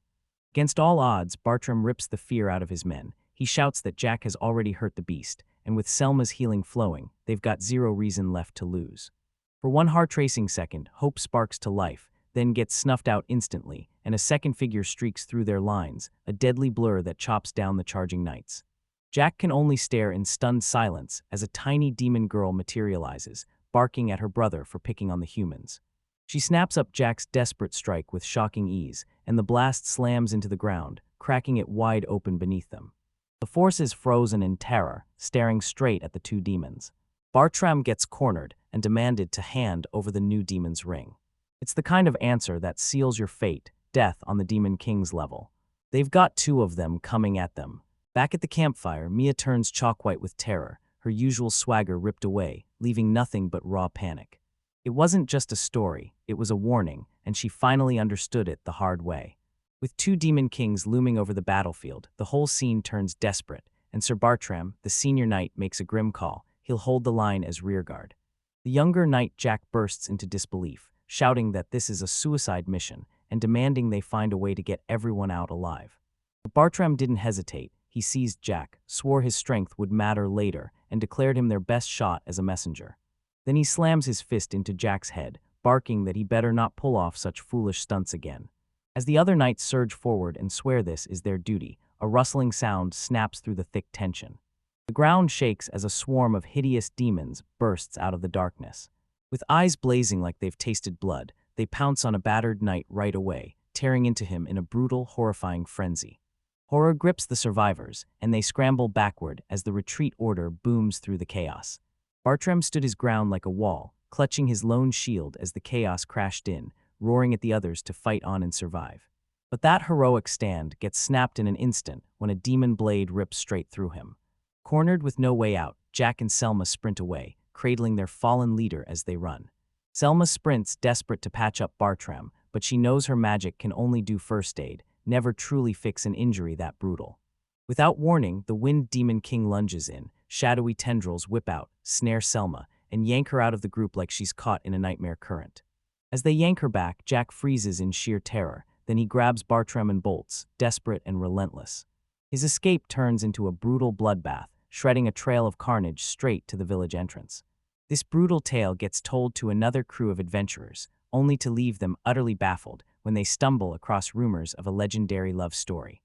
Against all odds, Bartram rips the fear out of his men. He shouts that Jack has already hurt the beast, and with Selma's healing flowing, they've got zero reason left to lose. For one heart-racing second, hope sparks to life, then gets snuffed out instantly, and a second figure streaks through their lines, a deadly blur that chops down the charging knights. Jack can only stare in stunned silence as a tiny demon girl materializes, barking at her brother for picking on the humans. She snaps up Jack's desperate strike with shocking ease, and the blast slams into the ground, cracking it wide open beneath them. The force is frozen in terror, staring straight at the two demons. Bartram gets cornered and demanded to hand over the new demon's ring. It's the kind of answer that seals your fate, death on the Demon King's level. They've got two of them coming at them. Back at the campfire, Mia turns chalk-white with terror, her usual swagger ripped away, leaving nothing but raw panic. It wasn't just a story, it was a warning, and she finally understood it the hard way. With two Demon Kings looming over the battlefield, the whole scene turns desperate, and Sir Bartram, the senior knight, makes a grim call. He'll hold the line as rearguard. The younger knight Jack bursts into disbelief, shouting that this is a suicide mission, and demanding they find a way to get everyone out alive. But Bartram didn't hesitate. He seized Jack, swore his strength would matter later, and declared him their best shot as a messenger. Then he slams his fist into Jack's head, barking that he better not pull off such foolish stunts again. As the other knights surge forward and swear this is their duty, a rustling sound snaps through the thick tension. The ground shakes as a swarm of hideous demons bursts out of the darkness. With eyes blazing like they've tasted blood, they pounce on a battered knight right away, tearing into him in a brutal, horrifying frenzy. Horror grips the survivors, and they scramble backward as the retreat order booms through the chaos. Bartram stood his ground like a wall, clutching his lone shield as the chaos crashed in, roaring at the others to fight on and survive. But that heroic stand gets snapped in an instant when a demon blade rips straight through him. Cornered with no way out, Jack and Selma sprint away, cradling their fallen leader as they run. Selma sprints, desperate to patch up Bartram, but she knows her magic can only do first aid, never truly fix an injury that brutal. Without warning, the Wind Demon King lunges in, shadowy tendrils whip out, snare Selma, and yank her out of the group like she's caught in a nightmare current. As they yank her back, Jack freezes in sheer terror, then he grabs Bartram and bolts, desperate and relentless. His escape turns into a brutal bloodbath, shredding a trail of carnage straight to the village entrance. This brutal tale gets told to another crew of adventurers, only to leave them utterly baffled when they stumble across rumors of a legendary love story.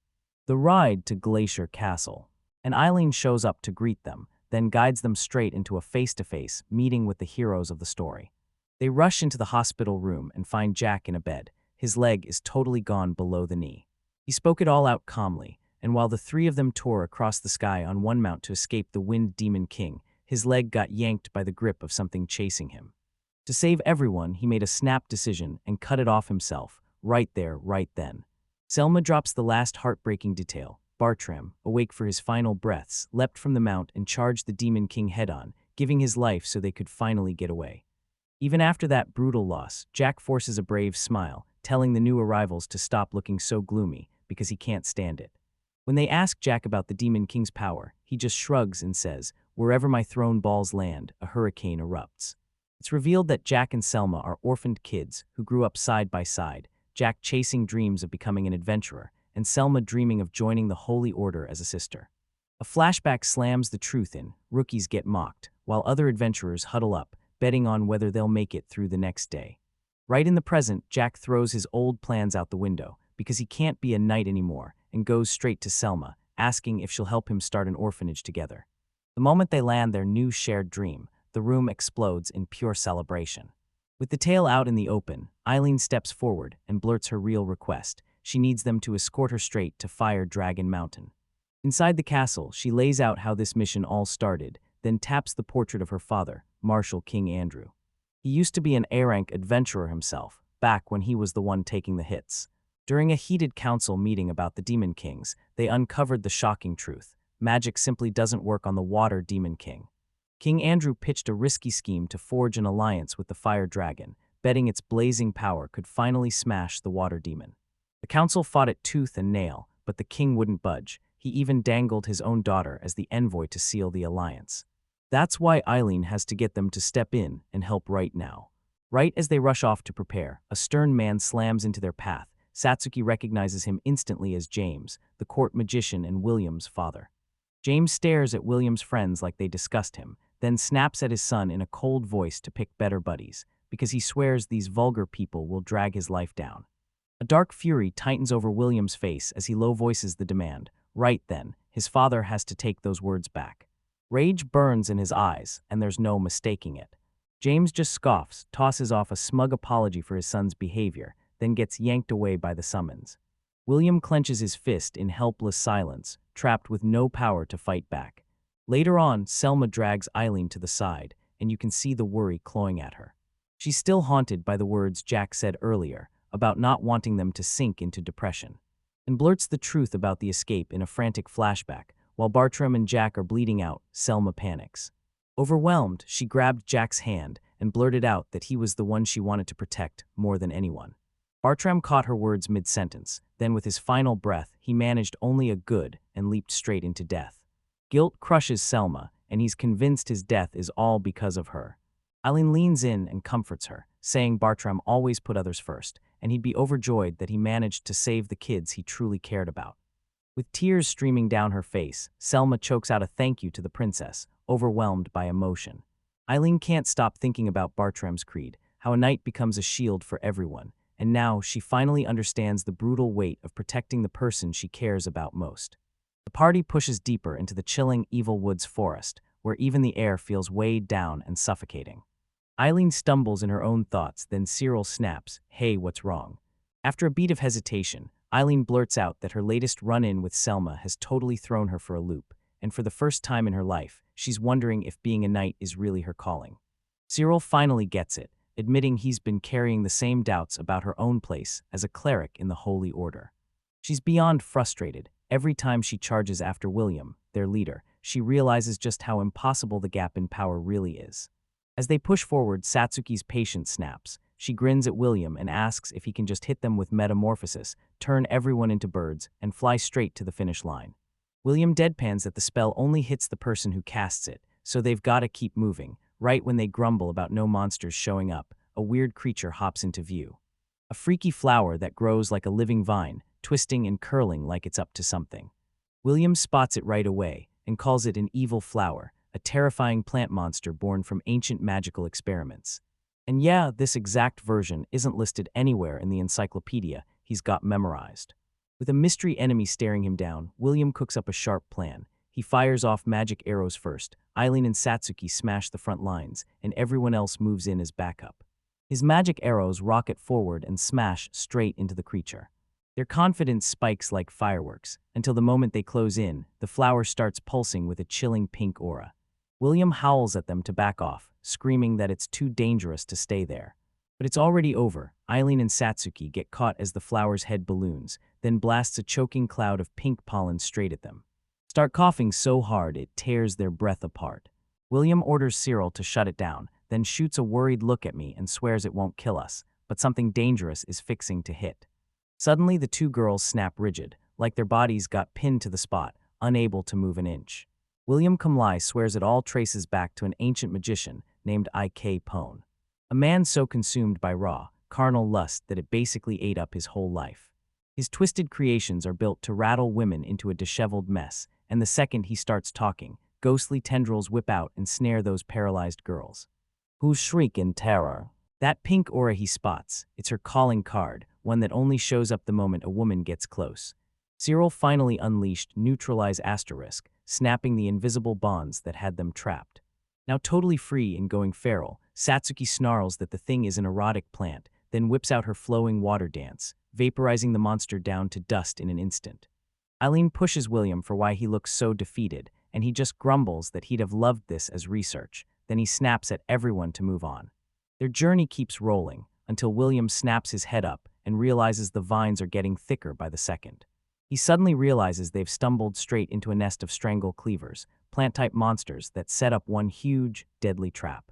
The ride to Glacier Castle. And Eileen shows up to greet them, then guides them straight into a face-to-face meeting with the heroes of the story. They rush into the hospital room and find Jack in a bed. His leg is totally gone below the knee. He spoke it all out calmly, and while the three of them tore across the sky on one mount to escape the Wind Demon King, his leg got yanked by the grip of something chasing him. To save everyone, he made a snap decision and cut it off himself, right there, right then. Selma drops the last heartbreaking detail. Bartram, awake for his final breaths, leapt from the mount and charged the Demon King head-on, giving his life so they could finally get away. Even after that brutal loss, Jack forces a brave smile, telling the new arrivals to stop looking so gloomy because he can't stand it. When they ask Jack about the Demon King's power, he just shrugs and says, "Wherever my throne balls land, a hurricane erupts." It's revealed that Jack and Selma are orphaned kids who grew up side by side, Jack chasing dreams of becoming an adventurer, and Selma dreaming of joining the Holy Order as a sister. A flashback slams the truth in, rookies get mocked, while other adventurers huddle up, betting on whether they'll make it through the next day. Right in the present, Jack throws his old plans out the window, because he can't be a knight anymore, and goes straight to Selma, asking if she'll help him start an orphanage together. The moment they land their new shared dream, the room explodes in pure celebration. With the tale out in the open, Eileen steps forward and blurts her real request. She needs them to escort her straight to Fire Dragon Mountain. Inside the castle, she lays out how this mission all started, then taps the portrait of her father, Marshal King Andrew. He used to be an A-rank adventurer himself, back when he was the one taking the hits. During a heated council meeting about the Demon Kings, they uncovered the shocking truth. Magic simply doesn't work on the Water Demon King. King Andrew pitched a risky scheme to forge an alliance with the Fire Dragon, betting its blazing power could finally smash the Water Demon. The council fought it tooth and nail, but the king wouldn't budge. He even dangled his own daughter as the envoy to seal the alliance. That's why Eileen has to get them to step in and help right now. Right as they rush off to prepare, a stern man slams into their path. Satsuki recognizes him instantly as James, the court magician and William's father. James stares at William's friends like they disgust him, then snaps at his son in a cold voice to pick better buddies, because he swears these vulgar people will drag his life down. A dark fury tightens over William's face as he low voices the demand. Right then, his father has to take those words back. Rage burns in his eyes, and there's no mistaking it. James just scoffs, tosses off a smug apology for his son's behavior, then gets yanked away by the summons. William clenches his fist in helpless silence, trapped with no power to fight back. Later on, Selma drags Eileen to the side, and you can see the worry clawing at her. She's still haunted by the words Jack said earlier, about not wanting them to sink into depression, and blurts the truth about the escape in a frantic flashback. While Bartram and Jack are bleeding out, Selma panics. Overwhelmed, she grabbed Jack's hand and blurted out that he was the one she wanted to protect more than anyone. Bartram caught her words mid-sentence, then with his final breath, he managed only a good and leaped straight into death. Guilt crushes Selma, and he's convinced his death is all because of her. Eileen leans in and comforts her, saying Bartram always put others first, and he'd be overjoyed that he managed to save the kids he truly cared about. With tears streaming down her face, Selma chokes out a thank you to the princess, overwhelmed by emotion. Eileen can't stop thinking about Bartram's creed, how a knight becomes a shield for everyone, and now she finally understands the brutal weight of protecting the person she cares about most. The party pushes deeper into the chilling Evil Woods forest, where even the air feels weighed down and suffocating. Eileen stumbles in her own thoughts, then Cyril snaps, "Hey, what's wrong?" After a beat of hesitation, Eileen blurts out that her latest run-in with Selma has totally thrown her for a loop, and for the first time in her life, she's wondering if being a knight is really her calling. Cyril finally gets it, admitting he's been carrying the same doubts about her own place as a cleric in the Holy Order. She's beyond frustrated. Every time she charges after William, their leader, she realizes just how impossible the gap in power really is. As they push forward, Satsuki's patience snaps. She grins at William and asks if he can just hit them with metamorphosis, turn everyone into birds, and fly straight to the finish line. William deadpans that the spell only hits the person who casts it, so they've got to keep moving. Right when they grumble about no monsters showing up, a weird creature hops into view. A freaky flower that grows like a living vine, twisting and curling like it's up to something. William spots it right away and calls it an evil flower, a terrifying plant monster born from ancient magical experiments. And yeah, this exact version isn't listed anywhere in the encyclopedia he's got memorized. With a mystery enemy staring him down, William cooks up a sharp plan. He fires off magic arrows first. Eileen and Satsuki smash the front lines, and everyone else moves in as backup. His magic arrows rocket forward and smash straight into the creature. Their confidence spikes like fireworks, until the moment they close in, the flower starts pulsing with a chilling pink aura. William howls at them to back off, screaming that it's too dangerous to stay there. But it's already over. Eileen and Satsuki get caught as the flower's head balloons, then blasts a choking cloud of pink pollen straight at them. Start coughing so hard it tears their breath apart. William orders Cyril to shut it down, then shoots a worried look at me and swears it won't kill us, but something dangerous is fixing to hit. Suddenly the two girls snap rigid, like their bodies got pinned to the spot, unable to move an inch. William Kamlai swears it all traces back to an ancient magician named Ik Pone, a man so consumed by raw, carnal lust that it basically ate up his whole life. His twisted creations are built to rattle women into a disheveled mess, and the second he starts talking, ghostly tendrils whip out and snare those paralyzed girls, who shriek in terror. That pink aura he spots, it's her calling card, one that only shows up the moment a woman gets close. Cyril finally unleashed Neutralize Asterisk, snapping the invisible bonds that had them trapped. Now totally free and going feral, Satsuki snarls that the thing is an erotic plant, then whips out her flowing water dance, vaporizing the monster down to dust in an instant. Eileen pushes William for why he looks so defeated, and he just grumbles that he'd have loved this as research. Then he snaps at everyone to move on. Their journey keeps rolling, until William snaps his head up and realizes the vines are getting thicker by the second. He suddenly realizes they've stumbled straight into a nest of strangle cleavers, plant-type monsters that set up one huge, deadly trap.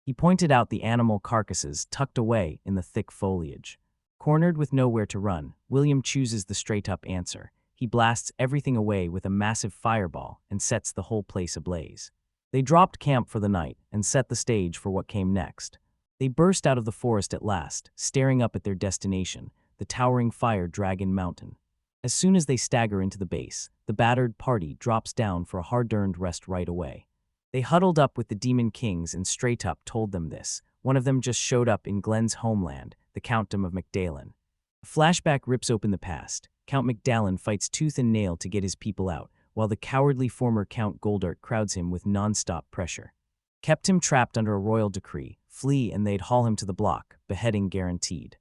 He pointed out the animal carcasses tucked away in the thick foliage. Cornered with nowhere to run, William chooses the straight-up answer. He blasts everything away with a massive fireball and sets the whole place ablaze. They dropped camp for the night and set the stage for what came next. They burst out of the forest at last, staring up at their destination, the towering fire dragon mountain. As soon as they stagger into the base, the battered party drops down for a hard-earned rest right away. They huddled up with the Demon Kings and straight up told them this. One of them just showed up in Glenn's homeland, the Countdom of Macdalen. A flashback rips open the past. Count Macdalen fights tooth and nail to get his people out, while the cowardly former Count Goldart crowds him with non-stop pressure. Kept him trapped under a royal decree. Flee and they'd haul him to the block, beheading guaranteed.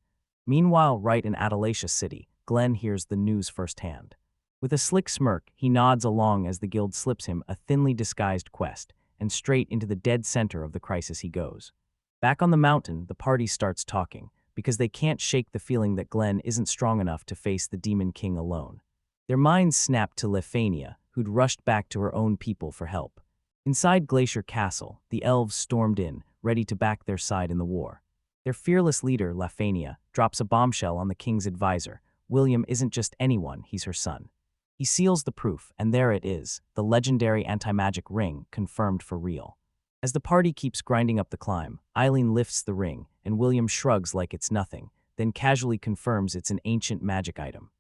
Meanwhile, right in Adelasia City, Glenn hears the news firsthand. With a slick smirk, he nods along as the guild slips him a thinly disguised quest, and straight into the dead center of the crisis he goes. Back on the mountain, the party starts talking, because they can't shake the feeling that Glenn isn't strong enough to face the Demon King alone. Their minds snapped to Lefania, who'd rushed back to her own people for help. Inside Glacier Castle, the elves stormed in, ready to back their side in the war. Their fearless leader, Lefania, drops a bombshell on the king's advisor. William isn't just anyone, he's her son. He seals the proof, and there it is, the legendary anti-magic ring, confirmed for real. As the party keeps grinding up the climb, Eileen lifts the ring, and William shrugs like it's nothing, then casually confirms it's an ancient magic item.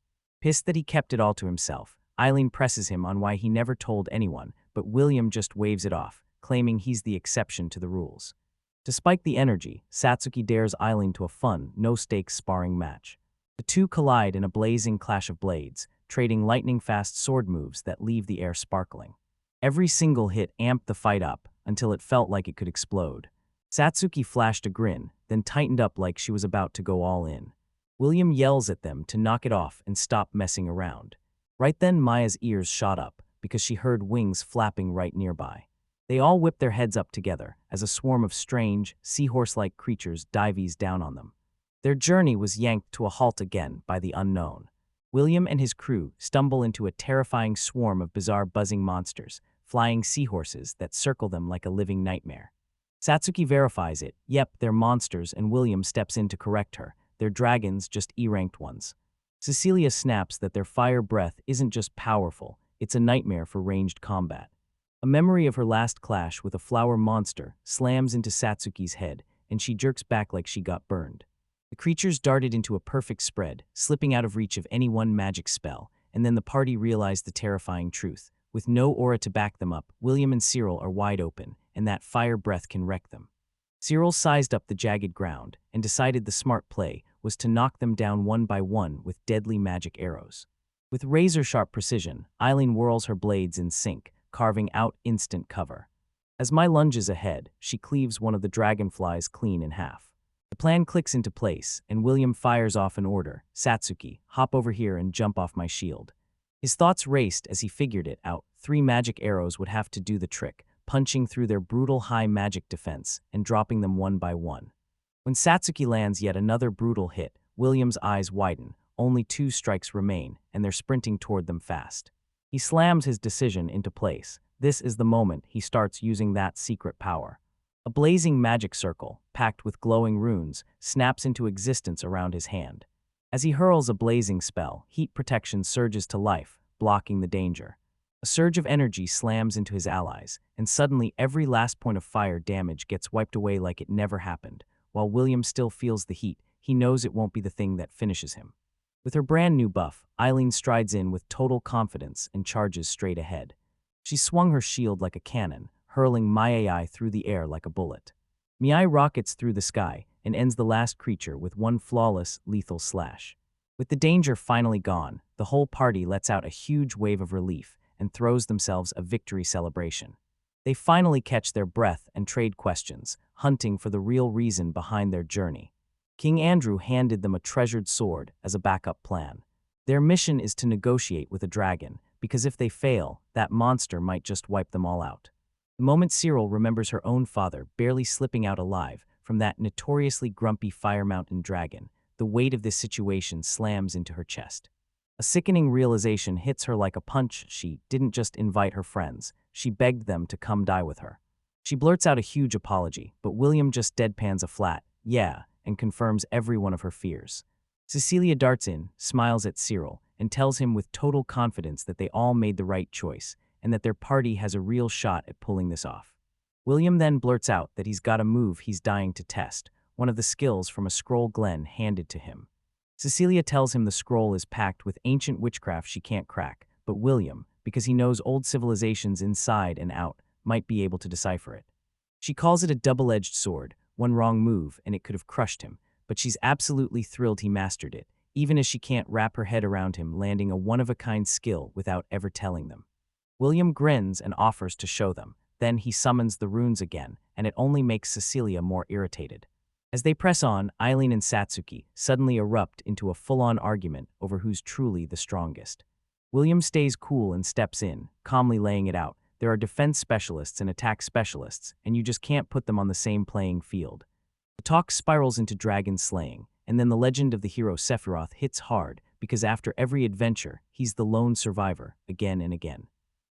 Pissed that he kept it all to himself, Eileen presses him on why he never told anyone, but William just waves it off, claiming he's the exception to the rules. To spike the energy, Satsuki dares Eileen to a fun, no-stakes sparring match. The two collide in a blazing clash of blades, trading lightning-fast sword moves that leave the air sparkling. Every single hit amped the fight up, until it felt like it could explode. Satsuki flashed a grin, then tightened up like she was about to go all in. William yells at them to knock it off and stop messing around. Right then Maya's ears shot up, because she heard wings flapping right nearby. They all whip their heads up together, as a swarm of strange, seahorse-like creatures dives down on them. Their journey was yanked to a halt again by the unknown. William and his crew stumble into a terrifying swarm of bizarre buzzing monsters, flying seahorses that circle them like a living nightmare. Satsuki verifies it. Yep, they're monsters, and William steps in to correct her. They're dragons, just E-ranked ones. Cecilia snaps that their fire breath isn't just powerful, it's a nightmare for ranged combat. A memory of her last clash with a flower monster slams into Satsuki's head, and she jerks back like she got burned. The creatures darted into a perfect spread, slipping out of reach of any one magic spell, and then the party realized the terrifying truth. With no aura to back them up, William and Cyril are wide open, and that fire breath can wreck them. Cyril sized up the jagged ground and decided the smart play was to knock them down one by one with deadly magic arrows. With razor-sharp precision, Eileen whirls her blades in sync, carving out instant cover. As Mai lunges ahead, she cleaves one of the dragonflies clean in half. The plan clicks into place, and William fires off an order. Satsuki, hop over here and jump off my shield. His thoughts raced as he figured it out. 3 magic arrows would have to do the trick, punching through their brutal high magic defense and dropping them one by one. When Satsuki lands yet another brutal hit, William's eyes widen. Only 2 strikes remain, and they're sprinting toward them fast. He slams his decision into place. This is the moment he starts using that secret power. A blazing magic circle, packed with glowing runes, snaps into existence around his hand. As he hurls a blazing spell, heat protection surges to life, blocking the danger. A surge of energy slams into his allies, and suddenly every last point of fire damage gets wiped away like it never happened. While William still feels the heat, he knows it won't be the thing that finishes him. With her brand new buff, Eileen strides in with total confidence and charges straight ahead. She swung her shield like a cannon, hurling Mai through the air like a bullet. Mai rockets through the sky and ends the last creature with one flawless, lethal slash. With the danger finally gone, the whole party lets out a huge wave of relief and throws themselves a victory celebration. They finally catch their breath and trade questions, hunting for the real reason behind their journey. King Andrew handed them a treasured sword as a backup plan. Their mission is to negotiate with a dragon, because if they fail, that monster might just wipe them all out. The moment Cyril remembers her own father barely slipping out alive from that notoriously grumpy Fire Mountain dragon, the weight of this situation slams into her chest. A sickening realization hits her like a punch. She didn't just invite her friends, she begged them to come die with her. She blurts out a huge apology, but William just deadpans a flat, "Yeah," and confirms every one of her fears. Cecilia darts in, smiles at Cyril, and tells him with total confidence that they all made the right choice, and that their party has a real shot at pulling this off. William then blurts out that he's got a move he's dying to test, one of the skills from a scroll Glenn handed to him. Cecilia tells him the scroll is packed with ancient witchcraft she can't crack, but William, because he knows old civilizations inside and out, might be able to decipher it. She calls it a double-edged sword, one wrong move and it could have crushed him, but she's absolutely thrilled he mastered it, even as she can't wrap her head around him landing a one-of-a-kind skill without ever telling them. William grins and offers to show them. Then he summons the runes again, and it only makes Cecilia more irritated. As they press on, Eileen and Satsuki suddenly erupt into a full-on argument over who's truly the strongest. William stays cool and steps in, calmly laying it out. There are defense specialists and attack specialists, and you just can't put them on the same playing field. The talk spirals into dragon slaying, and then the legend of the hero Sephiroth hits hard because after every adventure, he's the lone survivor, again and again.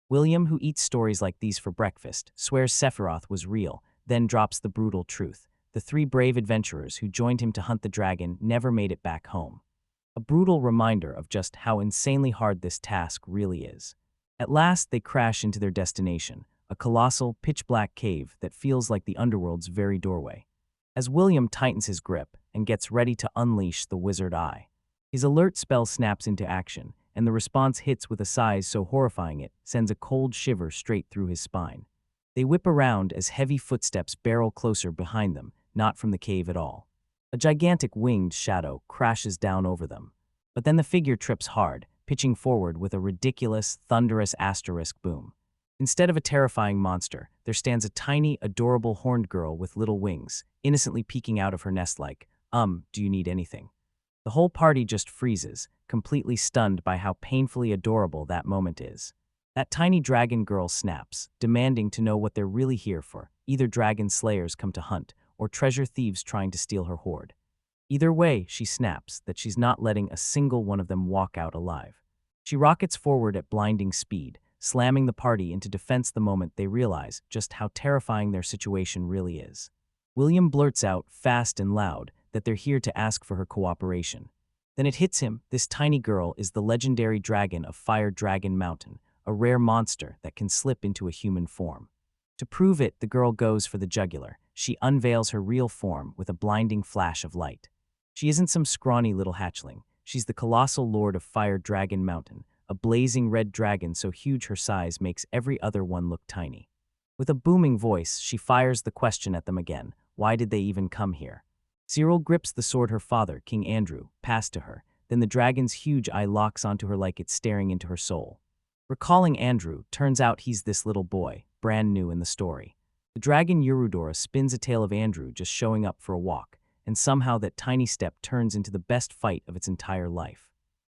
William, who eats stories like these for breakfast, swears Sephiroth was real, then drops the brutal truth. The 3 brave adventurers who joined him to hunt the dragon never made it back home. A brutal reminder of just how insanely hard this task really is. At last, they crash into their destination, a colossal, pitch-black cave that feels like the underworld's very doorway. As William tightens his grip and gets ready to unleash the wizard eye, his alert spell snaps into action, and the response hits with a size so horrifying it sends a cold shiver straight through his spine. They whip around as heavy footsteps barrel closer behind them, not from the cave at all. A gigantic winged shadow crashes down over them. But then the figure trips hard, pitching forward with a ridiculous, thunderous asterisk boom. Instead of a terrifying monster, there stands a tiny, adorable horned girl with little wings, innocently peeking out of her nest like, do you need anything? The whole party just freezes, completely stunned by how painfully adorable that moment is. That tiny dragon girl snaps, demanding to know what they're really here for, either dragon slayers come to hunt, or treasure thieves trying to steal her hoard. Either way, she snaps that she's not letting a single one of them walk out alive. She rockets forward at blinding speed, slamming the party into defense the moment they realize just how terrifying their situation really is. William blurts out, fast and loud, that they're here to ask for her cooperation. Then it hits him, this tiny girl is the legendary dragon of Fire Dragon Mountain, a rare monster that can slip into a human form. To prove it, the girl goes for the jugular. She unveils her real form with a blinding flash of light. She isn't some scrawny little hatchling. She's the colossal lord of Fire Dragon Mountain, a blazing red dragon so huge her size makes every other one look tiny. With a booming voice, she fires the question at them again. Why did they even come here? Cyril grips the sword her father, King Andrew, passed to her. Then the dragon's huge eye locks onto her like it's staring into her soul. Recalling Andrew, turns out he's this little boy, brand new in the story. The dragon Eurudora spins a tale of Andrew just showing up for a walk, and somehow that tiny step turns into the best fight of its entire life.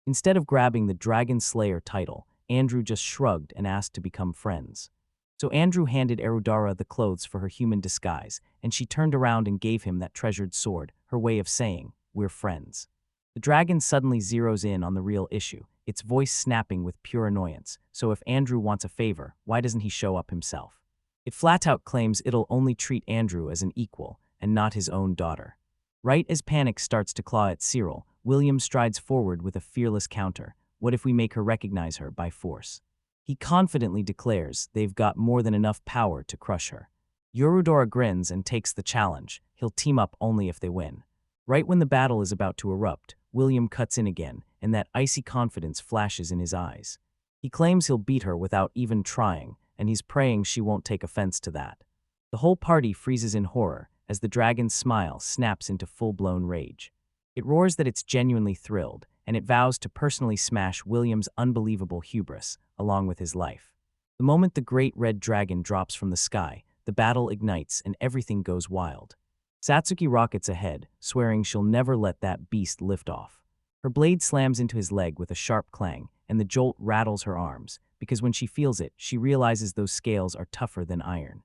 Instead of grabbing the Dragon Slayer title, Andrew just shrugged and asked to become friends. So Andrew handed Erudara the clothes for her human disguise, and she turned around and gave him that treasured sword, her way of saying, "We're friends." The dragon suddenly zeroes in on the real issue, its voice snapping with pure annoyance. So if Andrew wants a favor, why doesn't he show up himself? It flat out claims it'll only treat Andrew as an equal, and not his own daughter. Right as panic starts to claw at Cyril, William strides forward with a fearless counter. What if we make her recognize her by force? He confidently declares they've got more than enough power to crush her. Eurudora grins and takes the challenge. He'll team up only if they win. Right when the battle is about to erupt, William cuts in again, and that icy confidence flashes in his eyes. He claims he'll beat her without even trying, and he's praying she won't take offense to that. The whole party freezes in horror as the dragon's smile snaps into full-blown rage. It roars that it's genuinely thrilled, and it vows to personally smash William's unbelievable hubris, along with his life. The moment the great red dragon drops from the sky, the battle ignites and everything goes wild. Satsuki rockets ahead, swearing she'll never let that beast lift off. Her blade slams into his leg with a sharp clang, and the jolt rattles her arms, because when she feels it, she realizes those scales are tougher than iron.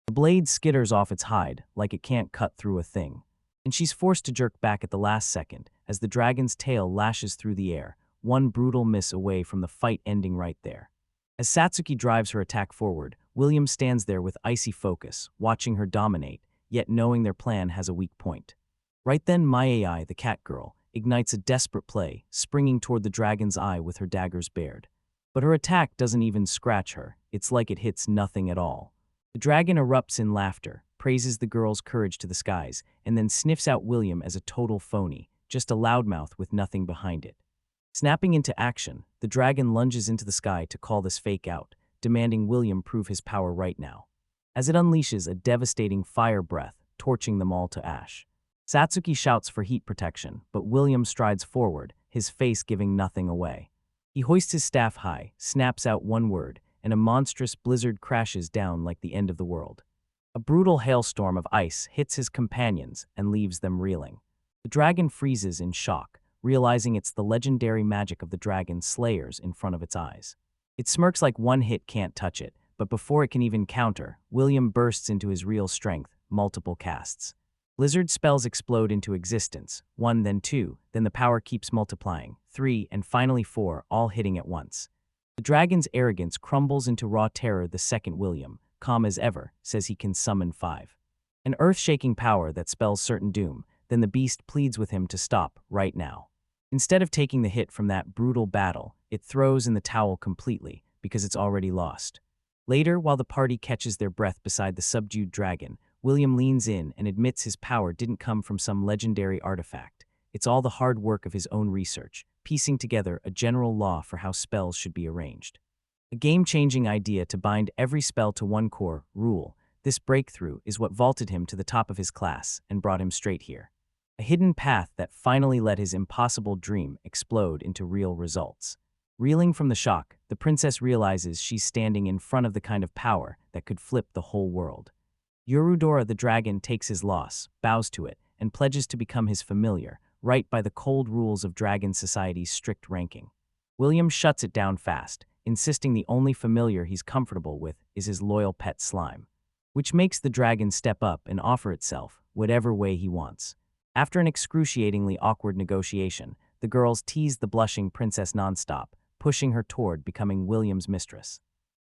The blade skitters off its hide, like it can't cut through a thing. And she's forced to jerk back at the last second, as the dragon's tail lashes through the air, one brutal miss away from the fight ending right there. As Satsuki drives her attack forward, William stands there with icy focus, watching her dominate, yet knowing their plan has a weak point. Right then Mai, the cat girl, ignites a desperate play, springing toward the dragon's eye with her daggers bared. But her attack doesn't even scratch her, it's like it hits nothing at all. The dragon erupts in laughter, praises the girl's courage to the skies, and then sniffs out William as a total phony, just a loudmouth with nothing behind it. Snapping into action, the dragon lunges into the sky to call this fake out, demanding William prove his power right now. As it unleashes a devastating fire breath, torching them all to ash. Satsuki shouts for heat protection, but William strides forward, his face giving nothing away. He hoists his staff high, snaps out one word, and a monstrous blizzard crashes down like the end of the world. A brutal hailstorm of ice hits his companions and leaves them reeling. The dragon freezes in shock, realizing it's the legendary magic of the dragon slayers in front of its eyes. It smirks like one hit can't touch it, but before it can even counter, William bursts into his real strength, multiple casts. Blizzard spells explode into existence, 1 then 2, then the power keeps multiplying, 3 and finally 4, all hitting at once. The dragon's arrogance crumbles into raw terror. The second William, calm as ever, says he can summon 5. An earth-shaking power that spells certain doom, then the beast pleads with him to stop, right now. Instead of taking the hit from that brutal battle, it throws in the towel completely, because it's already lost. Later, while the party catches their breath beside the subdued dragon, William leans in and admits his power didn't come from some legendary artifact. It's all the hard work of his own research, piecing together a general law for how spells should be arranged. A game-changing idea to bind every spell to one core rule. This breakthrough is what vaulted him to the top of his class and brought him straight here. A hidden path that finally let his impossible dream explode into real results. Reeling from the shock, the princess realizes she's standing in front of the kind of power that could flip the whole world. Eurudora the dragon takes his loss, bows to it, and pledges to become his familiar, right by the cold rules of dragon society's strict ranking. William shuts it down fast, insisting the only familiar he's comfortable with is his loyal pet slime, which makes the dragon step up and offer itself whatever way he wants. After an excruciatingly awkward negotiation, the girls tease the blushing princess nonstop, pushing her toward becoming William's mistress.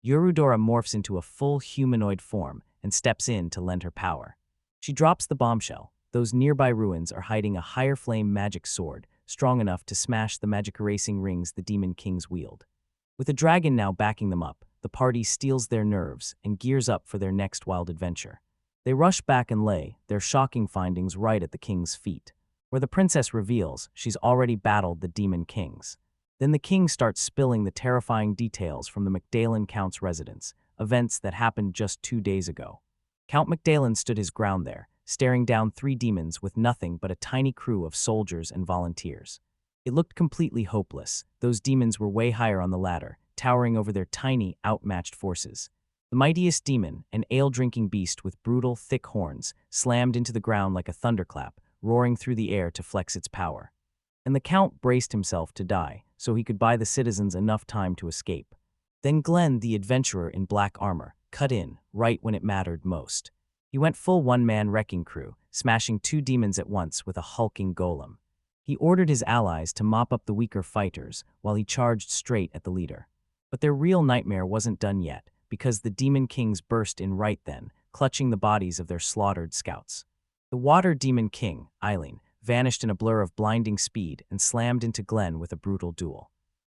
Eurudora morphs into a full humanoid form and steps in to lend her power. She drops the bombshell. Those nearby ruins are hiding a higher flame magic sword, strong enough to smash the magic erasing rings the demon kings wield. With a dragon now backing them up, the party steels their nerves and gears up for their next wild adventure. They rush back and lay their shocking findings right at the king's feet, where the princess reveals she's already battled the demon kings. Then the king starts spilling the terrifying details from the Macdalen Count's residence, events that happened just 2 days ago. Count Macdalen stood his ground there, staring down 3 demons with nothing but a tiny crew of soldiers and volunteers. It looked completely hopeless. Those demons were way higher on the ladder, towering over their tiny, outmatched forces. The mightiest demon, an ale-drinking beast with brutal, thick horns, slammed into the ground like a thunderclap, roaring through the air to flex its power. And the Count braced himself to die, so he could buy the citizens enough time to escape. Then Glenn, the adventurer in black armor, cut in, right when it mattered most. He went full one-man wrecking crew, smashing 2 demons at once with a hulking golem. He ordered his allies to mop up the weaker fighters while he charged straight at the leader. But their real nightmare wasn't done yet, because the demon kings burst in right then, clutching the bodies of their slaughtered scouts. The water demon king, Eileen, vanished in a blur of blinding speed and slammed into Glenn with a brutal duel.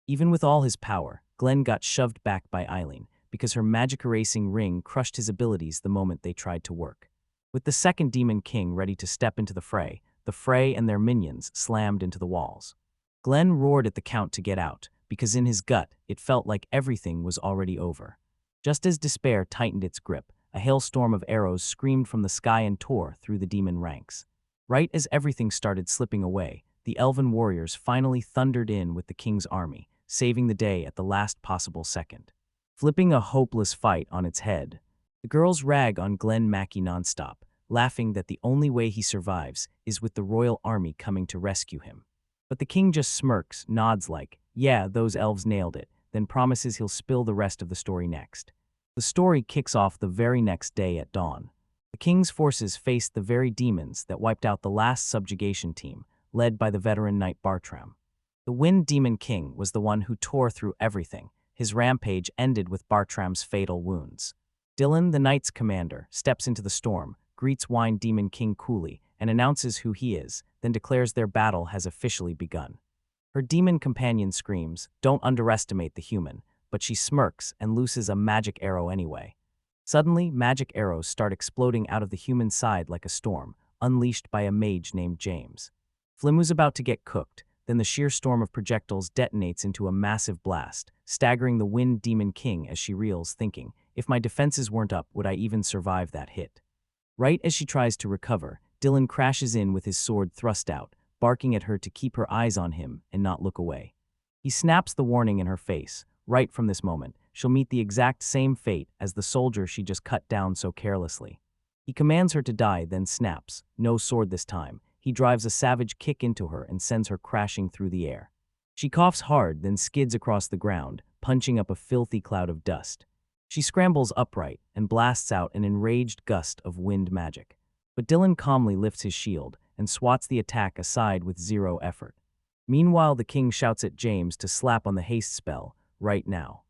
Even with all his power, Glenn got shoved back by Eileen because her magic-erasing ring crushed his abilities the moment they tried to work. With the second demon king ready to step into the fray and their minions slammed into the walls. Glenn roared at the Count to get out, because in his gut, it felt like everything was already over. Just as despair tightened its grip, a hailstorm of arrows screamed from the sky and tore through the demon ranks. Right as everything started slipping away, the elven warriors finally thundered in with the king's army, saving the day at the last possible second. Flipping a hopeless fight on its head, the girls rag on Glenn Mackey nonstop, laughing that the only way he survives is with the royal army coming to rescue him. But the king just smirks, nods like, yeah, those elves nailed it, then promises he'll spill the rest of the story next. The story kicks off the very next day at dawn. The king's forces faced the very demons that wiped out the last subjugation team, led by the veteran knight Bartram. The Wind Demon King was the one who tore through everything. His rampage ended with Bartram's fatal wounds. Dylan, the knight's commander, steps into the storm, greets Wine Demon King coolly, and announces who he is, then declares their battle has officially begun. Her demon companion screams, "Don't underestimate the human," but she smirks and looses a magic arrow anyway. Suddenly, magic arrows start exploding out of the human side like a storm, unleashed by a mage named James. Flimu's about to get cooked, then the sheer storm of projectiles detonates into a massive blast, staggering the Wind Demon King as she reels, thinking, if my defenses weren't up, would I even survive that hit? Right as she tries to recover, Dylan crashes in with his sword thrust out, barking at her to keep her eyes on him and not look away. He snaps the warning in her face. Right from this moment, she'll meet the exact same fate as the soldier she just cut down so carelessly. He commands her to die, then snaps, no sword this time. He drives a savage kick into her and sends her crashing through the air. She coughs hard, then skids across the ground, punching up a filthy cloud of dust. She scrambles upright and blasts out an enraged gust of wind magic. But Dylan calmly lifts his shield and swats the attack aside with zero effort. Meanwhile, the king shouts at James to slap on the haste spell, right now.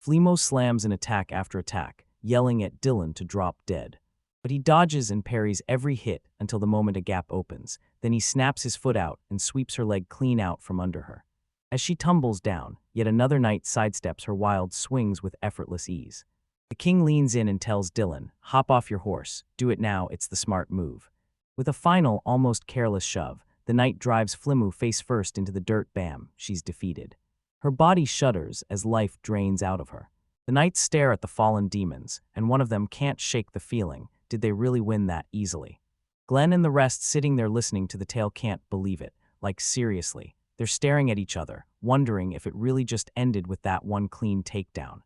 Flemo slams an attack after attack, yelling at Dylan to drop dead. But he dodges and parries every hit until the moment a gap opens. Then he snaps his foot out and sweeps her leg clean out from under her. As she tumbles down, yet another knight sidesteps her wild swings with effortless ease. The king leans in and tells Dylan, "Hop off your horse, do it now, it's the smart move." With a final, almost careless shove, the knight drives Flemu face first into the dirt. Bam, she's defeated. Her body shudders as life drains out of her. The knights stare at the fallen demons, and one of them can't shake the feeling, did they really win that easily? Glenn and the rest sitting there listening to the tale can't believe it, like seriously. They're staring at each other, wondering if it really just ended with that one clean takedown.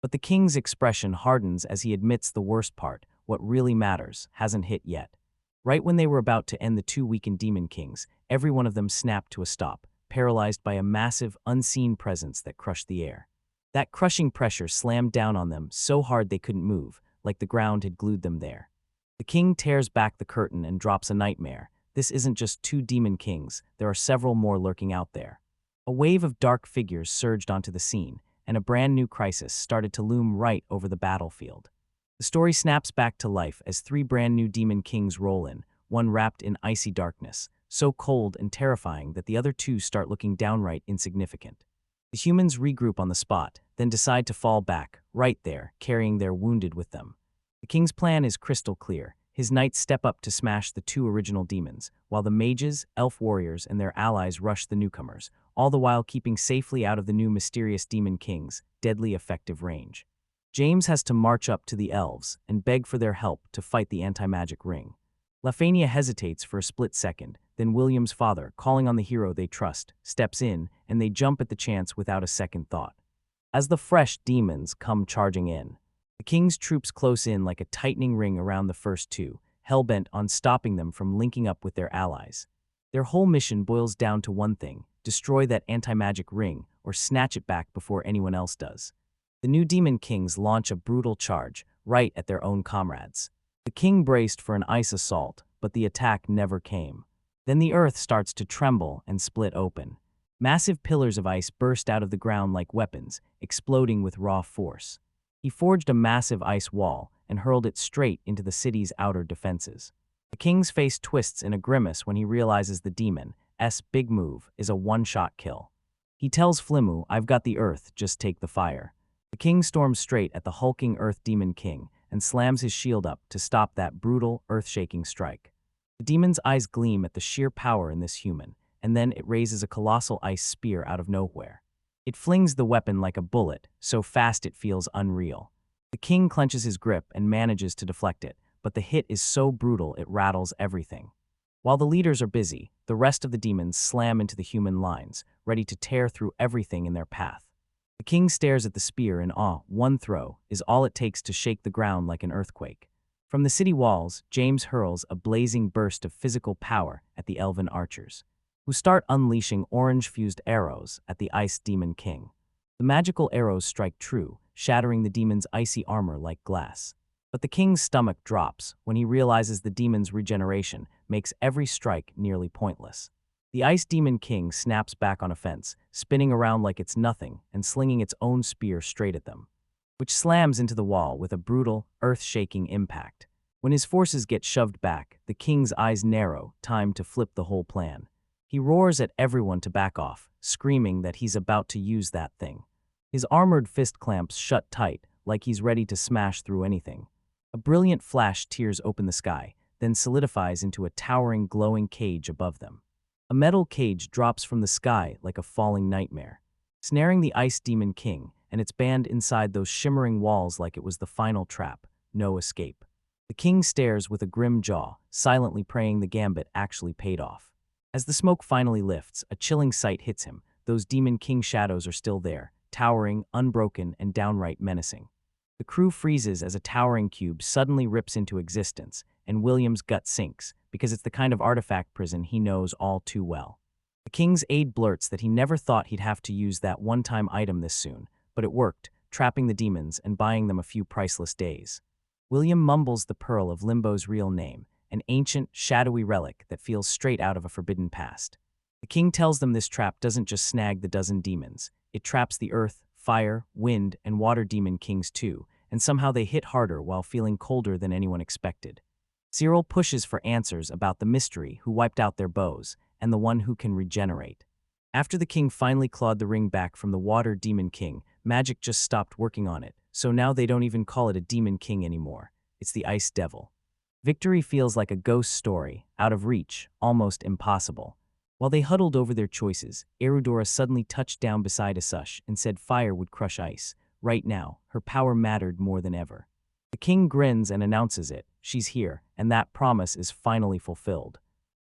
But the king's expression hardens as he admits the worst part, what really matters, hasn't hit yet. Right when they were about to end the 2 weakened demon kings, every one of them snapped to a stop, paralyzed by a massive, unseen presence that crushed the air. That crushing pressure slammed down on them so hard they couldn't move, like the ground had glued them there. The king tears back the curtain and drops a nightmare. This isn't just 2 demon kings, there are several more lurking out there. A wave of dark figures surged onto the scene, and a brand new crisis started to loom right over the battlefield. The story snaps back to life as 3 brand new demon kings roll in, one wrapped in icy darkness, so cold and terrifying that the other 2 start looking downright insignificant. The humans regroup on the spot, then decide to fall back, right there, carrying their wounded with them. The king's plan is crystal clear. his knights step up to smash the two original demons, while the mages, elf warriors, and their allies rush the newcomers, all the while keeping safely out of the new mysterious demon king's deadly effective range. James has to march up to the elves and beg for their help to fight the anti-magic ring. Lafania hesitates for a split second, then William's father, calling on the hero they trust, steps in, and they jump at the chance without a second thought. As the fresh demons come charging in, the king's troops close in like a tightening ring around the first two, hell-bent on stopping them from linking up with their allies. Their whole mission boils down to one thing: destroy that anti-magic ring or snatch it back before anyone else does. The new demon kings launch a brutal charge, right at their own comrades. The king braced for an ice assault, but the attack never came. Then the earth starts to tremble and split open. Massive pillars of ice burst out of the ground like weapons, exploding with raw force. He forged a massive ice wall and hurled it straight into the city's outer defenses. The king's face twists in a grimace when he realizes the demon's big move is a one-shot kill. He tells Flimu, "I've got the earth, just take the fire." The king storms straight at the hulking earth demon king and slams his shield up to stop that brutal, earth-shaking strike. The demon's eyes gleam at the sheer power in this human, and then it raises a colossal ice spear out of nowhere. It flings the weapon like a bullet, so fast it feels unreal. The king clenches his grip and manages to deflect it, but the hit is so brutal it rattles everything. While the leaders are busy, the rest of the demons slam into the human lines, ready to tear through everything in their path. The king stares at the spear in awe. One throw is all it takes to shake the ground like an earthquake. From the city walls, James hurls a blazing burst of physical power at the elven archers, who start unleashing orange-fused arrows at the ice demon king. The magical arrows strike true, shattering the demon's icy armor like glass. But the king's stomach drops when he realizes the demon's regeneration makes every strike nearly pointless. The ice demon king snaps back on offense, spinning around like it's nothing and slinging its own spear straight at them, which slams into the wall with a brutal, earth-shaking impact. When his forces get shoved back, the king's eyes narrow, time to flip the whole plan. He roars at everyone to back off, screaming that he's about to use that thing. His armored fist clamps shut tight, like he's ready to smash through anything. A brilliant flash tears open the sky, then solidifies into a towering, glowing cage above them. A metal cage drops from the sky like a falling nightmare, snaring the ice demon king, and it's banned inside those shimmering walls like it was the final trap, no escape. The king stares with a grim jaw, silently praying the gambit actually paid off. As the smoke finally lifts, a chilling sight hits him. Those demon king shadows are still there, towering, unbroken, and downright menacing. The crew freezes as a towering cube suddenly rips into existence, and William's gut sinks, because it's the kind of artifact prison he knows all too well. The king's aide blurts that he never thought he'd have to use that one-time item this soon, but it worked, trapping the demons and buying them a few priceless days. William mumbles the pearl of Limbo's real name, an ancient, shadowy relic that feels straight out of a forbidden past. The king tells them this trap doesn't just snag the dozen demons, it traps the earth, fire, wind, and water demon kings too, and somehow they hit harder while feeling colder than anyone expected. Cyril pushes for answers about the mystery who wiped out their bows, and the one who can regenerate. After the king finally clawed the ring back from the water demon king, magic just stopped working on it, so now they don't even call it a demon king anymore. It's the ice devil. Victory feels like a ghost story, out of reach, almost impossible. While they huddled over their choices, Erudora suddenly touched down beside Asush and said fire would crush ice. Right now, her power mattered more than ever. The king grins and announces it. She's here, and that promise is finally fulfilled.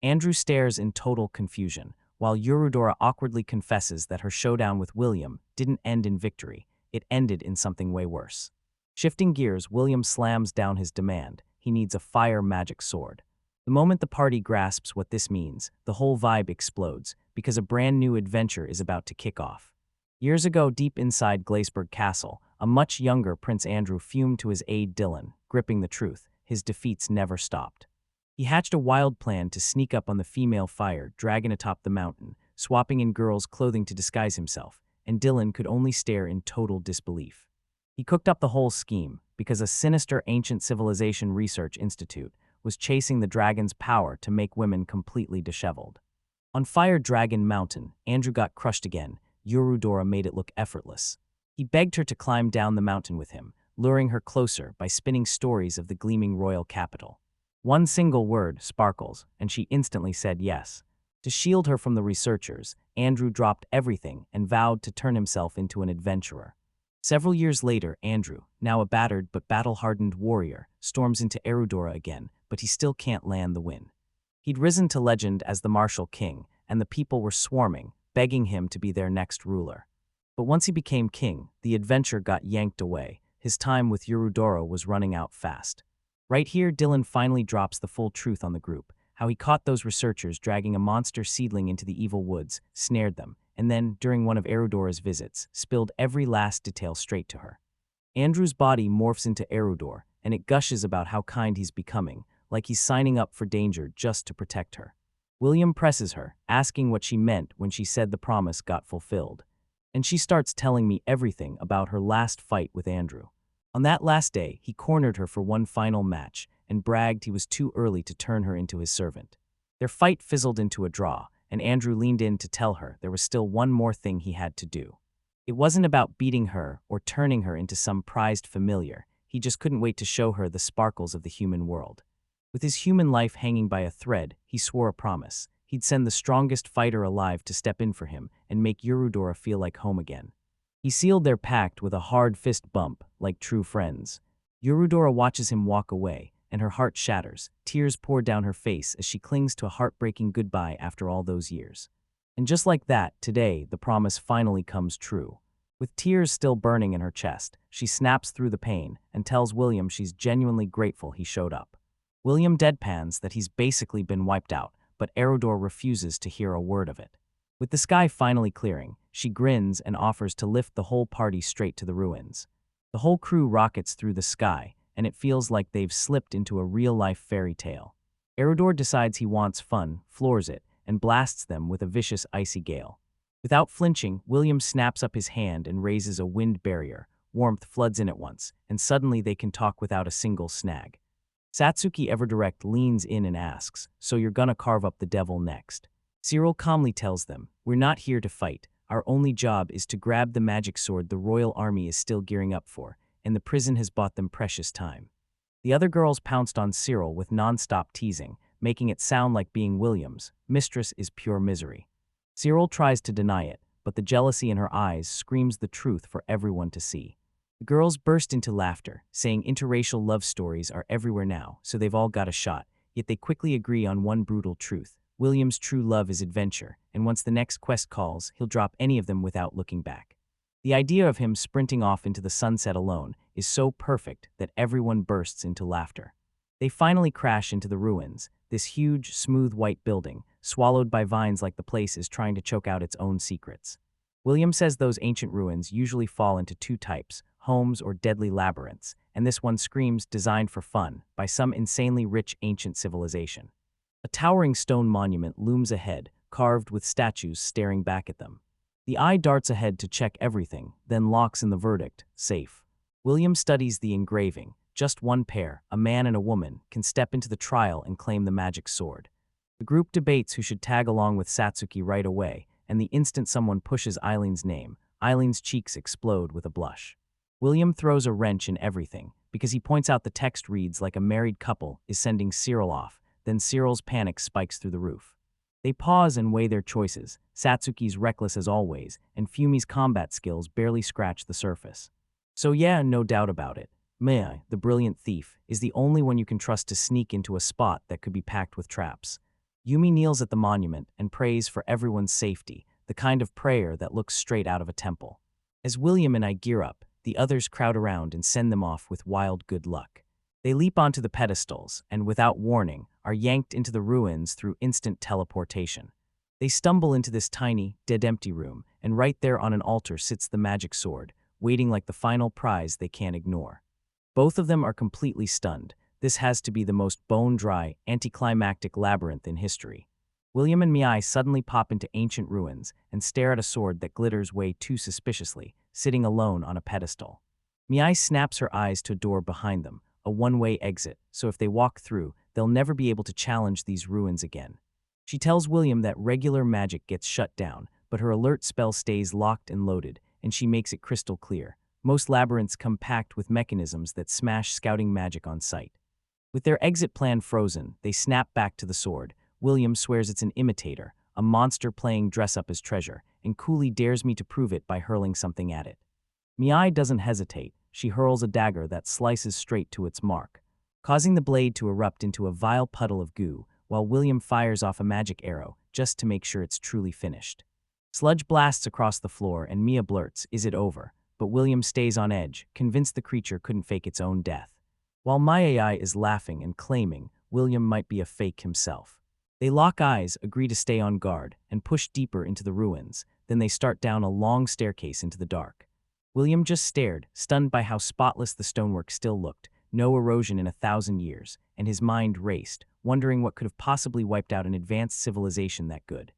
Andrew stares in total confusion, while Eurodora awkwardly confesses that her showdown with William didn't end in victory, it ended in something way worse. Shifting gears, William slams down his demand. He needs a fire magic sword. The moment the party grasps what this means, the whole vibe explodes, because a brand new adventure is about to kick off. Years ago, deep inside Glaceburg Castle, a much younger Prince Andrew fumed to his aide Dylan, gripping the truth. His defeats never stopped. He hatched a wild plan to sneak up on the female fire dragon atop the mountain, swapping in girls' clothing to disguise himself, and Dylan could only stare in total disbelief. He cooked up the whole scheme because a sinister ancient civilization research institute was chasing the dragon's power to make women completely disheveled. On Fire Dragon Mountain, Andrew got crushed again. Eurodora made it look effortless. He begged her to climb down the mountain with him, luring her closer by spinning stories of the gleaming royal capital. One single word, sparkles, and she instantly said yes. To shield her from the researchers, Andrew dropped everything and vowed to turn himself into an adventurer. Several years later, Andrew, now a battered but battle-hardened warrior, storms into Erudora again, but he still can't land the win. He'd risen to legend as the martial king, and the people were swarming, begging him to be their next ruler. But once he became king, the adventure got yanked away. His time with Erudora was running out fast. Right here, Dylan finally drops the full truth on the group, how he caught those researchers dragging a monster seedling into the evil woods, snared them, and then, during one of Erudora's visits, spilled every last detail straight to her. Andrew's body morphs into Erudor, and it gushes about how kind he's becoming, like he's signing up for danger just to protect her. William presses her, asking what she meant when she said the promise got fulfilled. And she starts telling me everything about her last fight with Andrew. On that last day, he cornered her for one final match and bragged he was too early to turn her into his servant. Their fight fizzled into a draw, and Andrew leaned in to tell her there was still one more thing he had to do. It wasn't about beating her or turning her into some prized familiar. He just couldn't wait to show her the sparkles of the human world. With his human life hanging by a thread, he swore a promise. He'd send the strongest fighter alive to step in for him and make Erudora feel like home again. He sealed their pact with a hard fist bump, like true friends. Erudora watches him walk away, and her heart shatters. Tears pour down her face as she clings to a heartbreaking goodbye after all those years. And just like that, today, the promise finally comes true. With tears still burning in her chest, she snaps through the pain and tells William she's genuinely grateful he showed up. William deadpans that he's basically been wiped out, but Erudor refuses to hear a word of it. With the sky finally clearing, she grins and offers to lift the whole party straight to the ruins. The whole crew rockets through the sky, and it feels like they've slipped into a real-life fairy tale. Erudor decides he wants fun, floors it, and blasts them with a vicious icy gale. Without flinching, William snaps up his hand and raises a wind barrier. Warmth floods in at once, and suddenly they can talk without a single snag. Satsuki Everdirect leans in and asks, "So you're gonna carve up the devil next?" Cyril calmly tells them, "We're not here to fight. Our only job is to grab the magic sword the royal army is still gearing up for, and the prison has bought them precious time." The other girls pounced on Cyril with non-stop teasing, making it sound like being William's mistress is pure misery. Cyril tries to deny it, but the jealousy in her eyes screams the truth for everyone to see. The girls burst into laughter, saying interracial love stories are everywhere now, so they've all got a shot, yet they quickly agree on one brutal truth. William's true love is adventure, and once the next quest calls, he'll drop any of them without looking back. The idea of him sprinting off into the sunset alone is so perfect that everyone bursts into laughter. They finally crash into the ruins, this huge, smooth white building, swallowed by vines like the place is trying to choke out its own secrets. William says those ancient ruins usually fall into two types, homes or deadly labyrinths, and this one screams designed for fun by some insanely rich ancient civilization. A towering stone monument looms ahead, carved with statues staring back at them. The eye darts ahead to check everything, then locks in the verdict, safe. William studies the engraving. Just one pair, a man and a woman, can step into the trial and claim the magic sword. The group debates who should tag along with Satsuki right away, and the instant someone pushes Eileen's name, Eileen's cheeks explode with a blush. William throws a wrench in everything, because he points out the text reads like a married couple is sending Cyril off, then Cyril's panic spikes through the roof. They pause and weigh their choices. Satsuki's reckless as always, and Fumi's combat skills barely scratch the surface. So yeah, no doubt about it. Mage, the brilliant thief, is the only one you can trust to sneak into a spot that could be packed with traps. Yumi kneels at the monument and prays for everyone's safety, the kind of prayer that looks straight out of a temple. As William and I gear up, the others crowd around and send them off with wild good luck. They leap onto the pedestals and, without warning, are yanked into the ruins through instant teleportation. They stumble into this tiny, dead-empty room, and right there on an altar sits the magic sword, waiting like the final prize they can't ignore. Both of them are completely stunned. This has to be the most bone-dry, anticlimactic labyrinth in history. William and Mei suddenly pop into ancient ruins and stare at a sword that glitters way too suspiciously, sitting alone on a pedestal. Mei snaps her eyes to a door behind them, a one-way exit, so if they walk through, they'll never be able to challenge these ruins again. She tells William that regular magic gets shut down, but her alert spell stays locked and loaded, and she makes it crystal clear. Most labyrinths come packed with mechanisms that smash scouting magic on sight. With their exit plan frozen, they snap back to the sword. William swears it's an imitator, a monster playing dress-up as treasure, and coolly dares me to prove it by hurling something at it. Miai doesn't hesitate. She hurls a dagger that slices straight to its mark, causing the blade to erupt into a vile puddle of goo, while William fires off a magic arrow just to make sure it's truly finished. Sludge blasts across the floor and Mia blurts, "Is it over?" But William stays on edge, convinced the creature couldn't fake its own death. While Miai is laughing and claiming William might be a fake himself. They lock eyes, agree to stay on guard, and push deeper into the ruins. Then they start down a long staircase into the dark. William just stared, stunned by how spotless the stonework still looked, no erosion in 1,000 years, and his mind raced, wondering what could have possibly wiped out an advanced civilization that good.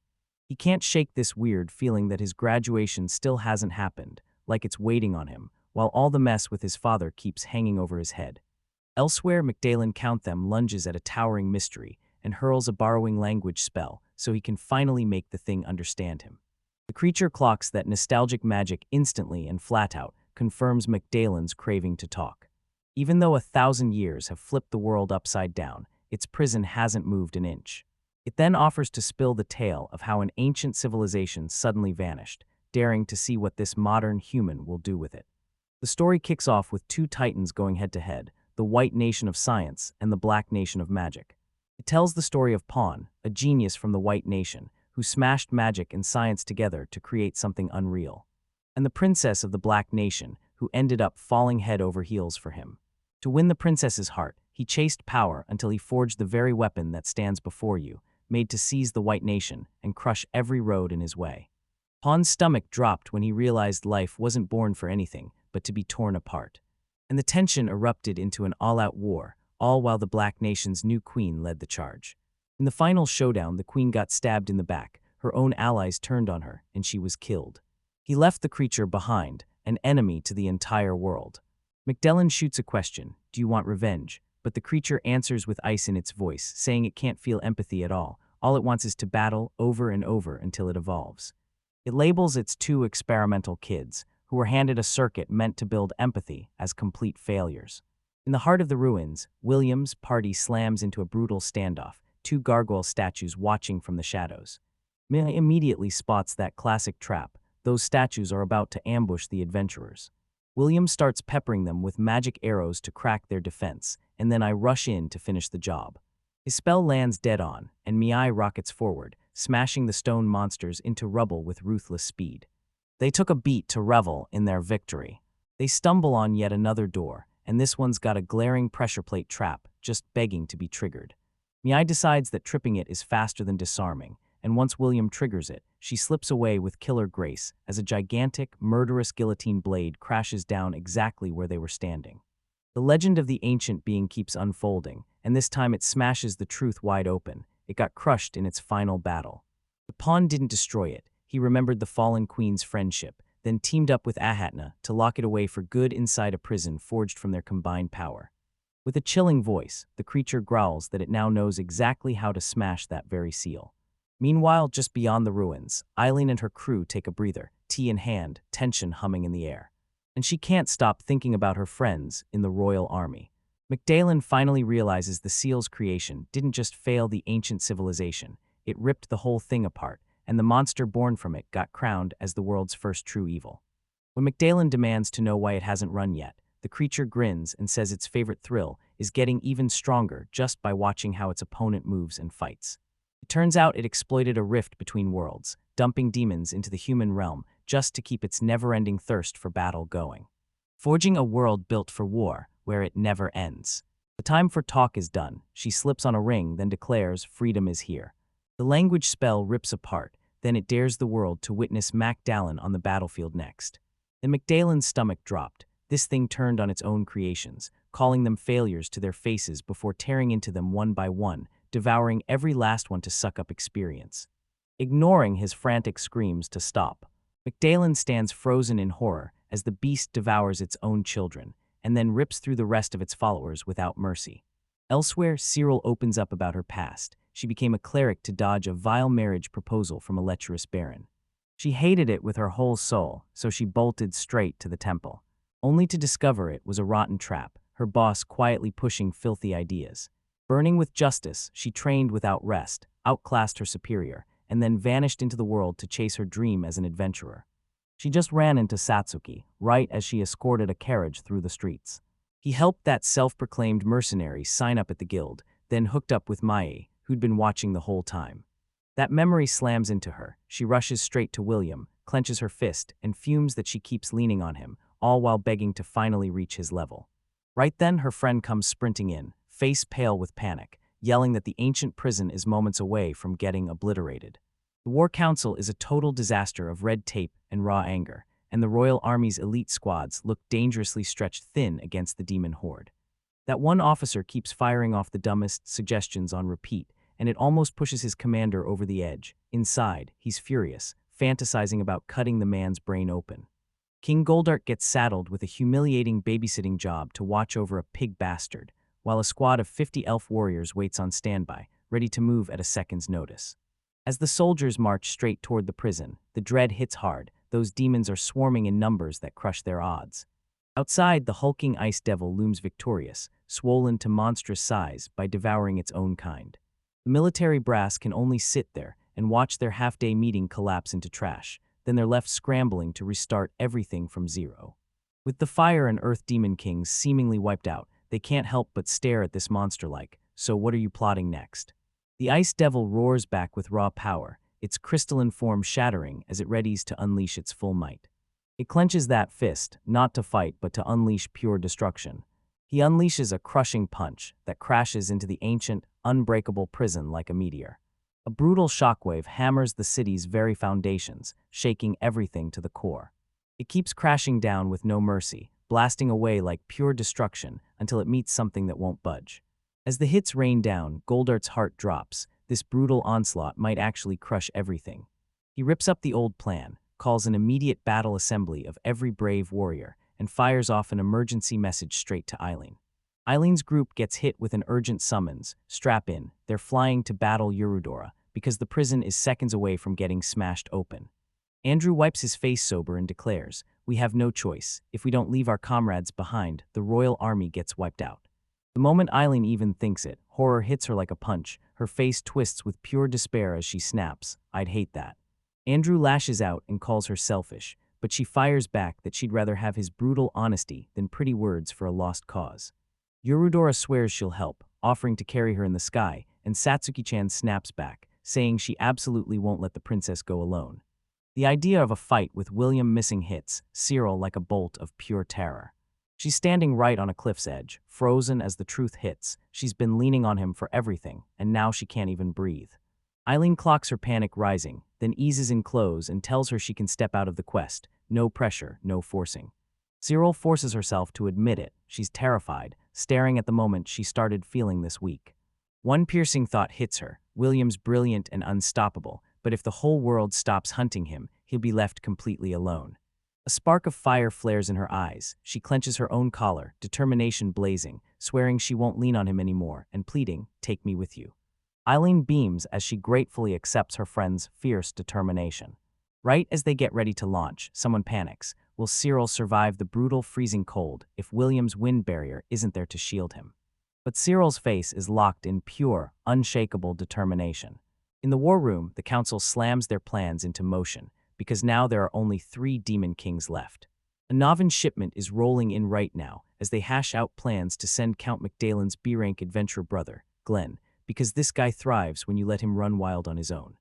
He can't shake this weird feeling that his graduation still hasn't happened, like it's waiting on him, while all the mess with his father keeps hanging over his head. Elsewhere, Magdalen count them lunges at a towering mystery and hurls a borrowing language spell so he can finally make the thing understand him. The creature clocks that nostalgic magic instantly and flat out confirms Magdalen's craving to talk. Even though 1,000 years have flipped the world upside down, its prison hasn't moved an inch. It then offers to spill the tale of how an ancient civilization suddenly vanished, daring to see what this modern human will do with it. The story kicks off with two titans going head-to-head, the white nation of science and the black nation of magic. It tells the story of Pawn, a genius from the white nation, who smashed magic and science together to create something unreal, and the princess of the black nation, who ended up falling head over heels for him. To win the princess's heart, he chased power until he forged the very weapon that stands before you, made to seize the white nation and crush every road in his way. Pawn's stomach dropped when he realized life wasn't born for anything but to be torn apart. And the tension erupted into an all-out war, all while the Black Nation's new queen led the charge. In the final showdown, the queen got stabbed in the back, her own allies turned on her, and she was killed. He left the creature behind, an enemy to the entire world. Magdalen shoots a question, "Do you want revenge?" But the creature answers with ice in its voice, saying it can't feel empathy at all. All it wants is to battle over and over until it evolves. It labels its two experimental kids, who were handed a circuit meant to build empathy, as complete failures. In the heart of the ruins, William's party slams into a brutal standoff, two gargoyle statues watching from the shadows. Mia immediately spots that classic trap. Those statues are about to ambush the adventurers. William starts peppering them with magic arrows to crack their defense, and then I rush in to finish the job. His spell lands dead on, and Miai rockets forward, smashing the stone monsters into rubble with ruthless speed. They took a beat to revel in their victory. They stumble on yet another door, and this one's got a glaring pressure plate trap, just begging to be triggered. Miai decides that tripping it is faster than disarming, and once William triggers it, she slips away with killer grace as a gigantic, murderous guillotine blade crashes down exactly where they were standing. The legend of the ancient being keeps unfolding, and this time it smashes the truth wide open. It got crushed in its final battle. The pawn didn't destroy it. He remembered the fallen queen's friendship, then teamed up with Ahatna to lock it away for good inside a prison forged from their combined power. With a chilling voice, the creature growls that it now knows exactly how to smash that very seal. Meanwhile, just beyond the ruins, Eileen and her crew take a breather, tea in hand, tension humming in the air. And she can't stop thinking about her friends in the royal army. Magdalen finally realizes the seal's creation didn't just fail the ancient civilization, it ripped the whole thing apart, and the monster born from it got crowned as the world's first true evil. When Magdalen demands to know why it hasn't run yet, the creature grins and says its favorite thrill is getting even stronger just by watching how its opponent moves and fights. It turns out it exploited a rift between worlds, dumping demons into the human realm just to keep its never-ending thirst for battle going. Forging a world built for war, where it never ends. The time for talk is done. She slips on a ring, then declares freedom is here. The language spell rips apart, then it dares the world to witness Magdalen on the battlefield next. Then Magdalen's stomach dropped. This thing turned on its own creations, calling them failures to their faces before tearing into them one by one, devouring every last one to suck up experience. Ignoring his frantic screams to stop, Magdalen stands frozen in horror as the beast devours its own children, and then rips through the rest of its followers without mercy. Elsewhere, Cyril opens up about her past. She became a cleric to dodge a vile marriage proposal from a lecherous baron. She hated it with her whole soul, so she bolted straight to the temple, only to discover it was a rotten trap. her boss quietly pushing filthy ideas. Burning with justice, she trained without rest, outclassed her superior, and then vanished into the world to chase her dream as an adventurer. She just ran into Satsuki, right as she escorted a carriage through the streets. He helped that self-proclaimed mercenary sign up at the guild, then hooked up with Mage, who'd been watching the whole time. That memory slams into her. She rushes straight to William, clenches her fist, and fumes that she keeps leaning on him, all while begging to finally reach his level. Right then, her friend comes sprinting in, face pale with panic, yelling that the ancient prison is moments away from getting obliterated. The War Council is a total disaster of red tape and raw anger, and the Royal Army's elite squads look dangerously stretched thin against the demon horde. That one officer keeps firing off the dumbest suggestions on repeat, and it almost pushes his commander over the edge. Inside, he's furious, fantasizing about cutting the man's brain open. King Goldart gets saddled with a humiliating babysitting job to watch over a pig bastard, while a squad of 50 elf warriors waits on standby, ready to move at a second's notice. As the soldiers march straight toward the prison, the dread hits hard. Those demons are swarming in numbers that crush their odds. Outside, the hulking ice devil looms victorious, swollen to monstrous size by devouring its own kind. The military brass can only sit there and watch their half-day meeting collapse into trash, then they're left scrambling to restart everything from zero. With the fire and earth demon kings seemingly wiped out, they can't help but stare at this monster like, so what are you plotting next? The ice devil roars back with raw power, its crystalline form shattering as it readies to unleash its full might. It clenches that fist, not to fight but to unleash pure destruction. He unleashes a crushing punch that crashes into the ancient, unbreakable prison like a meteor. A brutal shockwave hammers the city's very foundations, shaking everything to the core. It keeps crashing down with no mercy, blasting away like pure destruction until it meets something that won't budge. As the hits rain down, Goldart's heart drops. This brutal onslaught might actually crush everything. He rips up the old plan, calls an immediate battle assembly of every brave warrior, and fires off an emergency message straight to Eileen. Eileen's group gets hit with an urgent summons. Strap in, they're flying to battle Eurudora, because the prison is seconds away from getting smashed open. Andrew wipes his face sober and declares, "We have no choice. If we don't leave our comrades behind, the Royal Army gets wiped out." The moment Eileen even thinks it, horror hits her like a punch. Her face twists with pure despair as she snaps, "I'd hate that." Andrew lashes out and calls her selfish, but she fires back that she'd rather have his brutal honesty than pretty words for a lost cause. Eurudora swears she'll help, offering to carry her in the sky, and Satsuki-chan snaps back, saying she absolutely won't let the princess go alone. The idea of a fight with William missing hits Cyril like a bolt of pure terror. She's standing right on a cliff's edge, frozen as the truth hits. She's been leaning on him for everything, and now she can't even breathe. Eileen clocks her panic rising, then eases in clothes and tells her she can step out of the quest. No pressure, no forcing. Cyril forces herself to admit it. She's terrified, staring at the moment she started feeling this week. One piercing thought hits her. William's brilliant and unstoppable, but if the whole world stops hunting him, he'll be left completely alone. A spark of fire flares in her eyes. She clenches her own collar, determination blazing, swearing she won't lean on him anymore, and pleading, "Take me with you." Eileen beams as she gratefully accepts her friend's fierce determination. Right as they get ready to launch, someone panics. Will Cyril survive the brutal freezing cold if William's wind barrier isn't there to shield him? But Cyril's face is locked in pure, unshakable determination. In the war room, the council slams their plans into motion, because now there are only 3 demon kings left. A Noven shipment is rolling in right now as they hash out plans to send Count McDalen's B-rank adventurer brother, Glenn, because this guy thrives when you let him run wild on his own.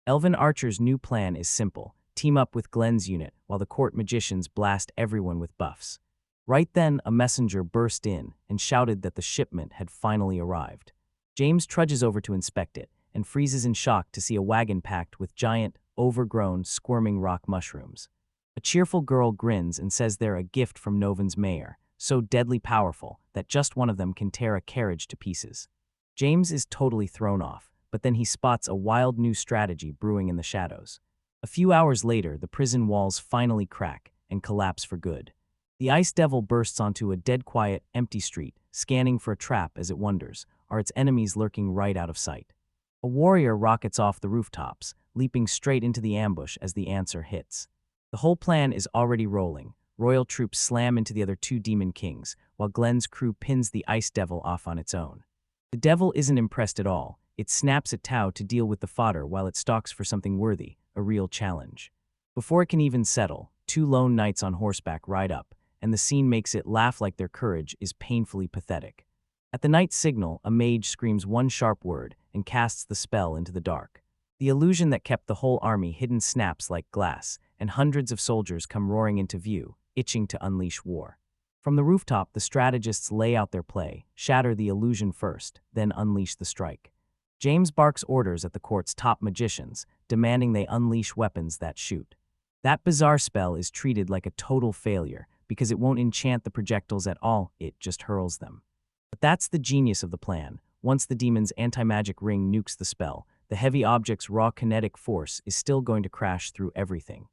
Elven Archer's new plan is simple: team up with Glenn's unit while the court magicians blast everyone with buffs. Right then, a messenger burst in and shouted that the shipment had finally arrived. James trudges over to inspect it and freezes in shock to see a wagon packed with giant, overgrown, squirming rock mushrooms. A cheerful girl grins and says they're a gift from Noven's mayor, so deadly powerful that just one of them can tear a carriage to pieces. James is totally thrown off, but then he spots a wild new strategy brewing in the shadows. A few hours later, the prison walls finally crack and collapse for good. The ice devil bursts onto a dead-quiet, empty street, scanning for a trap as it wonders, are its enemies lurking right out of sight? A warrior rockets off the rooftops, leaping straight into the ambush as the answer hits. The whole plan is already rolling. royal troops slam into the other two demon kings, while Glenn's crew pins the ice devil off on its own. The devil isn't impressed at all. It snaps at Tao to deal with the fodder while it stalks for something worthy, a real challenge. Before it can even settle, two lone knights on horseback ride up, and the scene makes it laugh like their courage is painfully pathetic. At the knight's signal, a mage screams one sharp word and casts the spell into the dark. The illusion that kept the whole army hidden snaps like glass, and hundreds of soldiers come roaring into view, itching to unleash war. From the rooftop, the strategists lay out their play, shatter the illusion first, then unleash the strike. James barks orders at the court's top magicians, demanding they unleash weapons that shoot. That bizarre spell is treated like a total failure because it won't enchant the projectiles at all, it just hurls them. But that's the genius of the plan. Once the demon's anti-magic ring nukes the spell, the heavy object's raw kinetic force is still going to crash through everything.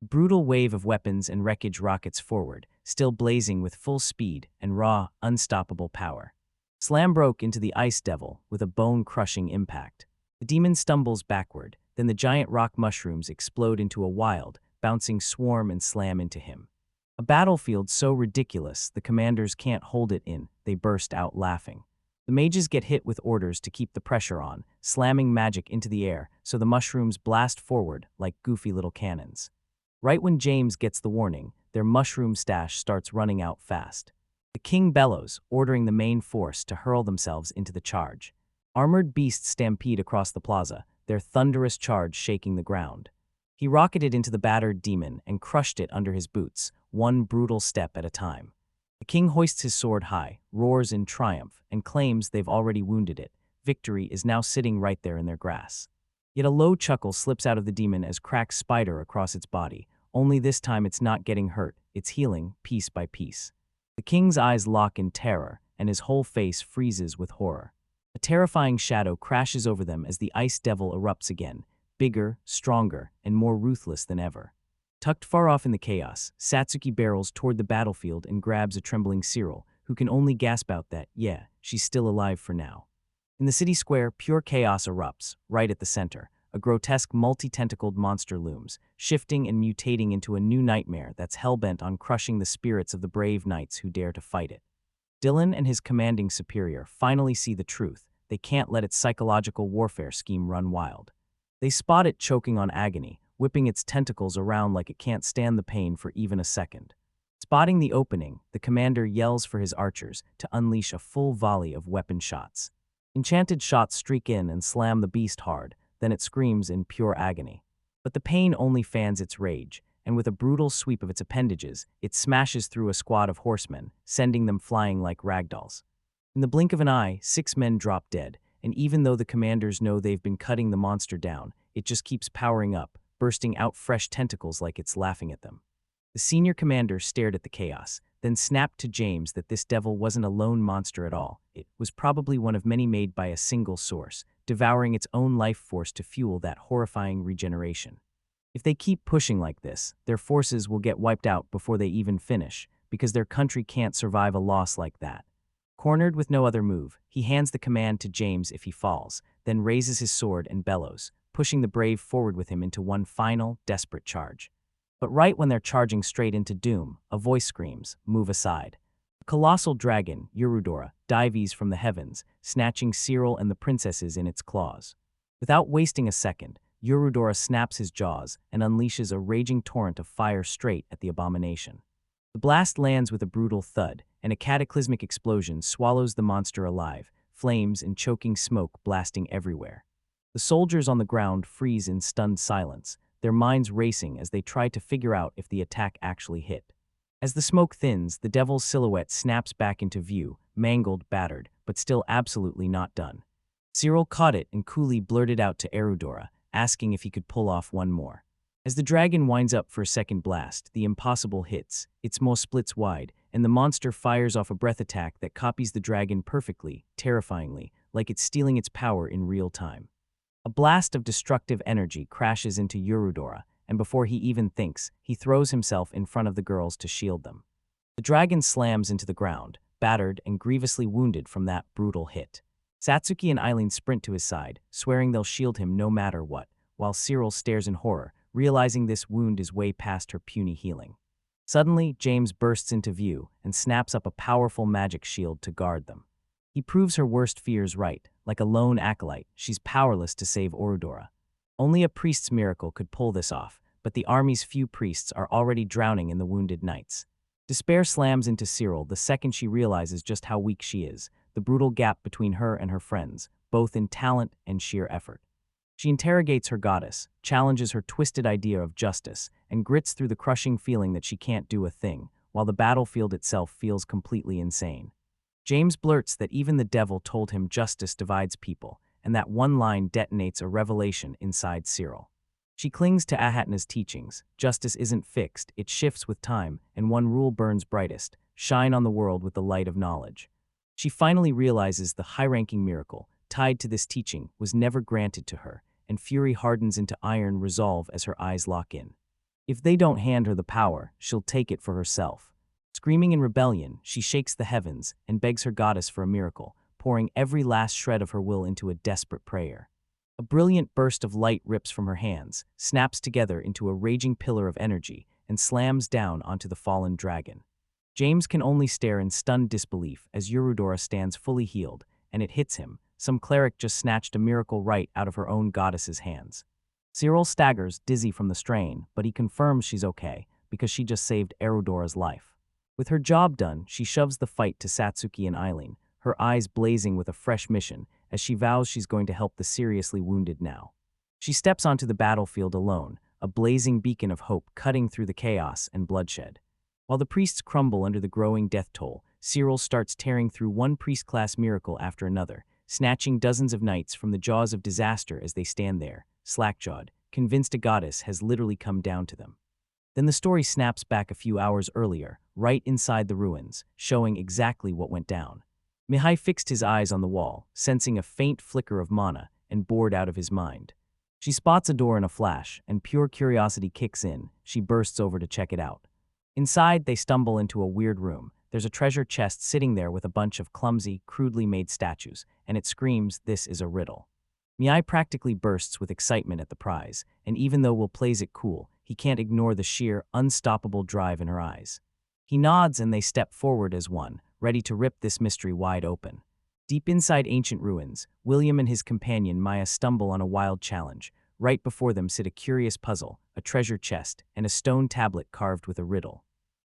A brutal wave of weapons and wreckage rockets forward, still blazing with full speed and raw, unstoppable power. Slam broke into the ice devil with a bone-crushing impact. The demon stumbles backward, then the giant rock mushrooms explode into a wild, bouncing swarm and slam into him. A battlefield so ridiculous the commanders can't hold it in, they burst out laughing. The mages get hit with orders to keep the pressure on, slamming magic into the air so the mushrooms blast forward like goofy little cannons. Right when James gets the warning, their mushroom stash starts running out fast. The king bellows, ordering the main force to hurl themselves into the charge. Armored beasts stampede across the plaza, their thunderous charge shaking the ground. He rocketed into the battered demon and crushed it under his boots, one brutal step at a time. The king hoists his sword high, roars in triumph, and claims they've already wounded it. Victory is now sitting right there in their grasp. Yet a low chuckle slips out of the demon as cracks spider across its body. Only this time it's not getting hurt, it's healing, piece by piece. The king's eyes lock in terror, and his whole face freezes with horror. A terrifying shadow crashes over them as the ice devil erupts again, bigger, stronger, and more ruthless than ever. Tucked far off in the chaos, Satsuki barrels toward the battlefield and grabs a trembling Cyril, who can only gasp out that, yeah, she's still alive for now. In the city square, pure chaos erupts, right at the center. A grotesque multi-tentacled monster looms, shifting and mutating into a new nightmare that's hell-bent on crushing the spirits of the brave knights who dare to fight it. Dylan and his commanding superior finally see the truth. They can't let its psychological warfare scheme run wild. They spot it choking on agony, whipping its tentacles around like it can't stand the pain for even a second. Spotting the opening, the commander yells for his archers to unleash a full volley of weapon shots. Enchanted shots streak in and slam the beast hard, then it screams in pure agony. But the pain only fans its rage, and with a brutal sweep of its appendages, it smashes through a squad of horsemen, sending them flying like ragdolls. In the blink of an eye, 6 men drop dead, and even though the commanders know they've been cutting the monster down, it just keeps powering up, bursting out fresh tentacles like it's laughing at them. The senior commander stared at the chaos, then snapped to James that this devil wasn't a lone monster at all. It was probably one of many made by a single source, devouring its own life force to fuel that horrifying regeneration. If they keep pushing like this, their forces will get wiped out before they even finish, because their country can't survive a loss like that. Cornered with no other move, he hands the command to James if he falls, then raises his sword and bellows, pushing the brave forward with him into one final, desperate charge. But right when they're charging straight into doom, a voice screams, "Move aside." A colossal dragon, Urudora, dives from the heavens, snatching Cyril and the princesses in its claws. Without wasting a second, Urudora snaps his jaws and unleashes a raging torrent of fire straight at the abomination. The blast lands with a brutal thud, and a cataclysmic explosion swallows the monster alive, flames and choking smoke blasting everywhere. The soldiers on the ground freeze in stunned silence, their minds racing as they try to figure out if the attack actually hit. As the smoke thins, the devil's silhouette snaps back into view, mangled, battered, but still absolutely not done. Cyril caught it and coolly blurted out to Erudora, asking if he could pull off one more. As the dragon winds up for a second blast, the impossible hits, its maw splits wide, and the monster fires off a breath attack that copies the dragon perfectly, terrifyingly, like it's stealing its power in real time. A blast of destructive energy crashes into Urudora, and before he even thinks, he throws himself in front of the girls to shield them. The dragon slams into the ground, battered and grievously wounded from that brutal hit. Satsuki and Eileen sprint to his side, swearing they'll shield him no matter what, while Cyril stares in horror, realizing this wound is way past her puny healing. Suddenly, James bursts into view and snaps up a powerful magic shield to guard them. He proves her worst fears right. Like a lone acolyte, she's powerless to save Orudora. Only a priest's miracle could pull this off, but the army's few priests are already drowning in the wounded knights. Despair slams into Cyril the second she realizes just how weak she is, the brutal gap between her and her friends, both in talent and sheer effort. She interrogates her goddess, challenges her twisted idea of justice, and grits through the crushing feeling that she can't do a thing, while the battlefield itself feels completely insane. James blurts that even the devil told him justice divides people, and that one line detonates a revelation inside Cyril. She clings to Ahatna's teachings: justice isn't fixed, it shifts with time, and one rule burns brightest: shine on the world with the light of knowledge. She finally realizes the high-ranking miracle, tied to this teaching, was never granted to her, and fury hardens into iron resolve as her eyes lock in. If they don't hand her the power, she'll take it for herself. Screaming in rebellion, she shakes the heavens and begs her goddess for a miracle, pouring every last shred of her will into a desperate prayer. A brilliant burst of light rips from her hands, snaps together into a raging pillar of energy, and slams down onto the fallen dragon. James can only stare in stunned disbelief as Eurydora stands fully healed, and it hits him. Some cleric just snatched a miracle right out of her own goddess's hands. Cyril staggers, dizzy from the strain, but he confirms she's okay, because she just saved Erudora's life. With her job done, she shoves the fight to Satsuki and Eileen, her eyes blazing with a fresh mission, as she vows she's going to help the seriously wounded now. She steps onto the battlefield alone, a blazing beacon of hope cutting through the chaos and bloodshed. While the priests crumble under the growing death toll, Cyril starts tearing through one priest-class miracle after another, snatching dozens of knights from the jaws of disaster as they stand there, slack-jawed, convinced a goddess has literally come down to them. Then the story snaps back a few hours earlier, right inside the ruins, showing exactly what went down. Mihai fixed his eyes on the wall, sensing a faint flicker of mana, and bored out of his mind. She spots a door in a flash, and pure curiosity kicks in. She bursts over to check it out. Inside, they stumble into a weird room. There's a treasure chest sitting there with a bunch of clumsy, crudely made statues, and it screams, "This is a riddle." Mihai practically bursts with excitement at the prize, and even though Will plays it cool, he can't ignore the sheer, unstoppable drive in her eyes. He nods and they step forward as one, ready to rip this mystery wide open. Deep inside ancient ruins, William and his companion Maya stumble on a wild challenge. Right before them sit a curious puzzle, a treasure chest, and a stone tablet carved with a riddle.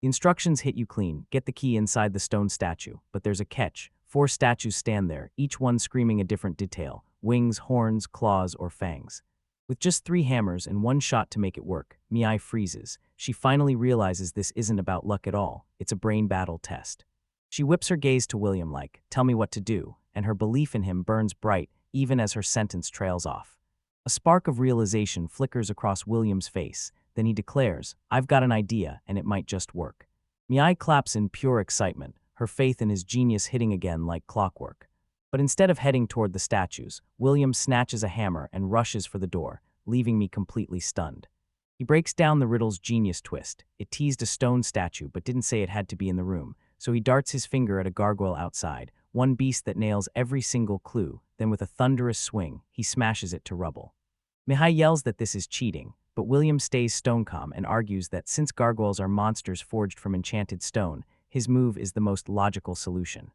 The instructions hit you clean: get the key inside the stone statue, but there's a catch. 4 statues stand there, each one screaming a different detail: wings, horns, claws, or fangs. With just 3 hammers and 1 shot to make it work, Mihai freezes. She finally realizes this isn't about luck at all, it's a brain battle test. She whips her gaze to William like, "Tell me what to do," and her belief in him burns bright even as her sentence trails off. A spark of realization flickers across William's face, then he declares, "I've got an idea, and it might just work." Mihai claps in pure excitement, her faith in his genius hitting again like clockwork. But instead of heading toward the statues, William snatches a hammer and rushes for the door, leaving me completely stunned. He breaks down the riddle's genius twist. It teased a stone statue but didn't say it had to be in the room, so he darts his finger at a gargoyle outside, one beast that nails every single clue. Then with a thunderous swing, he smashes it to rubble. Mihai yells that this is cheating, but William stays stone calm and argues that since gargoyles are monsters forged from enchanted stone, his move is the most logical solution.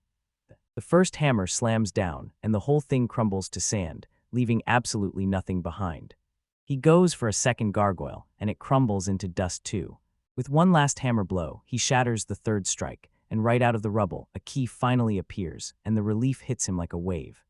The first hammer slams down, and the whole thing crumbles to sand, leaving absolutely nothing behind. He goes for a second gargoyle, and it crumbles into dust too. With one last hammer blow, he shatters the third strike, and right out of the rubble, a key finally appears, and the relief hits him like a wave.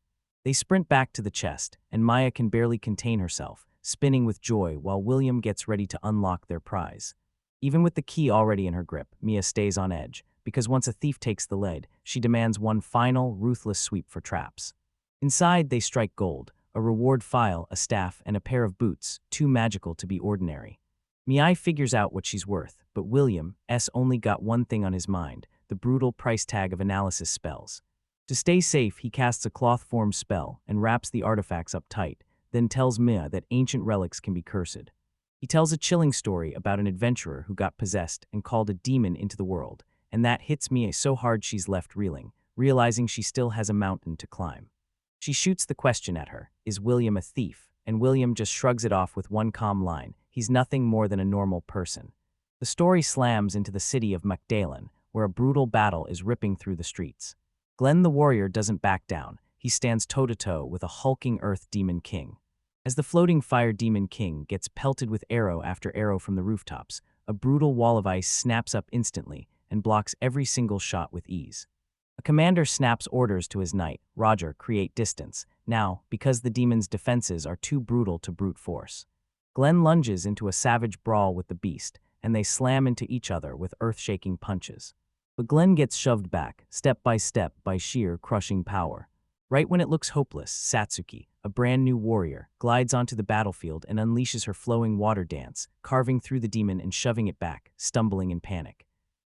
They sprint back to the chest, and Maya can barely contain herself, spinning with joy while William gets ready to unlock their prize. Even with the key already in her grip, Mia stays on edge, because once a thief takes the lead, she demands one final, ruthless sweep for traps. Inside, they strike gold, a reward file, a staff, and a pair of boots, too magical to be ordinary. Mihai figures out what she's worth, but William's only got one thing on his mind: the brutal price tag of analysis spells. To stay safe, he casts a cloth-formed spell and wraps the artifacts up tight, then tells Mia that ancient relics can be cursed. He tells a chilling story about an adventurer who got possessed and called a demon into the world, and that hits Mia so hard she's left reeling, realizing she still has a mountain to climb. She shoots the question at her: is William a thief? And William just shrugs it off with one calm line: he's nothing more than a normal person. The story slams into the city of Magdalen, where a brutal battle is ripping through the streets. Glenn the warrior doesn't back down. He stands toe-to-toe with a hulking earth demon king. As the floating fire demon king gets pelted with arrow after arrow from the rooftops, a brutal wall of ice snaps up instantly and blocks every single shot with ease. A commander snaps orders to his knight, Roger, create distance, now because the demon's defenses are too brutal to brute force. Glenn lunges into a savage brawl with the beast, and they slam into each other with earth-shaking punches. But Glenn gets shoved back, step by step, by sheer crushing power. Right when it looks hopeless, Satsuki, a brand new warrior, glides onto the battlefield and unleashes her flowing water dance, carving through the demon and shoving it back, stumbling in panic.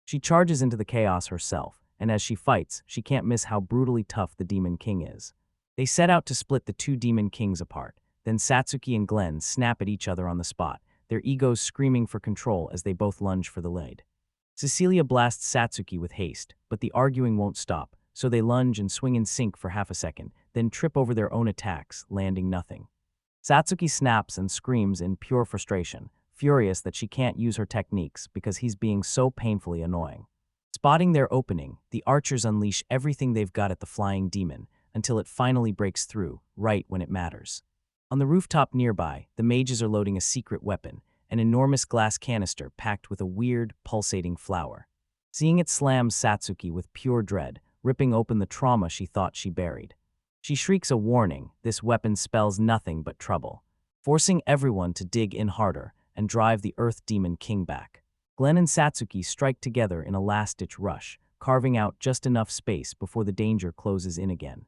She charges into the chaos herself, and as she fights, she can't miss how brutally tough the Demon King is. They set out to split the two Demon Kings apart. Then Satsuki and Glenn snap at each other on the spot, their egos screaming for control as they both lunge for the lead. Cecilia blasts Satsuki with haste, but the arguing won't stop, so they lunge and swing in sync for half a second, then trip over their own attacks, landing nothing. Satsuki snaps and screams in pure frustration, furious that she can't use her techniques because he's being so painfully annoying. Spotting their opening, the archers unleash everything they've got at the flying demon until it finally breaks through, right when it matters. On the rooftop nearby, the mages are loading a secret weapon, an enormous glass canister packed with a weird, pulsating flower. Seeing it slams Satsuki with pure dread, ripping open the trauma she thought she buried. She shrieks a warning. This weapon spells nothing but trouble, forcing everyone to dig in harder and drive the Earth Demon King back. Glenn and Satsuki strike together in a last-ditch rush, carving out just enough space before the danger closes in again.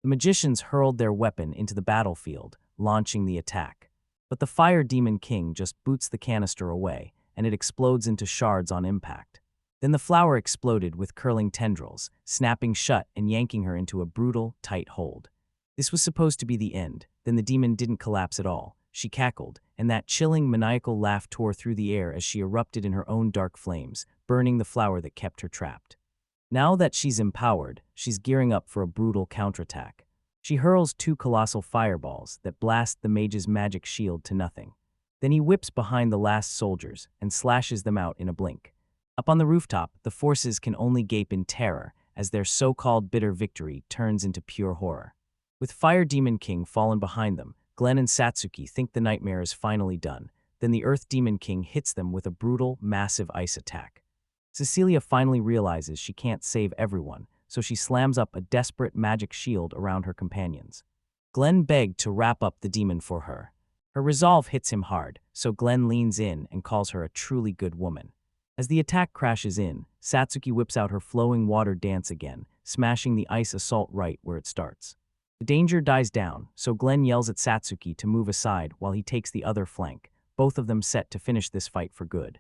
The magicians hurled their weapon into the battlefield, launching the attack. But the Fire Demon King just boots the canister away, and it explodes into shards on impact. Then the flower exploded with curling tendrils, snapping shut and yanking her into a brutal, tight hold. This was supposed to be the end. Then the demon didn't collapse at all. She cackled, and that chilling, maniacal laugh tore through the air as she erupted in her own dark flames, burning the flower that kept her trapped. Now that she's empowered, she's gearing up for a brutal counterattack. She hurls two colossal fireballs that blast the mage's magic shield to nothing. Then he whips behind the last soldiers and slashes them out in a blink. Up on the rooftop, the forces can only gape in terror as their so-called bitter victory turns into pure horror. With Fire Demon King fallen behind them, Glenn and Satsuki think the nightmare is finally done. Then the Earth Demon King hits them with a brutal, massive ice attack. Cecilia finally realizes she can't save everyone, so she slams up a desperate magic shield around her companions. Glenn begged to wrap up the demon for her. Her resolve hits him hard, so Glenn leans in and calls her a truly good woman. As the attack crashes in, Satsuki whips out her flowing water dance again, smashing the ice assault right where it starts. The danger dies down, so Glenn yells at Satsuki to move aside while he takes the other flank, both of them set to finish this fight for good.